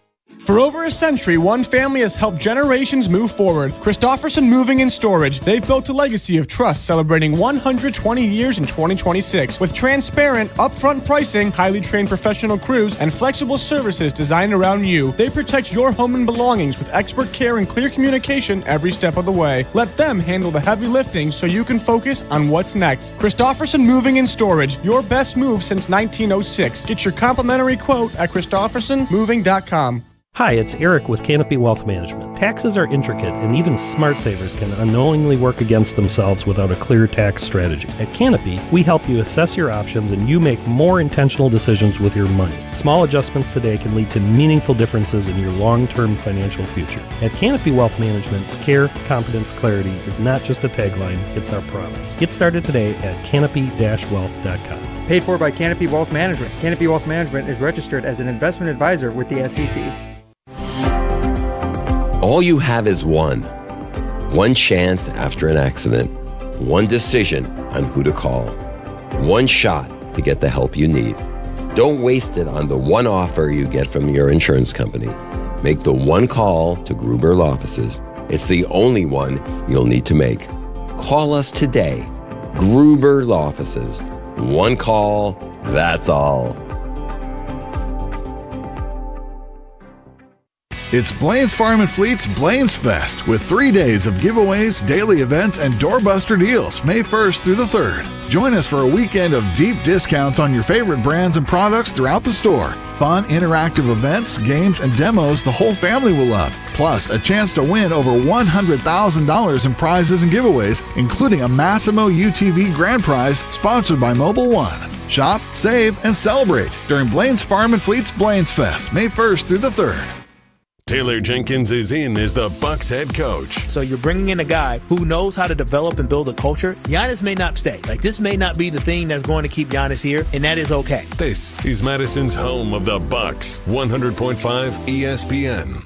For over a century, one family has helped generations move forward. Christofferson Moving and Storage. They've built a legacy of trust celebrating 120 years in 2026 with transparent, upfront pricing, highly trained professional crews, and flexible services designed around you. They protect your home and belongings with expert care and clear communication every step of the way. Let them handle the heavy lifting so you can focus on what's next. Christofferson Moving and Storage. Your best move since 1906. Get your complimentary quote at ChristoffersonMoving.com. Hi, it's Eric with Canopy Wealth Management. Taxes are intricate, and even smart savers can unknowingly work against themselves without a clear tax strategy. At Canopy, we help you assess your options and you make more intentional decisions with your money. Small adjustments today can lead to meaningful differences in your long-term financial future. At Canopy Wealth Management, care, confidence, clarity is not just a tagline, it's our promise. Get started today at canopy-wealth.com. Paid for by Canopy Wealth Management. Canopy Wealth Management is registered as an investment advisor with the SEC. All you have is one chance after an accident, one decision on who to call, one shot to get the help you need. Don't waste it on the one offer you get from your insurance company. Make the one call to Gruber Law Offices. It's the only one you'll need to make. Call us today. Gruber Law Offices. One call, that's all. It's Blaine's Farm and Fleet's Blaine's Fest with 3 days of giveaways, daily events, and doorbuster deals May 1st through the 3rd. Join us for a weekend of deep discounts on your favorite brands and products throughout the store. Fun, interactive events, games, and demos the whole family will love. Plus, a chance to win over $100,000 in prizes and giveaways, including a Massimo UTV grand prize sponsored by Mobile One. Shop, save, and celebrate during Blaine's Farm and Fleet's Blaine's Fest, May 1st through the 3rd. Taylor Jenkins is in as the Bucks head coach. So you're bringing in a guy who knows how to develop and build a culture. Giannis may not stay. This may not be the thing that's going to keep Giannis here, and that is okay. This is Madison's home of the Bucks, 100.5 ESPN.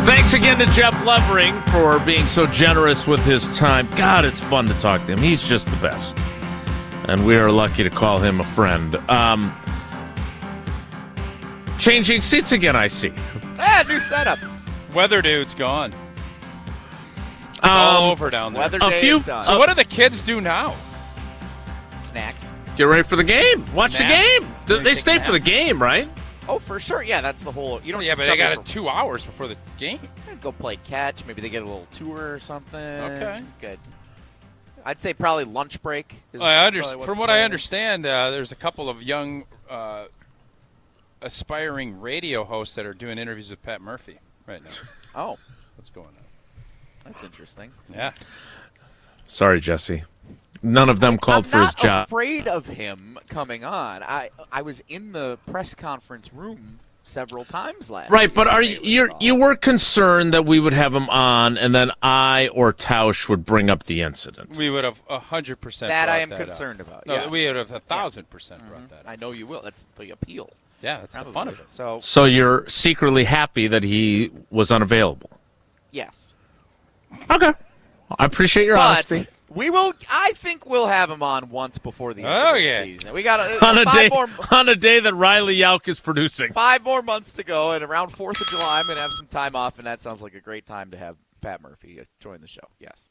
Thanks again to Jeff Levering for being so generous with his time. God, it's fun to talk to him. He's just the best. And we are lucky to call him a friend. Changing seats again, I see. New setup. Weather dude's gone. It's all over down there. Weather day is done. So what do the kids do now? Snacks. Get ready for the game. Watch the game. They stay for the nap. game, right? Oh, for sure. Yeah, that's the whole. You don't. Yeah, just but they come got over- 2 hours before the game. Go play catch. Maybe they get a little tour or something. Okay. Good. I'd say probably lunch break. From what I understand, there's a couple of young aspiring radio hosts that are doing interviews with Pat Murphy right now. Oh. What's going on? That's interesting. Yeah. Sorry, Jesse. None of them called for his job. I'm not afraid of him coming on. I was in the press conference room several times last Right, season. but you were concerned that we would have him on, and then I or Tausch would bring up the incident. We would have 100% That I am brought concerned up. about. No, yes. we would have 1,000% brought that up. I know you will. That's the appeal. Yeah, that's the fun of it. So you're secretly happy that he was unavailable. Yes. Okay. I appreciate your honesty. We will. I think we'll have him on once before the end of the season. We got on a day more, on a day that Riley Yauk is producing. 5 more months to go, and around 4th of July, I'm going to have some time off, and that sounds like a great time to have Pat Murphy join the show. Yes.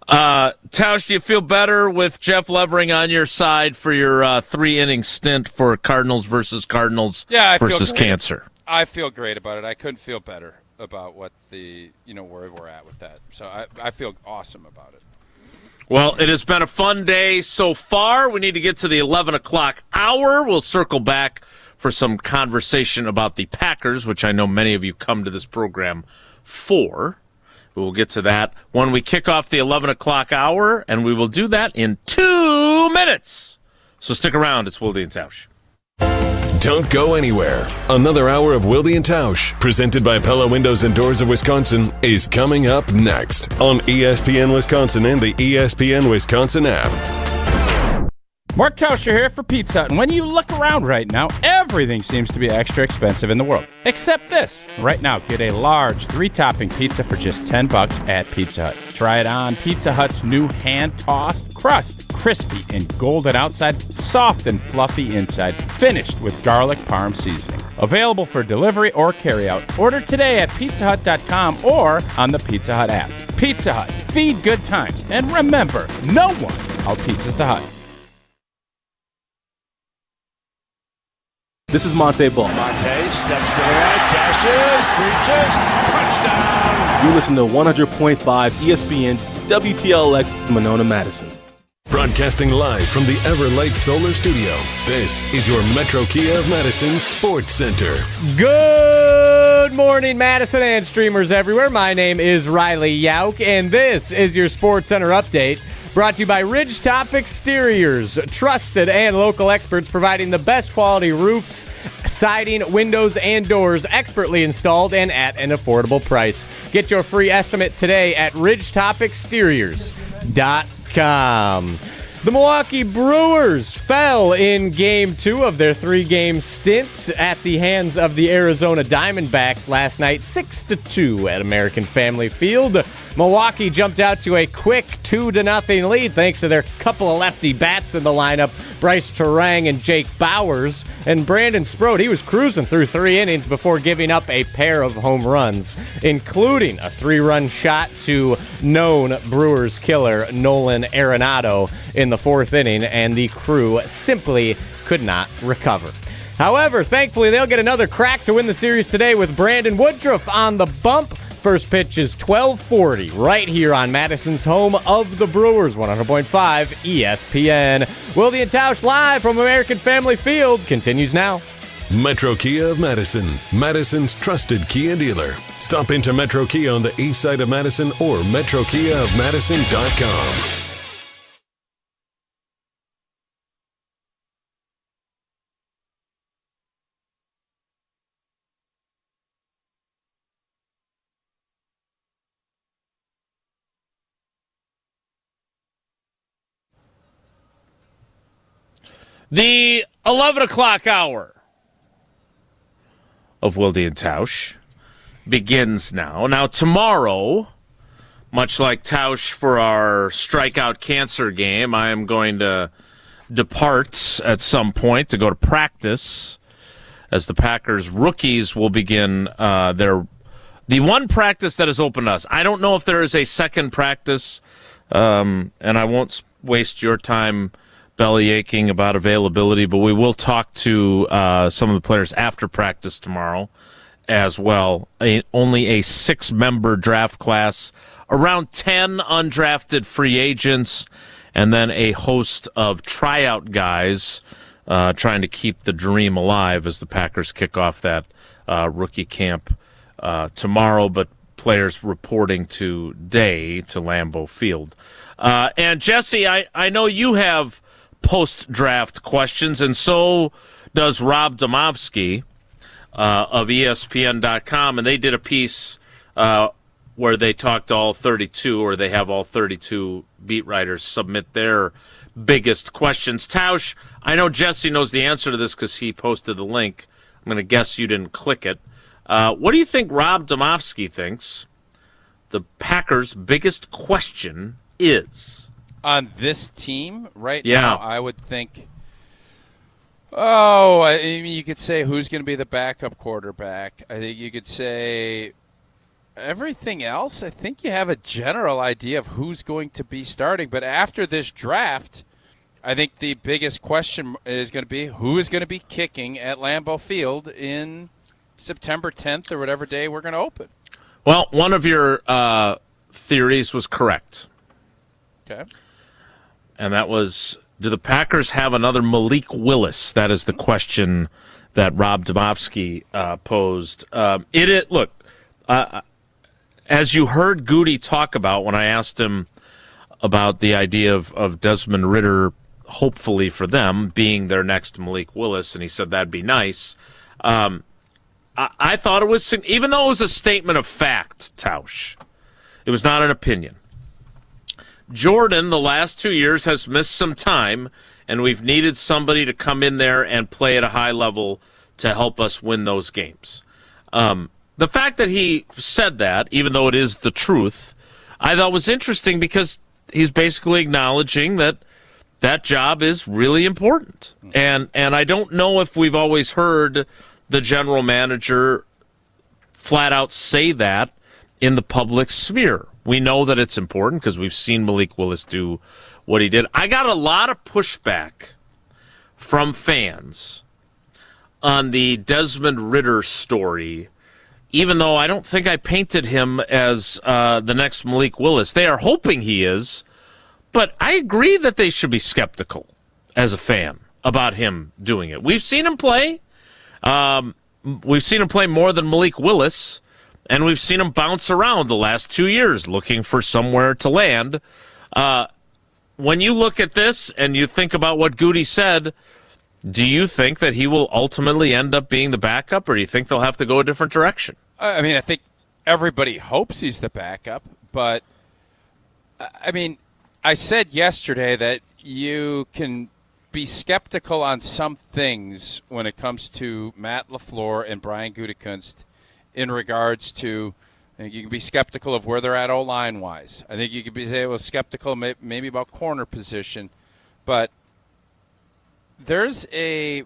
Tausch, do you feel better with Jeff Levering on your side for your 3-inning stint for Cardinals versus Cardinals versus Cancer? I feel great about it. I couldn't feel better about what where we're at with that. So I feel awesome about it. Well, it has been a fun day so far. We need to get to the 11 o'clock hour. We'll circle back for some conversation about the Packers, which I know many of you come to this program for. We'll get to that when we kick off the 11 o'clock hour, and we will do that in 2 minutes. So stick around. It's Wilde and Tausch. Don't go anywhere. Another hour of Wilde and Tausch, presented by Pella Windows and Doors of Wisconsin, is coming up next on ESPN Wisconsin and the ESPN Wisconsin app. Mark Tauscher here for Pizza Hut. And when you look around right now, everything seems to be extra expensive in the world. Except this. Right now, get a large 3-topping pizza for just $10 at Pizza Hut. Try it on Pizza Hut's new hand-tossed crust. Crispy and golden outside, soft and fluffy inside, finished with garlic parm seasoning. Available for delivery or carryout. Order today at pizzahut.com or on the Pizza Hut app. Pizza Hut. Feed good times. And remember, no one out-pizzas the Hut. This is Monte Ball. Monte steps to the right, dashes, reaches, touchdown. You listen to 100.5 ESPN WTLX Monona, Madison. Broadcasting live from the Everlight Solar Studio, this is your Metro Kia of Madison Sports Center. Good morning, Madison and streamers everywhere. My name is Riley Yauk, and this is your Sports Center update. Brought to you by Ridgetop Exteriors, trusted and local experts providing the best quality roofs, siding, windows, and doors expertly installed and at an affordable price. Get your free estimate today at ridgetopexteriors.com. The Milwaukee Brewers fell in Game 2 of their 3-game stint at the hands of the Arizona Diamondbacks last night, 6-2 at American Family Field. Milwaukee jumped out to a quick 2-0 lead thanks to their couple of lefty bats in the lineup, Bryce Terang and Jake Bowers. And Brandon Sproat, he was cruising through 3 innings before giving up a pair of home runs, including a 3-run shot to known Brewers killer Nolan Arenado in the 4th inning, and the crew simply could not recover. However, thankfully, they'll get another crack to win the series today with Brandon Woodruff on the bump. First pitch is 12:40 right here on Madison's home of the Brewers, 100.5 ESPN. Wilde and Tausch live from American Family Field continues now. Metro Kia of Madison, Madison's trusted Kia dealer. Stop into Metro Kia on the east side of Madison or metrokiaofmadison.com. The 11 o'clock hour of Wilde and Tausch begins now. Now, tomorrow, much like Tausch for our strikeout cancer game, I am going to depart at some point to go to practice as the Packers rookies will begin the one practice that is open to us. I don't know if there is a second practice, and I won't waste your time belly aching about availability, but we will talk to some of the players after practice tomorrow as well. Only a 6-member draft class, around 10 undrafted free agents, and then a host of tryout guys trying to keep the dream alive as the Packers kick off that rookie camp tomorrow, but players reporting today to Lambeau Field. And Jesse, I know you have post-draft questions, and so does Rob Domofsky of ESPN.com, and they did a piece where they talked to all 32, or they have all 32 beat writers submit their biggest questions. Tausch, I know Jesse knows the answer to this because he posted the link. I'm going to guess you didn't click it. What do you think Rob Domofsky thinks the Packers' biggest question is? On this team right Yeah. now, I would think, I mean, you could say who's going to be the backup quarterback. I think you could say everything else. I think you have a general idea of who's going to be starting. But after this draft, I think the biggest question is going to be who is going to be kicking at Lambeau Field in September 10th or whatever day we're going to open. Well, one of your theories was correct. Okay. And that was, do the Packers have another Malik Willis? That is the question that Rob Domofsky posed. Look, as you heard Goody talk about when I asked him about the idea of Desmond Ridder, hopefully for them, being their next Malik Willis, and he said that'd be nice. I thought it was, even though it was a statement of fact, Tausch, it was not an opinion. Jordan, the last 2 years, has missed some time, and we've needed somebody to come in there and play at a high level to help us win those games. The fact that he said that, even though it is the truth, I thought was interesting because he's basically acknowledging that that job is really important. And I don't know if we've always heard the general manager flat out say that in the public sphere. We know that it's important because we've seen Malik Willis do what he did. I got a lot of pushback from fans on the Desmond Ridder story, even though I don't think I painted him as the next Malik Willis. They are hoping he is, but I agree that they should be skeptical as a fan about him doing it. We've seen him play. We've seen him play more than Malik Willis, and we've seen him bounce around the last 2 years looking for somewhere to land. When you look at this and you think about what Goody said, do you think that he will ultimately end up being the backup, or do you think they'll have to go a different direction? I mean, I think everybody hopes he's the backup, but, I mean, I said yesterday that you can be skeptical on some things when it comes to Matt LaFleur and Brian Gutekunst in regards to, I think you can be skeptical of where they're at O-line-wise. I think you could be skeptical maybe about corner position, but there's a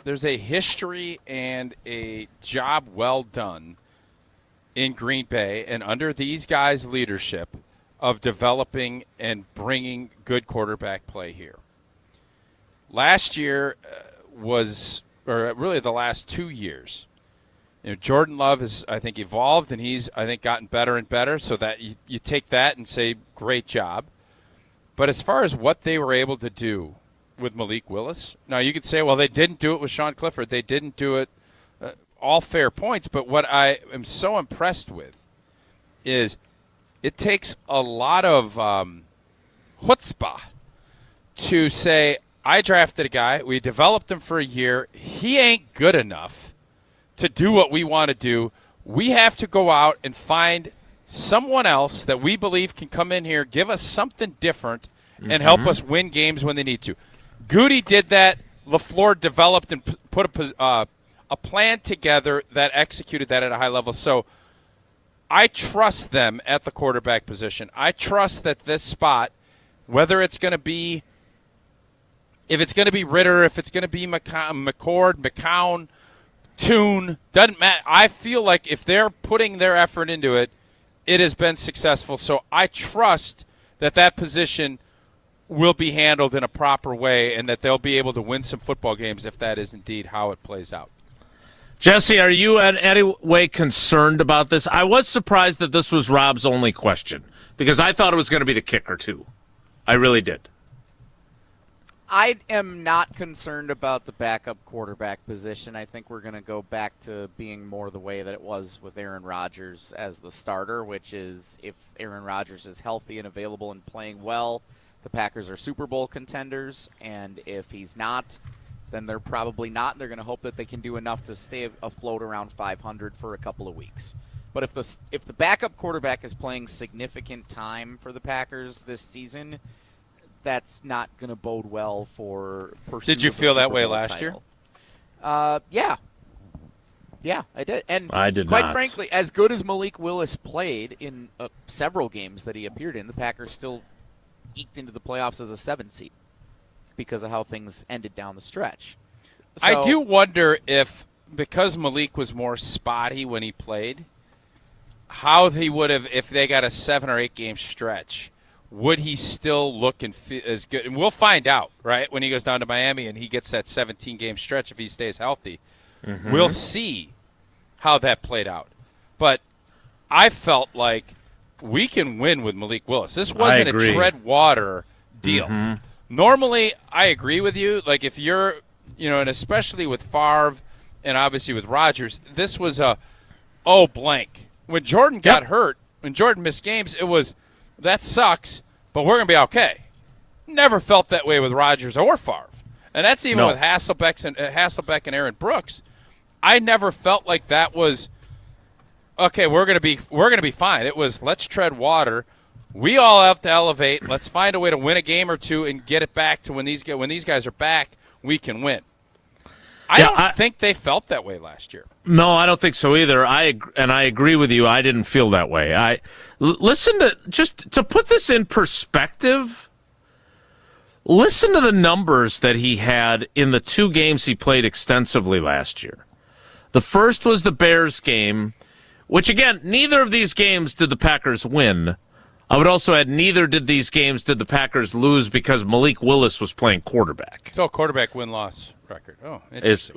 history and a job well done in Green Bay and under these guys' leadership of developing and bringing good quarterback play here. Last year or really the last 2 years, Jordan Love has, I think, evolved, and he's, I think, gotten better and better, so that you take that and say, great job. But as far as what they were able to do with Malik Willis, now you could say, well, they didn't do it with Sean Clifford. They didn't do it, all fair points, but what I am so impressed with is it takes a lot of chutzpah to say, I drafted a guy, we developed him for a year, he ain't good enough to do what we want to do. We have to go out and find someone else that we believe can come in here, give us something different, and help us win games when they need to. Goody did that. LaFleur developed and put a plan together that executed that at a high level. So I trust them at the quarterback position. I trust that this spot, whether it's going to be, if it's going to be Ridder, if it's going to be McCord, McCown, Tune, doesn't matter. I feel like if they're putting their effort into it, it has been successful. So I trust that that position will be handled in a proper way and that they'll be able to win some football games if that is indeed how it plays out. Jesse, are you in any way concerned about this? I was surprised that this was Rob's only question because I thought it was going to be the kicker too. I really did. I am not concerned about the backup quarterback position. I think we're going to go back to being more the way that it was with Aaron Rodgers as the starter, which is if Aaron Rodgers is healthy and available and playing well, the Packers are Super Bowl contenders, and if he's not, then they're probably not. They're going to hope that they can do enough to stay afloat around 500 for a couple of weeks. But if the backup quarterback is playing significant time for the Packers this season, that's not going to bode well for pursuit. Did you of the feel that Super way Bowl last title. year? Yeah, I did. And I did quite not. frankly, as good as Malik Willis played in several games that he appeared in, the Packers still eked into the playoffs as a 7 seed because of how things ended down the stretch. So, I do wonder if, because Malik was more spotty when he played, how he would have, if they got a 7 or 8 game stretch, would he still look and feel as good? And we'll find out, right, when he goes down to Miami and he gets that 17 game stretch if he stays healthy. Mm-hmm. We'll see how that played out. But I felt like we can win with Malik Willis. This wasn't a tread water deal. Mm-hmm. Normally, I agree with you. Like, if you're, and especially with Favre and obviously with Rodgers, this was blank. When Jordan got hurt, when Jordan missed games, it was, that sucks, but we're going to be okay. Never felt that way with Rodgers or Favre. And that's even with Hasselbeck and Aaron Brooks. I never felt like that was, okay, we're going to be fine. It was, let's tread water. We all have to elevate. Let's find a way to win a game or two and get it back to when these guys are back, we can win. I don't think they felt that way last year. No, I don't think so either. I agree with you. I didn't feel that way. Listen to, just to put this in perspective, listen to the numbers that he had in the 2 games he played extensively last year. The first was the Bears game, which, again, neither of these games did the Packers win. I would also add neither did these games did the Packers lose because Malik Willis was playing quarterback. So quarterback win-loss record. Oh, is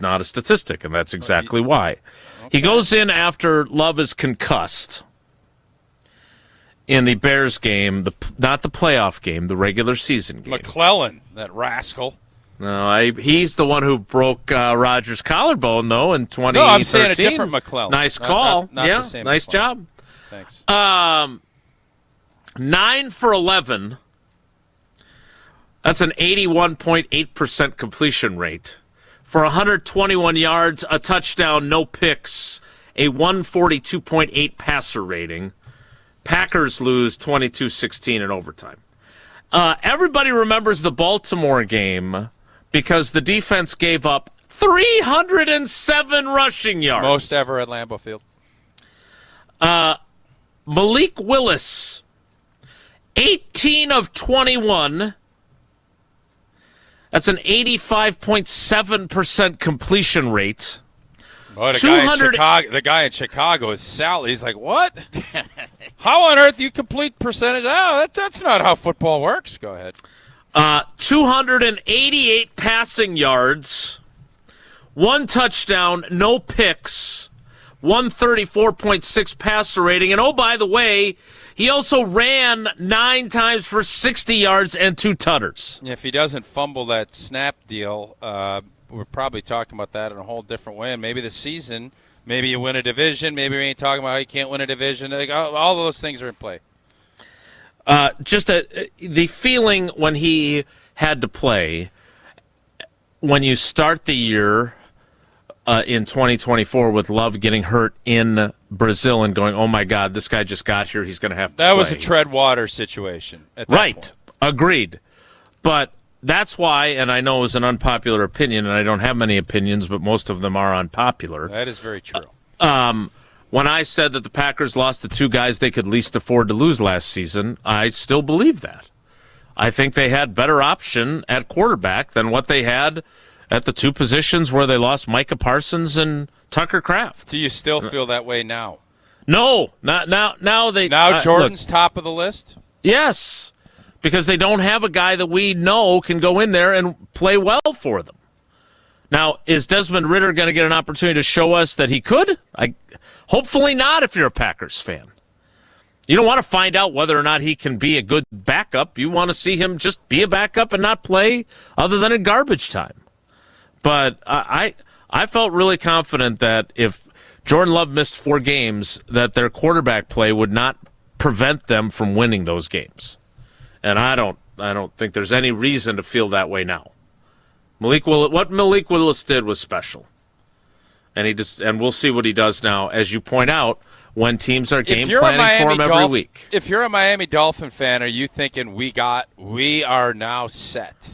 not a statistic, and that's exactly why. Okay. He goes in after Love is concussed in the Bears game, not the playoff game, the regular season game. McClellan, that rascal. No, he's the one who broke Rodgers' collarbone, though, in 2013. No, I'm saying a different McClellan. Nice call. Not yeah, the same nice McClellan. job. Thanks. 9 for 11. That's an 81.8% completion rate. For 121 yards, a touchdown, no picks, a 142.8 passer rating. Packers lose 22-16 in overtime. Everybody remembers the Baltimore game because the defense gave up 307 rushing yards. Most ever at Lambeau Field. Malik Willis, 18 of 21. That's an 85.7% completion rate. Boy, the guy in Chicago is Sally. He's like, what? How on earth do you complete percentage? Oh, that's not how football works. Go ahead. 288 passing yards, 1 touchdown, no picks, 134.6 passer rating. And, oh, by the way, he also ran 9 times for 60 yards and 2 tutters. If he doesn't fumble that snap deal, we're probably talking about that in a whole different way. And maybe this season, maybe you win a division. Maybe we ain't talking about how you can't win a division. Like, all those things are in play. The feeling when he had to play, when you start the year in 2024 with Love getting hurt in Brazil and going, oh, my God, this guy just got here. He's going to have to play. That was a tread water situation at that point. Agreed. But that's why, and I know it was an unpopular opinion, and I don't have many opinions, but most of them are unpopular. That is very true. When I said that the Packers lost the 2 guys they could least afford to lose last season, I still believe that. I think they had better option at quarterback than what they had at the 2 positions where they lost Micah Parsons and Tucker Kraft. Do you still feel that way now? No, not now. Now Jordan's top of the list? Yes, because they don't have a guy that we know can go in there and play well for them. Now, is Desmond Ridder going to get an opportunity to show us that he could? Hopefully not if you're a Packers fan. You don't want to find out whether or not he can be a good backup. You want to see him just be a backup and not play other than in garbage time. But I felt really confident that if Jordan Love missed 4 games, that their quarterback play would not prevent them from winning those games. And I don't think there's any reason to feel that way now. What Malik Willis did was special. And we'll see what he does now, as you point out, when teams are game planning for him every week. If you're a Miami Dolphin fan, are you thinking we are now set?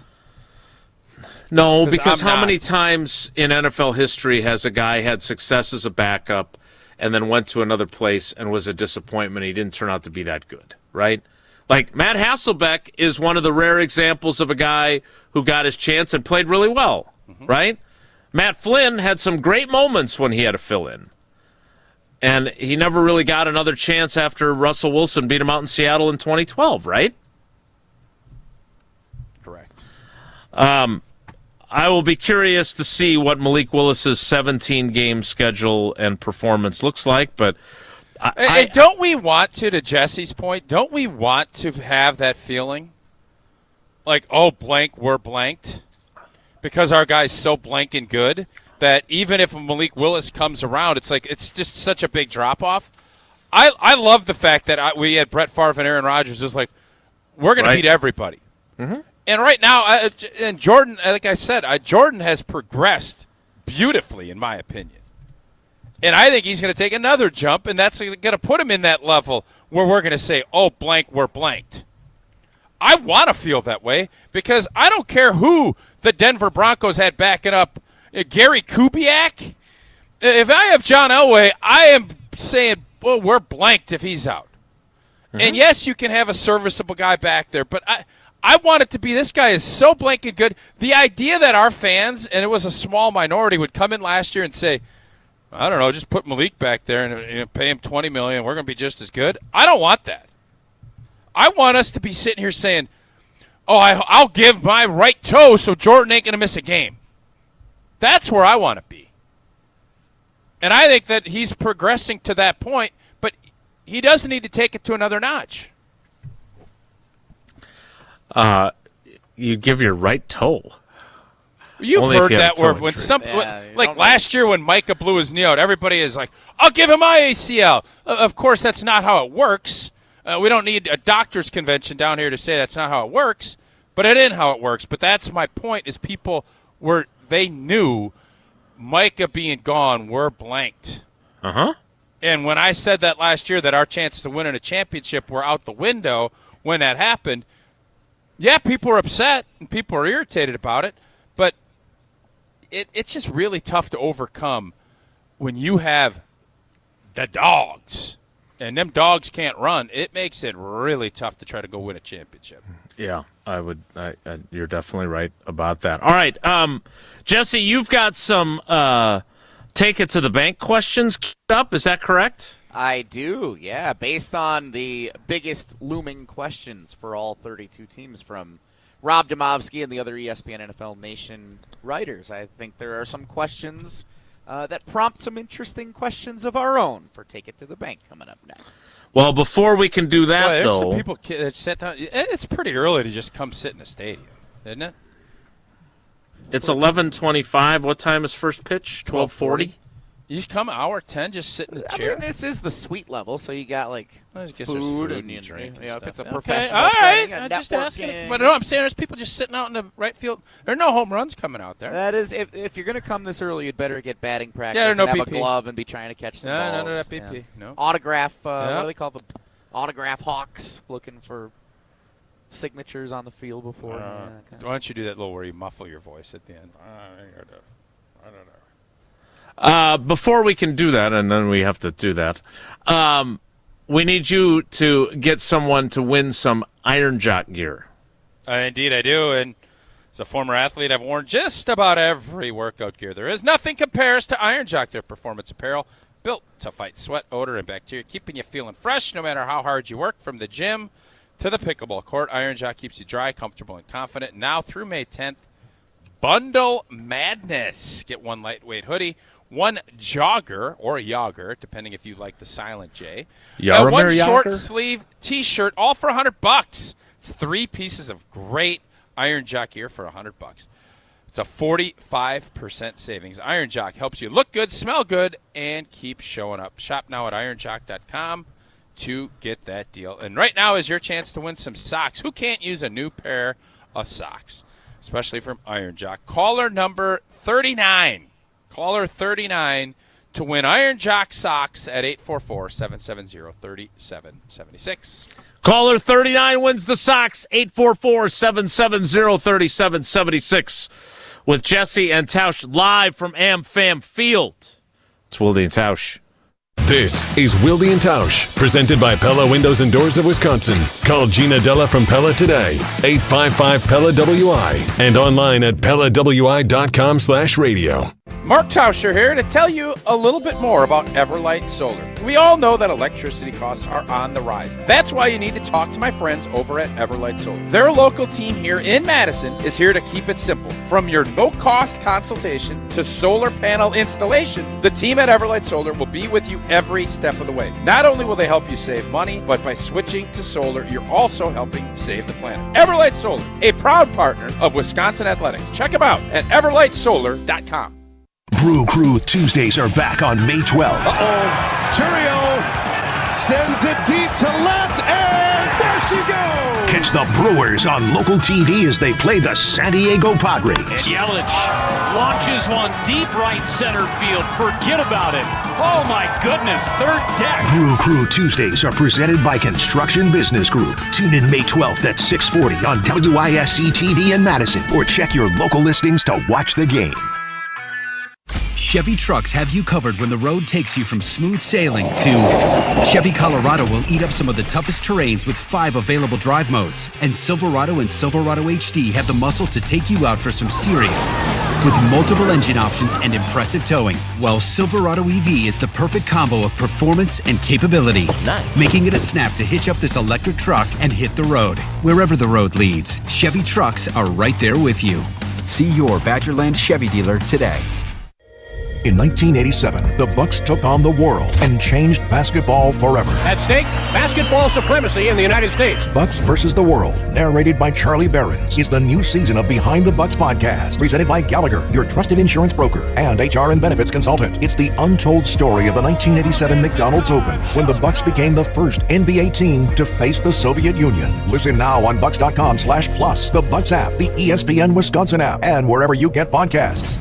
No, because how many times in NFL history has a guy had success as a backup and then went to another place and was a disappointment? He didn't turn out to be that good, right? Like Matt Hasselbeck is one of the rare examples of a guy who got his chance and played really well, right? Matt Flynn had some great moments when he had to fill in. And he never really got another chance after Russell Wilson beat him out in Seattle in 2012, right? Correct. I will be curious to see what Malik Willis's 17-game schedule and performance looks like, but and don't we want to Jesse's point, don't we want to have that feeling? Like, oh, blank, we're blanked? Because our guy's so blank and good that even if Malik Willis comes around, it's like it's just such a big drop-off. I love the fact that we had Brett Favre and Aaron Rodgers just like, we're going to beat everybody. Mm-hmm. And right now, and Jordan, like I said, Jordan has progressed beautifully, in my opinion. And I think he's going to take another jump, and that's going to put him in that level where we're going to say, oh, blank, we're blanked. I want to feel that way because I don't care who the Denver Broncos had backing up. Gary Kubiak? If I have John Elway, I am saying, well, we're blanked if he's out. Mm-hmm. And yes, you can have a serviceable guy back there, but I want it to be this guy is so blank and good. The idea that our fans, and it was a small minority, would come in last year and say, I don't know, just put Malik back there and pay him $20 million. We're going to be just as good. I don't want that. I want us to be sitting here saying, oh, I'll give my right toe so Jordan ain't going to miss a game. That's where I want to be. And I think that he's progressing to that point, but he doesn't need to take it to another notch. You give your right toe. You've heard that word when last year when Micah blew his knee out, everybody is like, "I'll give him my ACL." Of course, that's not how it works. We don't need a doctor's convention down here to say that's not how it works, but it is how it works. But that's my point: is they knew Micah being gone were blanked. And when I said that last year that our chances of winning a championship were out the window when that happened, yeah, people were upset and people were irritated about it, but it's just really tough to overcome when you have the dogs and them dogs can't run. It makes it really tough to try to go win a championship. Yeah, you're definitely right about that. All right, Jesse, you've got some take it to the bank questions queued up. Is that correct? I do, yeah. Based on the biggest looming questions for all 32 teams from Rob Demovsky and the other ESPN NFL Nation writers, I think there are some questions that prompt some interesting questions of our own for Take It to the Bank coming up next. Well, before we can do that, there's though, some people that sit down. It's pretty early to just come sit in a stadium, isn't it? It's 11:25. What time is first pitch? 12:40. You just come hour 10, just sit in the chair. I mean, this is the suite level, so you got food and drink. If it's a Okay. professional All setting, right. a I'm just network asking. game. But no, I'm saying there's people just sitting out in the right field. There are no home runs coming out there. That is, if you're going to come this early, you'd better get batting practice there's no and have BP. a glove and be trying to catch some balls. None of that BP. No. Autograph, what do they call them? Autograph hawks, looking for signatures on the field before. Why don't you do that little where you muffle your voice at the end? I don't know. Before we can do that, and then we have to do that, we need you to get someone to win some Iron Jock gear. Indeed, I do. And as a former athlete, I've worn just about every workout gear there is. Nothing compares to Iron Jock, their performance apparel, built to fight sweat, odor, and bacteria, keeping you feeling fresh no matter how hard you work, from the gym to the pickleball court. Iron Jock keeps you dry, comfortable, and confident. Now through May 10th, Bundle Madness. Get one lightweight hoodie, one jogger or a jogger, depending if you like the silent J. One short sleeve T-shirt, all for $100. It's 3 pieces of great Iron Jock gear for $100. It's a 45% savings. Iron Jock helps you look good, smell good, and keep showing up. Shop now at ironjock.com. to get that deal. And right now is your chance to win some socks. Who can't use a new pair of socks, especially from Iron Jock? Caller number 39. Caller 39 to win Iron Jock socks at 844-770-3776. Caller 39 wins the socks, 844-770-3776. With Jesse and Tausch live from AmFam Field. It's Wilde and Tausch. This is Wilde and Tausch, presented by Pella Windows and Doors of Wisconsin. Call Gina Della from Pella today, 855-PELLA-WI, and online at PellaWI.com/radio. Mark Tauscher here to tell you a little bit more about Everlight Solar. We all know that electricity costs are on the rise. That's why you need to talk to my friends over at Everlight Solar. Their local team here in Madison is here to keep it simple. From your no-cost consultation to solar panel installation, the team at Everlight Solar will be with you every step of the way. Not only will they help you save money, but by switching to solar, you're also helping save the planet. Everlight Solar, a proud partner of Wisconsin Athletics. Check them out at everlightsolar.com. Brew Crew Tuesdays are back on May 12th. Churio sends it deep to left, and there she goes! Catch the Brewers on local TV as they play the San Diego Padres. Yelich launches one deep right center field. Forget about it. Oh my goodness, third deck. Brew Crew Tuesdays are presented by Construction Business Group. Tune in May 12th at 6:40 on WISC TV in Madison, or check your local listings to watch the game. Chevy trucks have you covered when the road takes you from smooth sailing to Chevy Colorado will eat up some of the toughest terrains with 5 available drive modes. And Silverado and Silverado HD have the muscle to take you out for some serious. With multiple engine options and impressive towing, while Silverado EV is the perfect combo of performance and capability. Nice. Making it a snap to hitch up this electric truck and hit the road. Wherever the road leads, Chevy trucks are right there with you. See your Badgerland Chevy dealer today. In 1987, the Bucks took on the world and changed basketball forever. At stake, basketball supremacy in the United States. Bucks versus the World, narrated by Charlie Behrens, is the new season of Behind the Bucks podcast, presented by Gallagher, your trusted insurance broker and HR and benefits consultant. It's the untold story of the 1987 McDonald's Open, when the Bucks became the first NBA team to face the Soviet Union. Listen now on Bucks.com/plus, the Bucks app, the ESPN Wisconsin app, and wherever you get podcasts.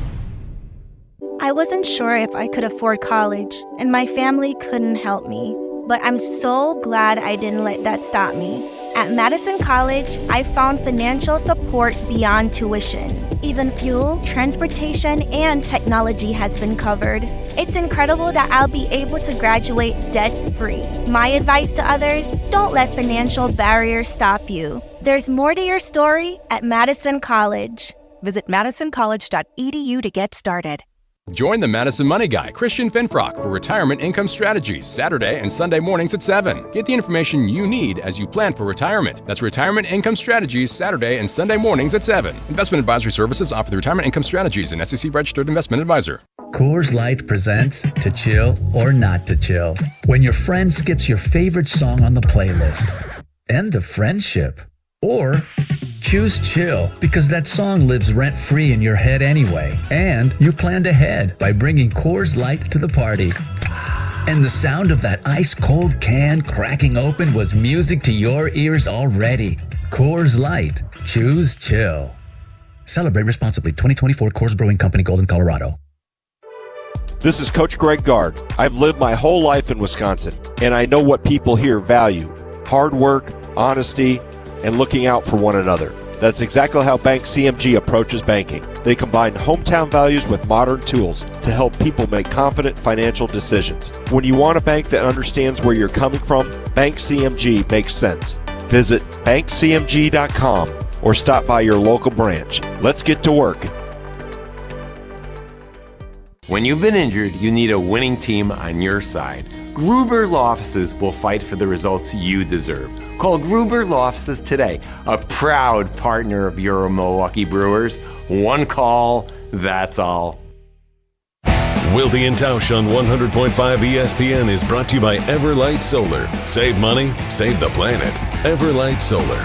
I wasn't sure if I could afford college, and my family couldn't help me. But I'm so glad I didn't let that stop me. At Madison College, I found financial support beyond tuition. Even fuel, transportation, and technology has been covered. It's incredible that I'll be able to graduate debt-free. My advice to others, don't let financial barriers stop you. There's more to your story at Madison College. Visit madisoncollege.edu to get started. Join the Madison Money Guy, Christian Finfrock, for Retirement Income Strategies, Saturday and Sunday mornings at 7. Get the information you need as you plan for retirement. That's Retirement Income Strategies, Saturday and Sunday mornings at 7. Investment advisory services offer the Retirement Income Strategies, an SEC-registered investment advisor. Coors Light presents To Chill or Not to Chill. When your friend skips your favorite song on the playlist. End the friendship. Or choose chill, because that song lives rent-free in your head anyway. And you planned ahead by bringing Coors Light to the party. And the sound of that ice-cold can cracking open was music to your ears already. Coors Light. Choose chill. Celebrate responsibly. 2024 Coors Brewing Company, Golden, Colorado. This is Coach Greg Gard. I've lived my whole life in Wisconsin, and I know what people here value. Hard work, honesty, and looking out for one another. That's exactly how Bank CMG approaches banking. They combine hometown values with modern tools to help people make confident financial decisions. When you want a bank that understands where you're coming from, Bank CMG makes sense. Visit bankcmg.com or stop by your local branch. Let's get to work. When you've been injured, you need a winning team on your side. Gruber Law Offices will fight for the results you deserve. Call Gruber Law Offices today, a proud partner of your Milwaukee Brewers. One call, that's all. Wilde and Tausch on 100.5 ESPN is brought to you by Everlight Solar. Save money, save the planet. Everlight Solar.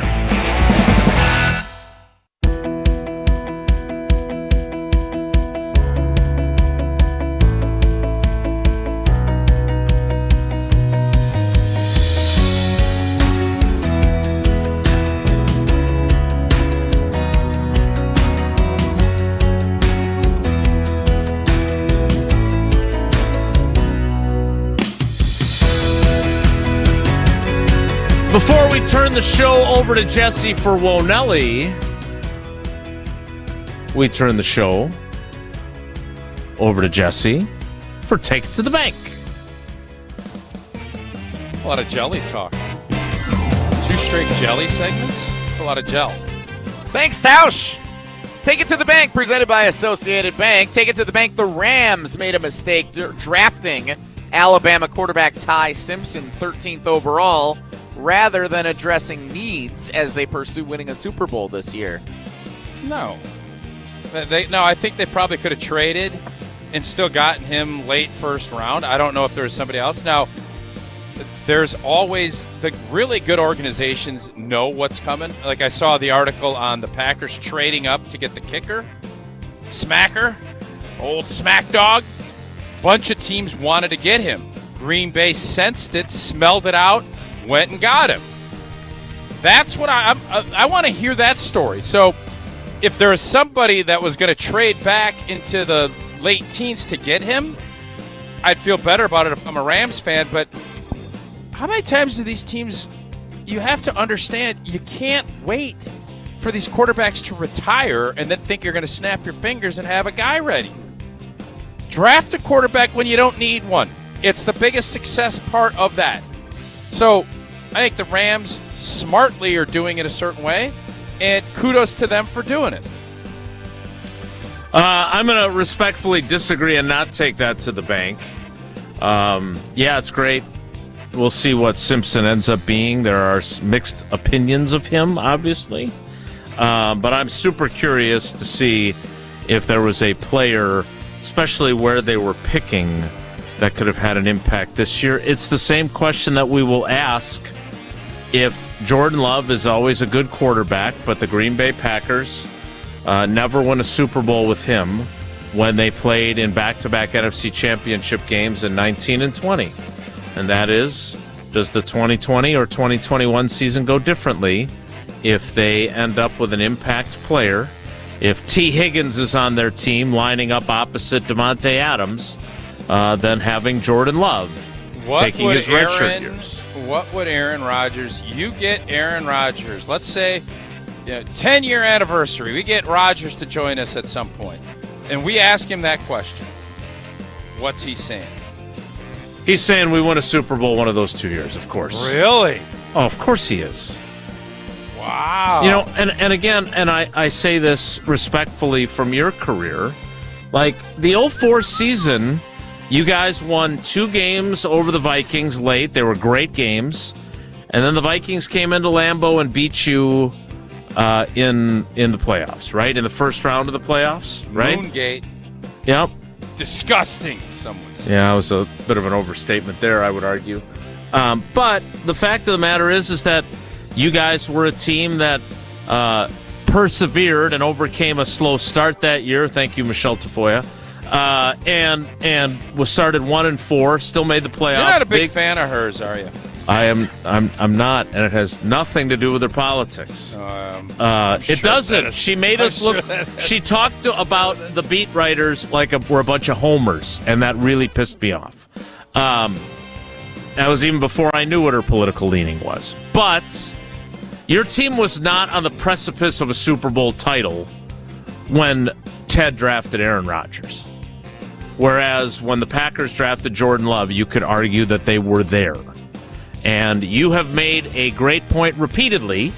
Before we turn the show over to Jesse for Wonelli, we turn the show over to Jesse for Take It to the Bank. A lot of jelly talk. 2 straight jelly segments? That's a lot of gel. Thanks, Tausch. Take It to the Bank, presented by Associated Bank. Take It to the Bank. The Rams made a mistake drafting Alabama quarterback Ty Simpson 13th overall rather than addressing needs as they pursue winning a Super Bowl this year. No. I think they probably could have traded and still gotten him late first round. I don't know if there was somebody else. Now, there's always the really good organizations know what's coming. Like I saw the article on the Packers trading up to get the kicker. Smacker, old smack dog. Bunch of teams wanted to get him. Green Bay sensed it, smelled it out, went and got him. That's what I want to hear that story. So if there was somebody that was going to trade back into the late teens to get him, I'd feel better about it if I'm a Rams fan. But how many times do these teams, you have to understand, you can't wait for these quarterbacks to retire and then think you're going to snap your fingers and have a guy ready. Draft a quarterback when you don't need one. It's the biggest success part of that. So I think the Rams smartly are doing it a certain way, and kudos to them for doing it. I'm going to respectfully disagree and not take that to the bank. Yeah, it's great. We'll see what Simpson ends up being. There are mixed opinions of him, obviously. But I'm super curious to see if there was a player, especially where they were picking, that could have had an impact this year. It's the same question that we will ask if Jordan Love is always a good quarterback, but the Green Bay Packers never won a Super Bowl with him when they played in back-to-back NFC Championship games in 19 and 20. And that is, does the 2020 or 2021 season go differently if they end up with an impact player? If T. Higgins is on their team lining up opposite Devontae Adams, than having Jordan Love taking his redshirt years. What would Aaron Rodgers, you get Aaron Rodgers, let's say 10-year anniversary, we get Rodgers to join us at some point, and we ask him that question. What's he saying? He's saying we won a Super Bowl one of those 2 years, of course. Really? Oh, of course he is. Wow. You know, and again, and I say this respectfully from your career, like the 2004 season, you guys won 2 games over the Vikings late. They were great games. And then the Vikings came into Lambeau and beat you in the playoffs, right? In the first round of the playoffs, right? Moongate. Yep. Disgusting, some would say. Yeah, it was a bit of an overstatement there, I would argue. But the fact of the matter is that you guys were a team that persevered and overcame a slow start that year. Thank you, Michelle Tafoya. And was started 1-4, still made the playoffs. You're not a big fan of hers, are you? I'm not, and it has nothing to do with her politics. It doesn't. She made us look. She talked about the beat writers like we're a bunch of homers, and that really pissed me off. That was even before I knew what her political leaning was. But your team was not on the precipice of a Super Bowl title when Ted drafted Aaron Rodgers. Whereas when the Packers drafted Jordan Love, you could argue that they were there. And you have made a great point repeatedly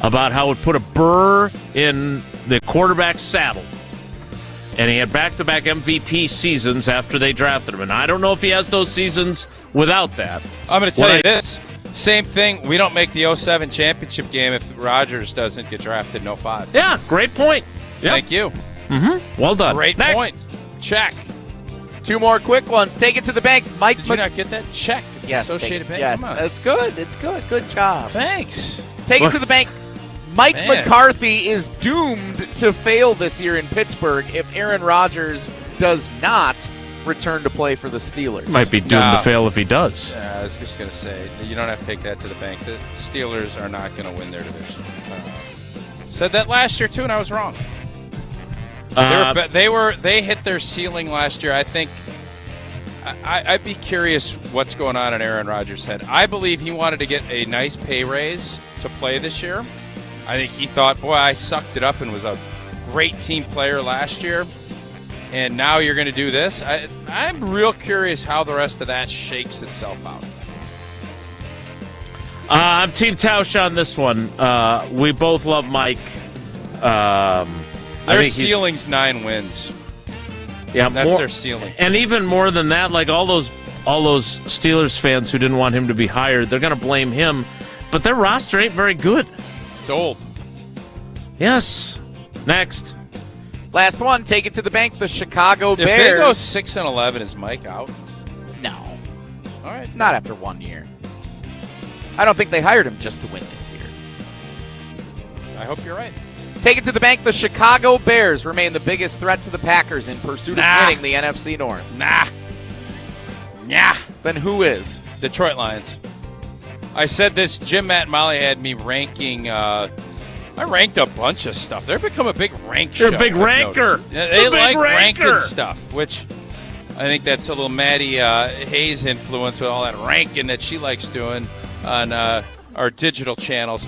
about how it put a burr in the quarterback's saddle. And he had back-to-back MVP seasons after they drafted him. And I don't know if he has those seasons without that. I'm going to tell you this. Same thing. We don't make the 2007 championship game if Rodgers doesn't get drafted in 2005. Yeah, great point. Yep. Thank you. Mm-hmm. Well done. Great Next. point. Check. 2 more quick ones. Take it to the bank. Mike. Did you not get that? Check. It's yes, Associated Bank. Yes, Come on. it's good. It's good. Good job. Thanks. Take it to the bank. Mike McCarthy is doomed to fail this year in Pittsburgh if Aaron Rodgers does not return to play for the Steelers. Might be doomed to fail if he does. I was just going to say, you don't have to take that to the bank. The Steelers are not going to win their division. Said that last year, too, and I was wrong. They hit their ceiling last year. I think I'd be curious what's going on in Aaron Rodgers' head. I believe he wanted to get a nice pay raise to play this year. I think he thought, boy, I sucked it up and was a great team player last year, and now you're going to do this. I'm real curious how the rest of that shakes itself out. I'm Team Tausch on this one. We both love Mike. Their ceiling's 9 wins. Yeah, that's their ceiling. And even more than that, like all those Steelers fans who didn't want him to be hired, they're going to blame him. But their roster ain't very good. It's old. Yes. Next. Last one. Take it to the bank. The Chicago Bears. If they go 6-11, is Mike out? No. All right. Not after 1 year. I don't think they hired him just to win this year. I hope you're right. Take it to the bank. The Chicago Bears remain the biggest threat to the Packers in pursuit of winning the NFC North. Nah. Then who is? Detroit Lions. I said this. Jim, Matt, and Molly had me ranking. I ranked a bunch of stuff. They've become a big rank show. They're a big ranker. They like ranking stuff, which I think that's a little Maddie Hayes influence with all that ranking that she likes doing on our digital channels.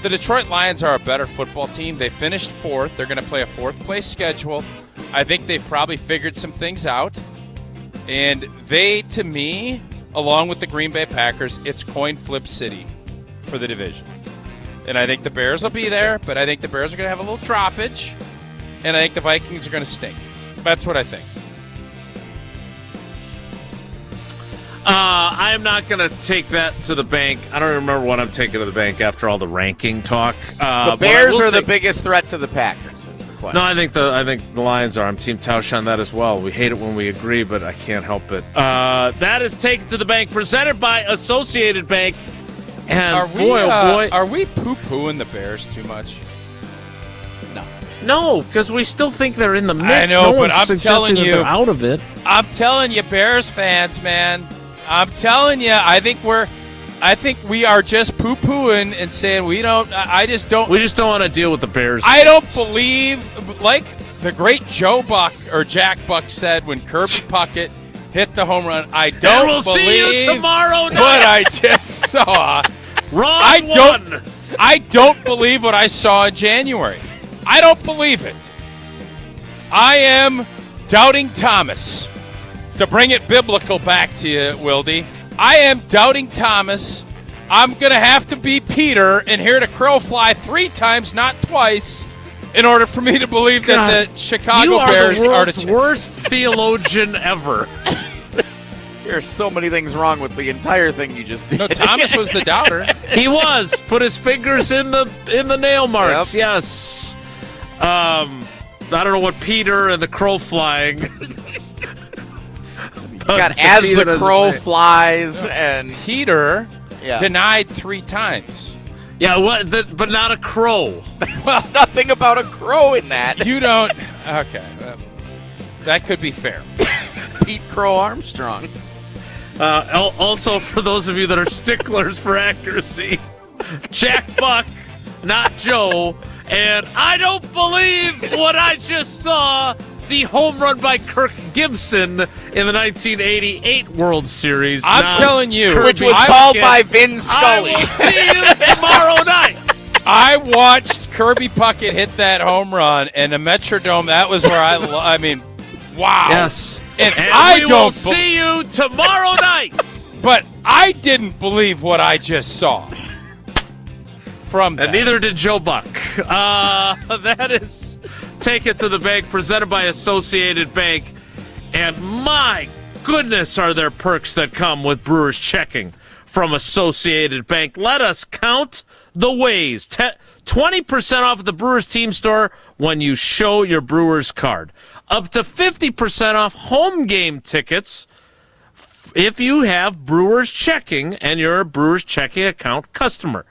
The Detroit Lions are a better football team. They finished 4th. They're going to play a 4th-place schedule. I think they've probably figured some things out. And they, to me, along with the Green Bay Packers, it's coin flip city for the division. And I think the Bears will be there, but I think the Bears are going to have a little droppage. And I think the Vikings are going to stink. That's what I think. I am not going to take that to the bank. I don't remember what I'm taking to the bank after all the ranking talk. The Bears are the biggest threat to the Packers, is the question. No, I think the Lions are. I'm Team Tausch on that as well. We hate it when we agree, but I can't help it. That is Taken to the Bank, presented by Associated Bank. And are we poo-pooing the Bears too much? No, because we still think they're in the mix. I know, no but one's I'm telling you, they're out of it. I'm telling you, Bears fans, man. I'm telling you, I think we are just poo-pooing and saying we don't. I just don't. We just don't want to deal with the Bears. I don't believe, like the great Joe Buck or Jack Buck said when Kirby Puckett hit the home run. I don't and we'll believe see you tomorrow night. What I just saw. I don't believe what I saw in January. I don't believe it. I am doubting Thomas. To bring it biblical back to you, Wilde, I am doubting Thomas. I'm going to have to be Peter and hear the crow fly 3 times, not twice, in order for me to believe that the Chicago Bears are the worst theologian ever. There are so many things wrong with the entire thing you just did. No, Thomas was the doubter. He was. Put his fingers in the nail marks. Yep. Yes. I don't know what Peter and the crow flying. Got as the crow flies, and Peter denied 3 times. Yeah, but not a crow. Well, nothing about a crow in that. You don't. Okay, that could be fair. Pete Crow Armstrong. Also, for those of you that are sticklers for accuracy, Jack Buck, not Joe, and I don't believe what I just saw. The home run by Kirk Gibson in the 1988 World Series. I'm telling you. Which was called by Vin Scully. I will see you tomorrow night. I watched Kirby Puckett hit that home run, and the Metrodome, that was where I mean, wow. Yes. And I will see you tomorrow night. But I didn't believe what I just saw. From that. And neither did Joe Buck. That is Take It to the Bank, presented by Associated Bank. And my goodness, are there perks that come with Brewers checking from Associated Bank. Let us count the ways. 20% off the Brewers team store when you show your Brewers card. Up to 50% off home game tickets if you have Brewers checking and you're a Brewers checking account customer.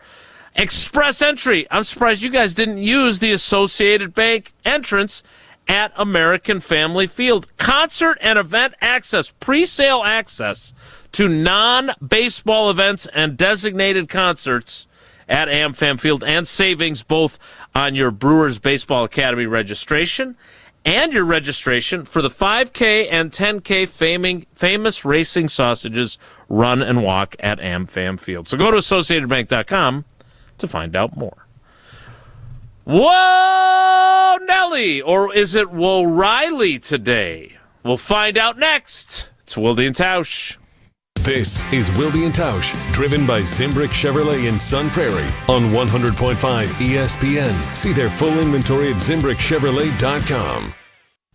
Express entry. I'm surprised you guys didn't use the Associated Bank entrance at American Family Field. Concert and event access, pre-sale access to non-baseball events and designated concerts at AmFam Field, and savings both on your Brewers Baseball Academy registration and your registration for the 5K and 10K famous racing sausages run and walk at AmFam Field. So go to AssociatedBank.com to find out more. Whoa, Nelly, or is it Whoa Riley today? We'll find out next. It's Wilde and Tausch. This is Wilde and Tausch, driven by Zimbrick Chevrolet in Sun Prairie on 100.5 ESPN. See their full inventory at ZimbrickChevrolet.com.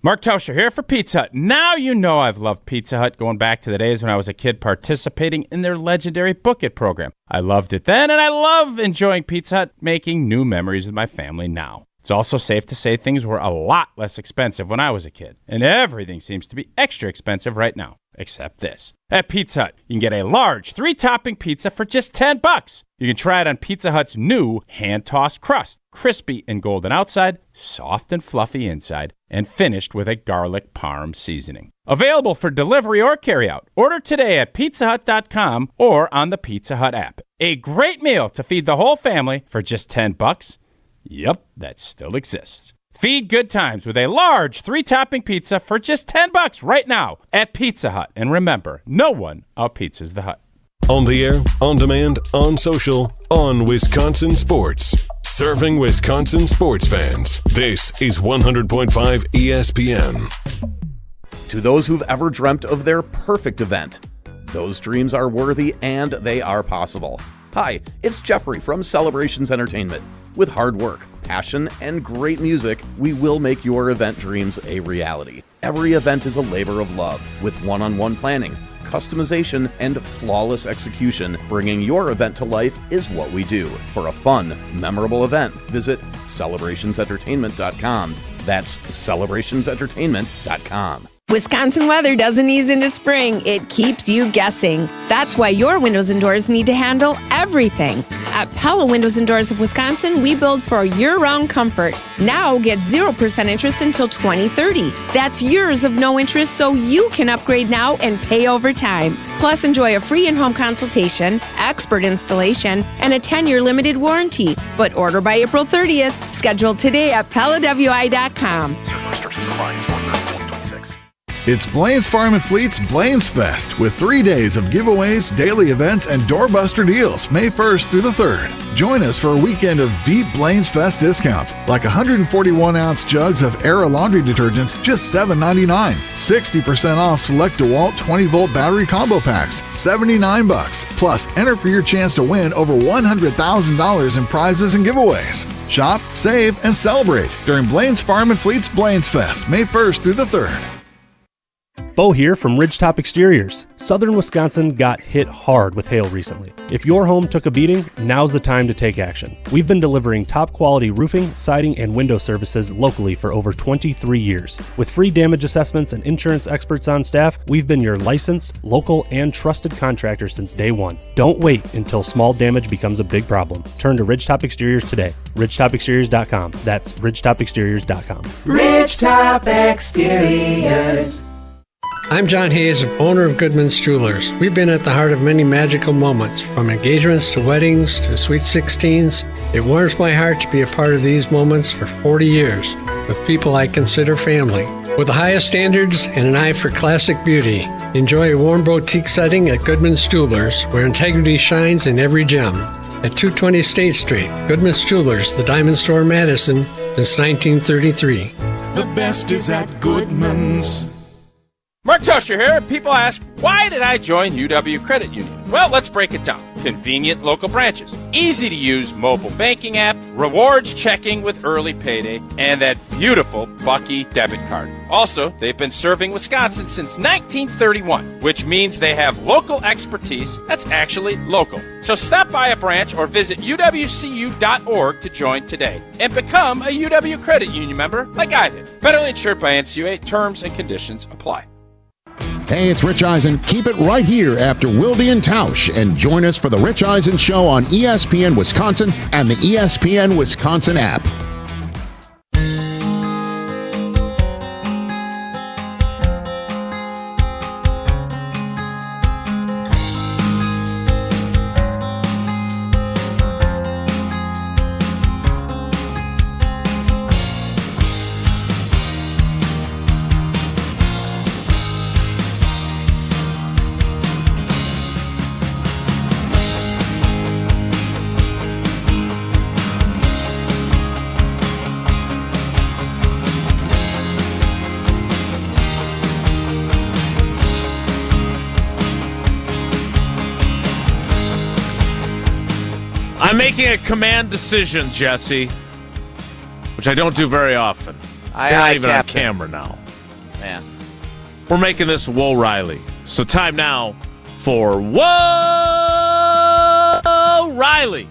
Mark Tauscher here for Pizza Hut. Now you know I've loved Pizza Hut going back to the days when I was a kid participating in their legendary Book It program. I loved it then, and I love enjoying Pizza Hut, making new memories with my family now. It's also safe to say things were a lot less expensive when I was a kid, and everything seems to be extra expensive right now, except this. At Pizza Hut, you can get a large 3-topping pizza for just $10. You can try it on Pizza Hut's new hand-tossed crust, crispy and golden outside, soft and fluffy inside, and finished with a garlic parm seasoning. Available for delivery or carryout. Order today at pizzahut.com or on the Pizza Hut app. A great meal to feed the whole family for just $10. Yep, that still exists. Feed good times with a large 3-topping pizza for just $10 right now at Pizza Hut. And remember, no one out-pizzas the Hut. On the air, on demand, on social, on Wisconsin Sports. Serving Wisconsin sports fans. This is 100.5 ESPN. To those who've ever dreamt of their perfect event, those dreams are worthy and they are possible. Hi, it's Jeffrey from Celebrations Entertainment. With hard work, passion, and great music, we will make your event dreams a reality. Every event is a labor of love, with one-on-one planning, customization, and flawless execution. Bringing your event to life is what we do. For a fun, memorable event, visit celebrationsentertainment.com. That's celebrationsentertainment.com. Wisconsin weather doesn't ease into spring. It keeps you guessing. That's why your windows and doors need to handle everything. At Pella Windows and Doors of Wisconsin, we build for year-round comfort. Now get 0% interest until 2030. That's years of no interest, so you can upgrade now and pay over time. Plus, enjoy a free in-home consultation, expert installation, and a 10-year limited warranty. But order by April 30th. Schedule today at PellaWI.com. It's Blaine's Farm and Fleet's Blaine's Fest with 3 days of giveaways, daily events, and doorbuster deals May 1st through the 3rd. Join us for a weekend of deep Blaine's Fest discounts like 141-ounce jugs of Era laundry detergent, just $7.99. 60% off select DeWalt 20-volt battery combo packs, $79. Plus, enter for your chance to win over $100,000 in prizes and giveaways. Shop, save, and celebrate during Blaine's Farm and Fleet's Blaine's Fest, May 1st through the 3rd. Bo here from Ridgetop Exteriors. Southern Wisconsin got hit hard with hail recently. If your home took a beating, now's the time to take action. We've been delivering top quality roofing, siding, and window services locally for over 23 years. With free damage assessments and insurance experts on staff, we've been your licensed, local, and trusted contractor since day one. Don't wait until small damage becomes a big problem. Turn to Ridgetop Exteriors today. RidgetopExteriors.com. That's RidgetopExteriors.com. Ridgetop Exteriors. I'm John Hayes, owner of Goodman's Jewelers. We've been at the heart of many magical moments, from engagements to weddings to sweet 16s. It warms my heart to be a part of these moments for 40 years with people I consider family. With the highest standards and an eye for classic beauty, enjoy a warm boutique setting at Goodman's Jewelers, where integrity shines in every gem. At 220 State Street, Goodman's Jewelers, the Diamond Store, Madison, since 1933. The best is at Goodman's. Mark Tauscher here. People ask, why did I join UW Credit Union? Well, let's break it down. Convenient local branches, easy to use mobile banking app, rewards checking with early payday, and that beautiful Bucky debit card. Also, they've been serving Wisconsin since 1931, which means they have local expertise that's actually local. So stop by a branch or visit uwcu.org to join today and become a UW Credit Union member like I did. Federally insured by NCUA. Terms and conditions apply. Hey, it's Rich Eisen. Keep it right here after Wilde and Tausch and join us for the Rich Eisen Show on ESPN Wisconsin and the ESPN Wisconsin app. I'm making a command decision, Jesse, which I don't do very often. You're not even on camera now. Man. We're making this Whoa Riley. So time now for Whoa Riley.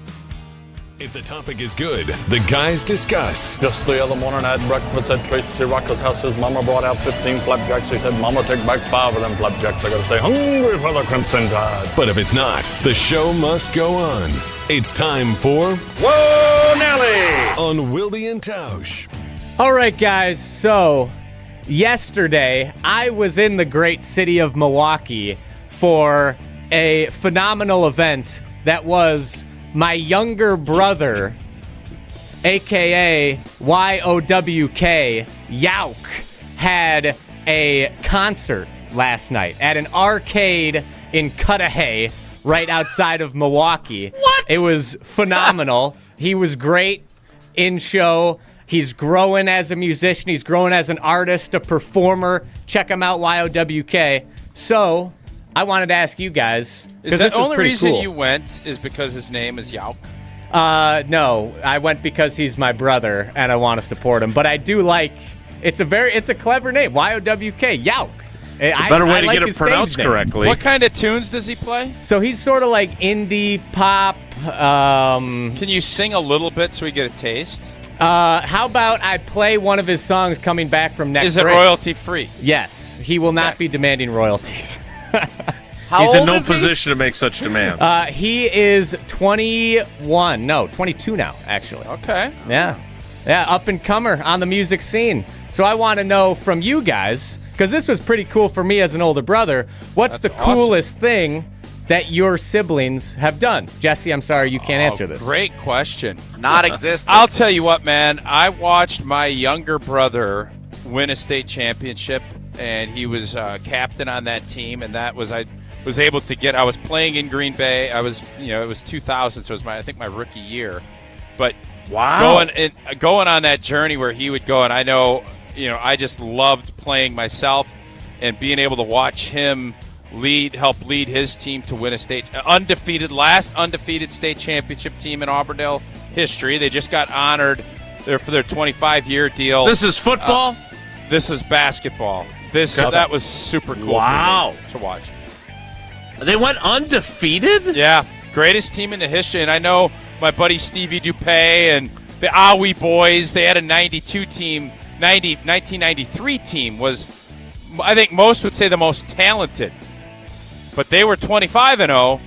If the topic is good, the guys discuss. Just the other morning I had breakfast at Tracy Rocker's house. His mama brought out 15 flapjacks. He said, Mama, take back 5 of them flapjacks. I gotta stay hungry for the Crimson Tide. But if it's not, the show must go on. It's time for Whoa, Nelly! On Wilde and Tausch. All right, guys, so yesterday I was in the great city of Milwaukee for a phenomenal event that was my younger brother, a.k.a. YOWK, Yauk, had a concert last night at an arcade in Cudahy, right outside of Milwaukee. What? It was phenomenal. He was great in show. He's growing as a musician. He's growing as an artist, a performer. Check him out, YOWK. So I wanted to ask you guys, Is that the only reason cool. you went is because his name is Yauk? No, I went because he's my brother and I want to support him. But I do like it's a clever name, YOWK, Yauk. It's a better way to get it pronounced correctly. What kind of tunes does he play? So he's sort of like indie pop. Can you sing a little bit so we get a taste? How about I play one of his songs coming back from next Is it break? royalty free? Yes, he will not be demanding royalties. He's in no position to make such demands. He is 21. No, 22 now, actually. Okay. Yeah, up and comer on the music scene. So I want to know from you guys, because this was pretty cool for me as an older brother. What's the coolest thing that your siblings have done? Jesse, I'm sorry you can't answer this. Great question. Not existent. I'll tell you what, man. I watched my younger brother win a state championship, and he was captain on that team, and I was able to get. I was playing in Green Bay. It was 2000, so it was I think my rookie year. But going on that journey where he would go, and I know, I just loved playing myself and being able to watch him help lead his team to win a last undefeated state championship team in Auburndale history. They just got honored there for their 25-year deal. This is football? This is basketball. That was super cool for me to watch. They went undefeated? Yeah, greatest team in the history. And I know my buddy Stevie Dupay and the Awi boys, they had a 1993 team was, I think most would say, the most talented. But they were 25-0.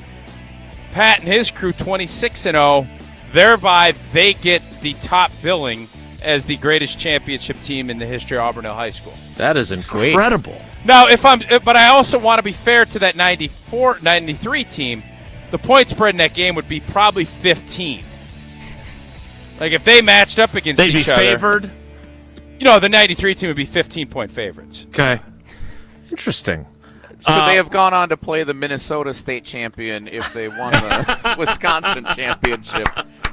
Pat and his crew 26-0. Thereby, they get the top billing as the greatest championship team in the history of Auburndale High School. That is incredible. Now, but I also want to be fair to that 93 team. The point spread in that game would be probably 15. Like if they matched up against they'd each be other, favored. The 93 team would be 15-point favorites. Okay, interesting. Should they have gone on to play the Minnesota state champion if they won the Wisconsin championship?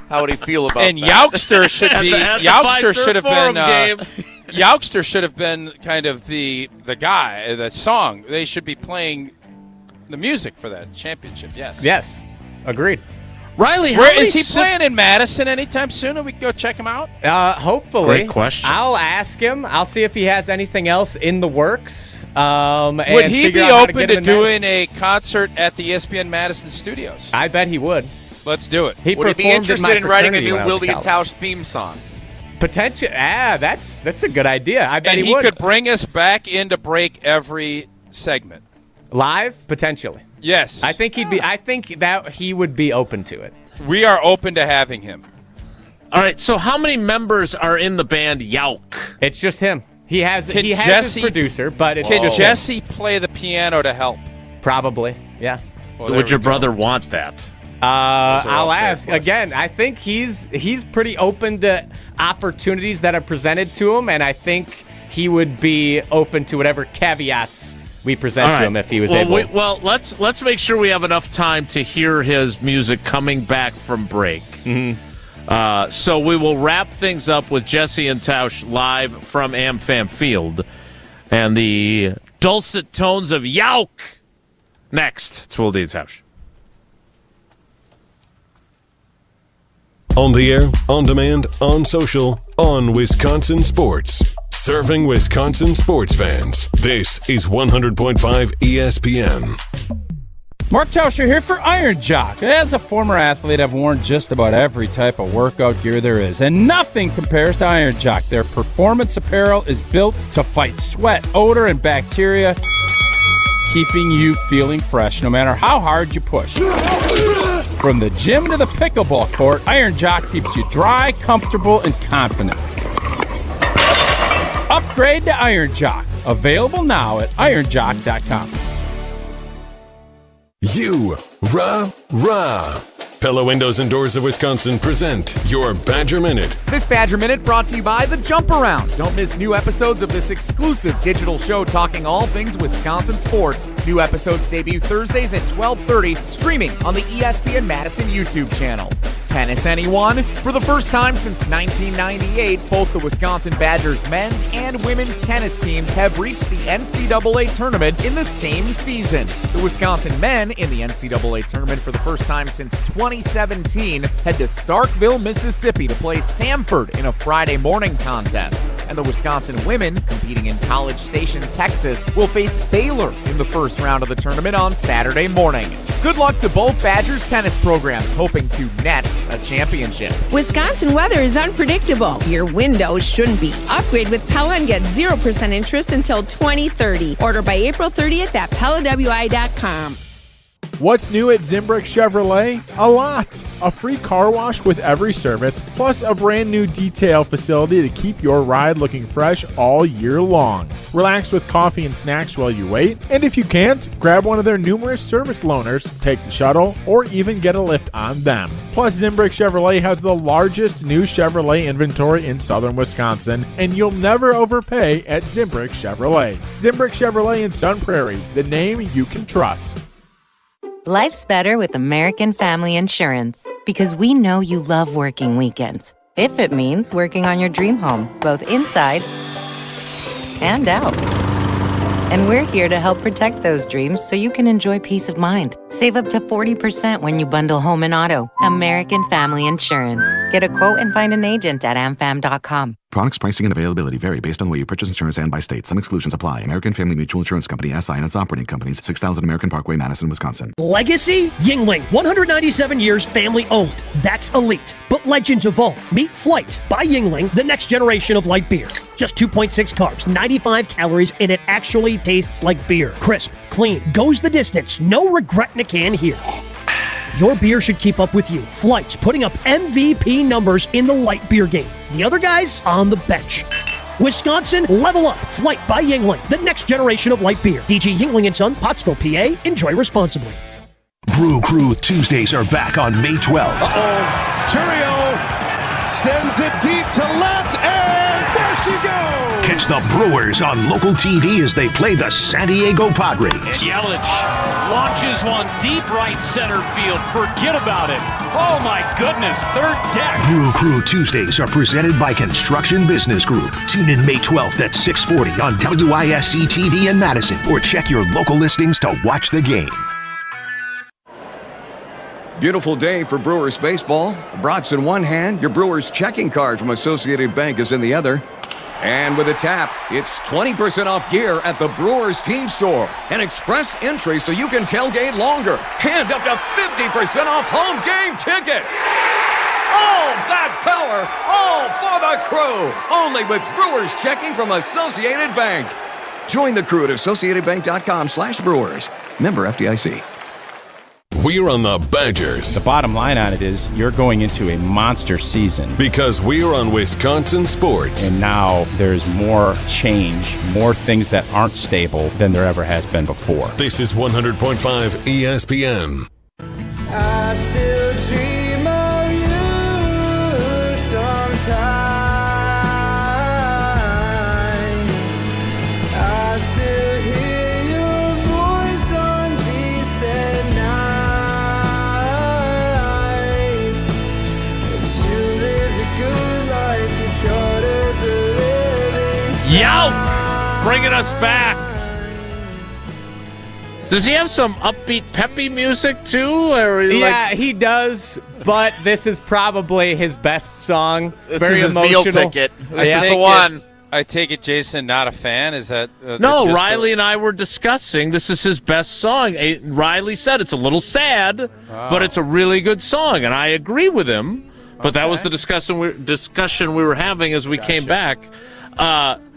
How would he feel about that? And Youngster should be. Youngster should have been. Game. Youngster should have been kind of the guy, the song. They should be playing the music for that championship. Yes. Yes, agreed. Riley, where is he playing in Madison anytime soon? Or we can go check him out. Hopefully. Great question. I'll ask him. I'll see if he has anything else in the works. Would he be open to doing a concert at the ESPN Madison studios? I bet he would. Let's do it. Would he be interested in writing a new Wilde Tausch theme song? Potential. That's a good idea. I bet he would. Could bring us back in to break every segment. Live? Potentially. Yes. I think that he would be open to it. We are open to having him. All right, so how many members are in the band Yauk? It's just him. He has his producer, but it's Can just Jesse him. play the piano to help? Probably, yeah. Well, would your brother want that? I'll ask. Again, I think he's pretty open to opportunities that are presented to him, and I think he would be open to whatever caveats we present to him if he was able. Let's make sure we have enough time to hear his music coming back from break. Mm-hmm. So we will wrap things up with Jesse and Tausch live from AmFam Field, and the dulcet tones of Yauk next. It's Wilde and Tausch. On the air, on demand, on social, on Wisconsin Sports. Serving Wisconsin sports fans. This is 100.5 ESPN. Mark Tauscher here for Iron Jock. As a former athlete, I've worn just about every type of workout gear there is, and nothing compares to Iron Jock. Their performance apparel is built to fight sweat, odor, and bacteria, keeping you feeling fresh no matter how hard you push. From the gym to the pickleball court, Iron Jock keeps you dry, comfortable, and confident. Upgrade to Iron Jock. Available now at ironjock.com. You, rah. Pella Windows and Doors of Wisconsin present your Badger Minute. This Badger Minute brought to you by The Jump Around. Don't miss new episodes of this exclusive digital show talking all things Wisconsin sports. New episodes debut Thursdays at 12:30, streaming on the ESPN Madison YouTube channel. Tennis, anyone? For the first time since 1998, both the Wisconsin Badgers men's and women's tennis teams have reached the NCAA tournament in the same season. The Wisconsin men in the NCAA tournament for the first time since 2017 head to Starkville, Mississippi to play Samford in a Friday morning contest. And the Wisconsin women, competing in College Station, Texas, will face Baylor in the first round of the tournament on Saturday morning. Good luck to both Badgers tennis programs, hoping to net a championship. Wisconsin weather is unpredictable. Your windows shouldn't be. Upgrade with Pella and get 0% interest until 2030. Order by April 30th at PellaWI.com. What's new at Zimbrick Chevrolet? A lot. A free car wash with every service, plus a brand new detail facility to keep your ride looking fresh all year long. Relax with coffee and snacks while you wait, and if you can't, grab one of their numerous service loaners, take the shuttle, or even get a lift on them. Plus, Zimbrick Chevrolet has the largest new Chevrolet inventory in southern Wisconsin, and you'll never overpay at Zimbrick Chevrolet. Zimbrick Chevrolet in Sun Prairie, the name you can trust. Life's better with American Family Insurance because we know you love working weekends. If it means working on your dream home, both inside and out. And we're here to help protect those dreams so you can enjoy peace of mind. Save up to 40% when you bundle home and auto. American Family Insurance. Get a quote and find an agent at amfam.com. Products, pricing, and availability vary based on where you purchase insurance and by state. Some exclusions apply. American Family Mutual Insurance Company, SI, and its operating companies, 6000 American Parkway, Madison, Wisconsin. Legacy? Yingling. 197 years family owned. That's elite. But legends evolve. Meet Flight by Yingling, the next generation of light beer. Just 2.6 carbs, 95 calories, and it actually tastes like beer. Crisp, clean, goes the distance. No regret in a can here. Your beer should keep up with you. Flight's putting up MVP numbers in the light beer game. The other guys on the bench. Wisconsin, level up. Flight by Yingling, the next generation of light beer. DG Yingling & Son, Pottsville, PA. Enjoy responsibly. Brew Crew Tuesdays are back on May 12th. Churio sends it deep to left, and there she goes. Catch the Brewers on local TV as they play the San Diego Padres. Yelich launches one deep right center field. Forget about it. Oh my goodness, third deck. Brew Crew Tuesdays are presented by Construction Business Group. Tune in May 12th at 6:40 on WISC TV in Madison, or check your local listings to watch the game. Beautiful day for Brewers baseball. Brats in one hand, your Brewers checking card from Associated Bank is in the other. And with a tap, it's 20% off gear at the Brewers team store. An express entry so you can tailgate longer. And up to 50% off home game tickets. All that power, all for the crew. Only with Brewers checking from Associated Bank. Join the crew at AssociatedBank.com/Brewers. Member FDIC. We're on the Badgers. The bottom line on it is you're going into a monster season. Because we're on Wisconsin sports. And now there's more change, more things that aren't stable than there ever has been before. This is 100.5 ESPN. I still dream of you sometimes. I still hear your voice on these at nights. But you lived a good life, your daughters are living. Yow! Bringing us back. Does he have some upbeat, peppy music too? Or he does. But this is probably his best song. This Very is his emotional. meal ticket. This is the one. I take it, Jason, not a fan? Is that no? Riley and I were discussing. This is his best song. Riley said it's a little sad, but it's a really good song, and I agree with him. But that was the discussion we were having as we came back.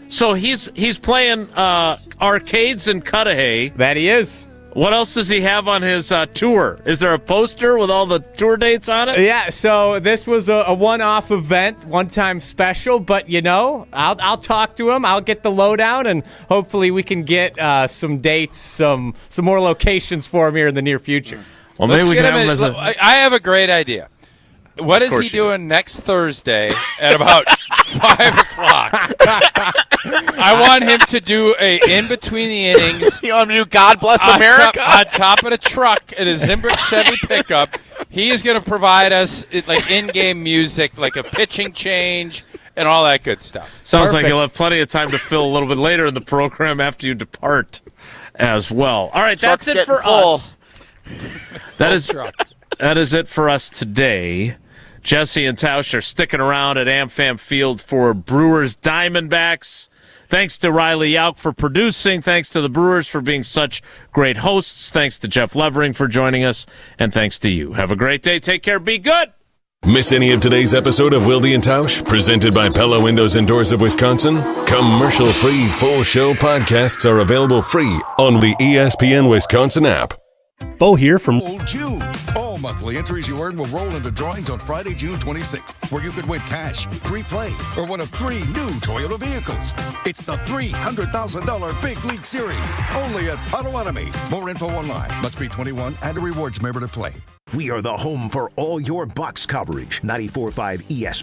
So he's playing arcades in Cudahy. That he is. What else does he have on his tour? Is there a poster with all the tour dates on it? Yeah, so this was a one-off event, one-time special, but, I'll talk to him. I'll get the lowdown, and hopefully we can get some dates, some more locations for him here in the near future. Well, maybe we can have him as I have a great idea. What is he doing next Thursday at about 5 o'clock? I want him to do a in between the innings. You want him to do God Bless America? On top of a truck in a Zimbrick Chevy pickup. He is going to provide us like in-game music, like a pitching change and all that good stuff. Sounds like you'll have plenty of time to fill a little bit later in the program after you depart as well. All right, that's it for us. That is it for us today. Jesse and Tausch are sticking around at AmFam Field for Brewers Diamondbacks. Thanks to Riley Yauk for producing. Thanks to the Brewers for being such great hosts. Thanks to Jeff Levering for joining us. And thanks to you. Have a great day. Take care. Be good. Miss any of today's episode of Wilde and Tausch, presented by Pella Windows and Doors of Wisconsin? Commercial-free full show podcasts are available free on the ESPN Wisconsin app. Bo here from June. All monthly entries you earn will roll into drawings on Friday, June 26th, where you could win cash, free play, or one of 3 new Toyota vehicles. It's the $300,000 Big League Series, only at Potawatomi. More info online. Must be 21 and a rewards member to play. We are the home for all your Bucks coverage. 94.5 ESPN.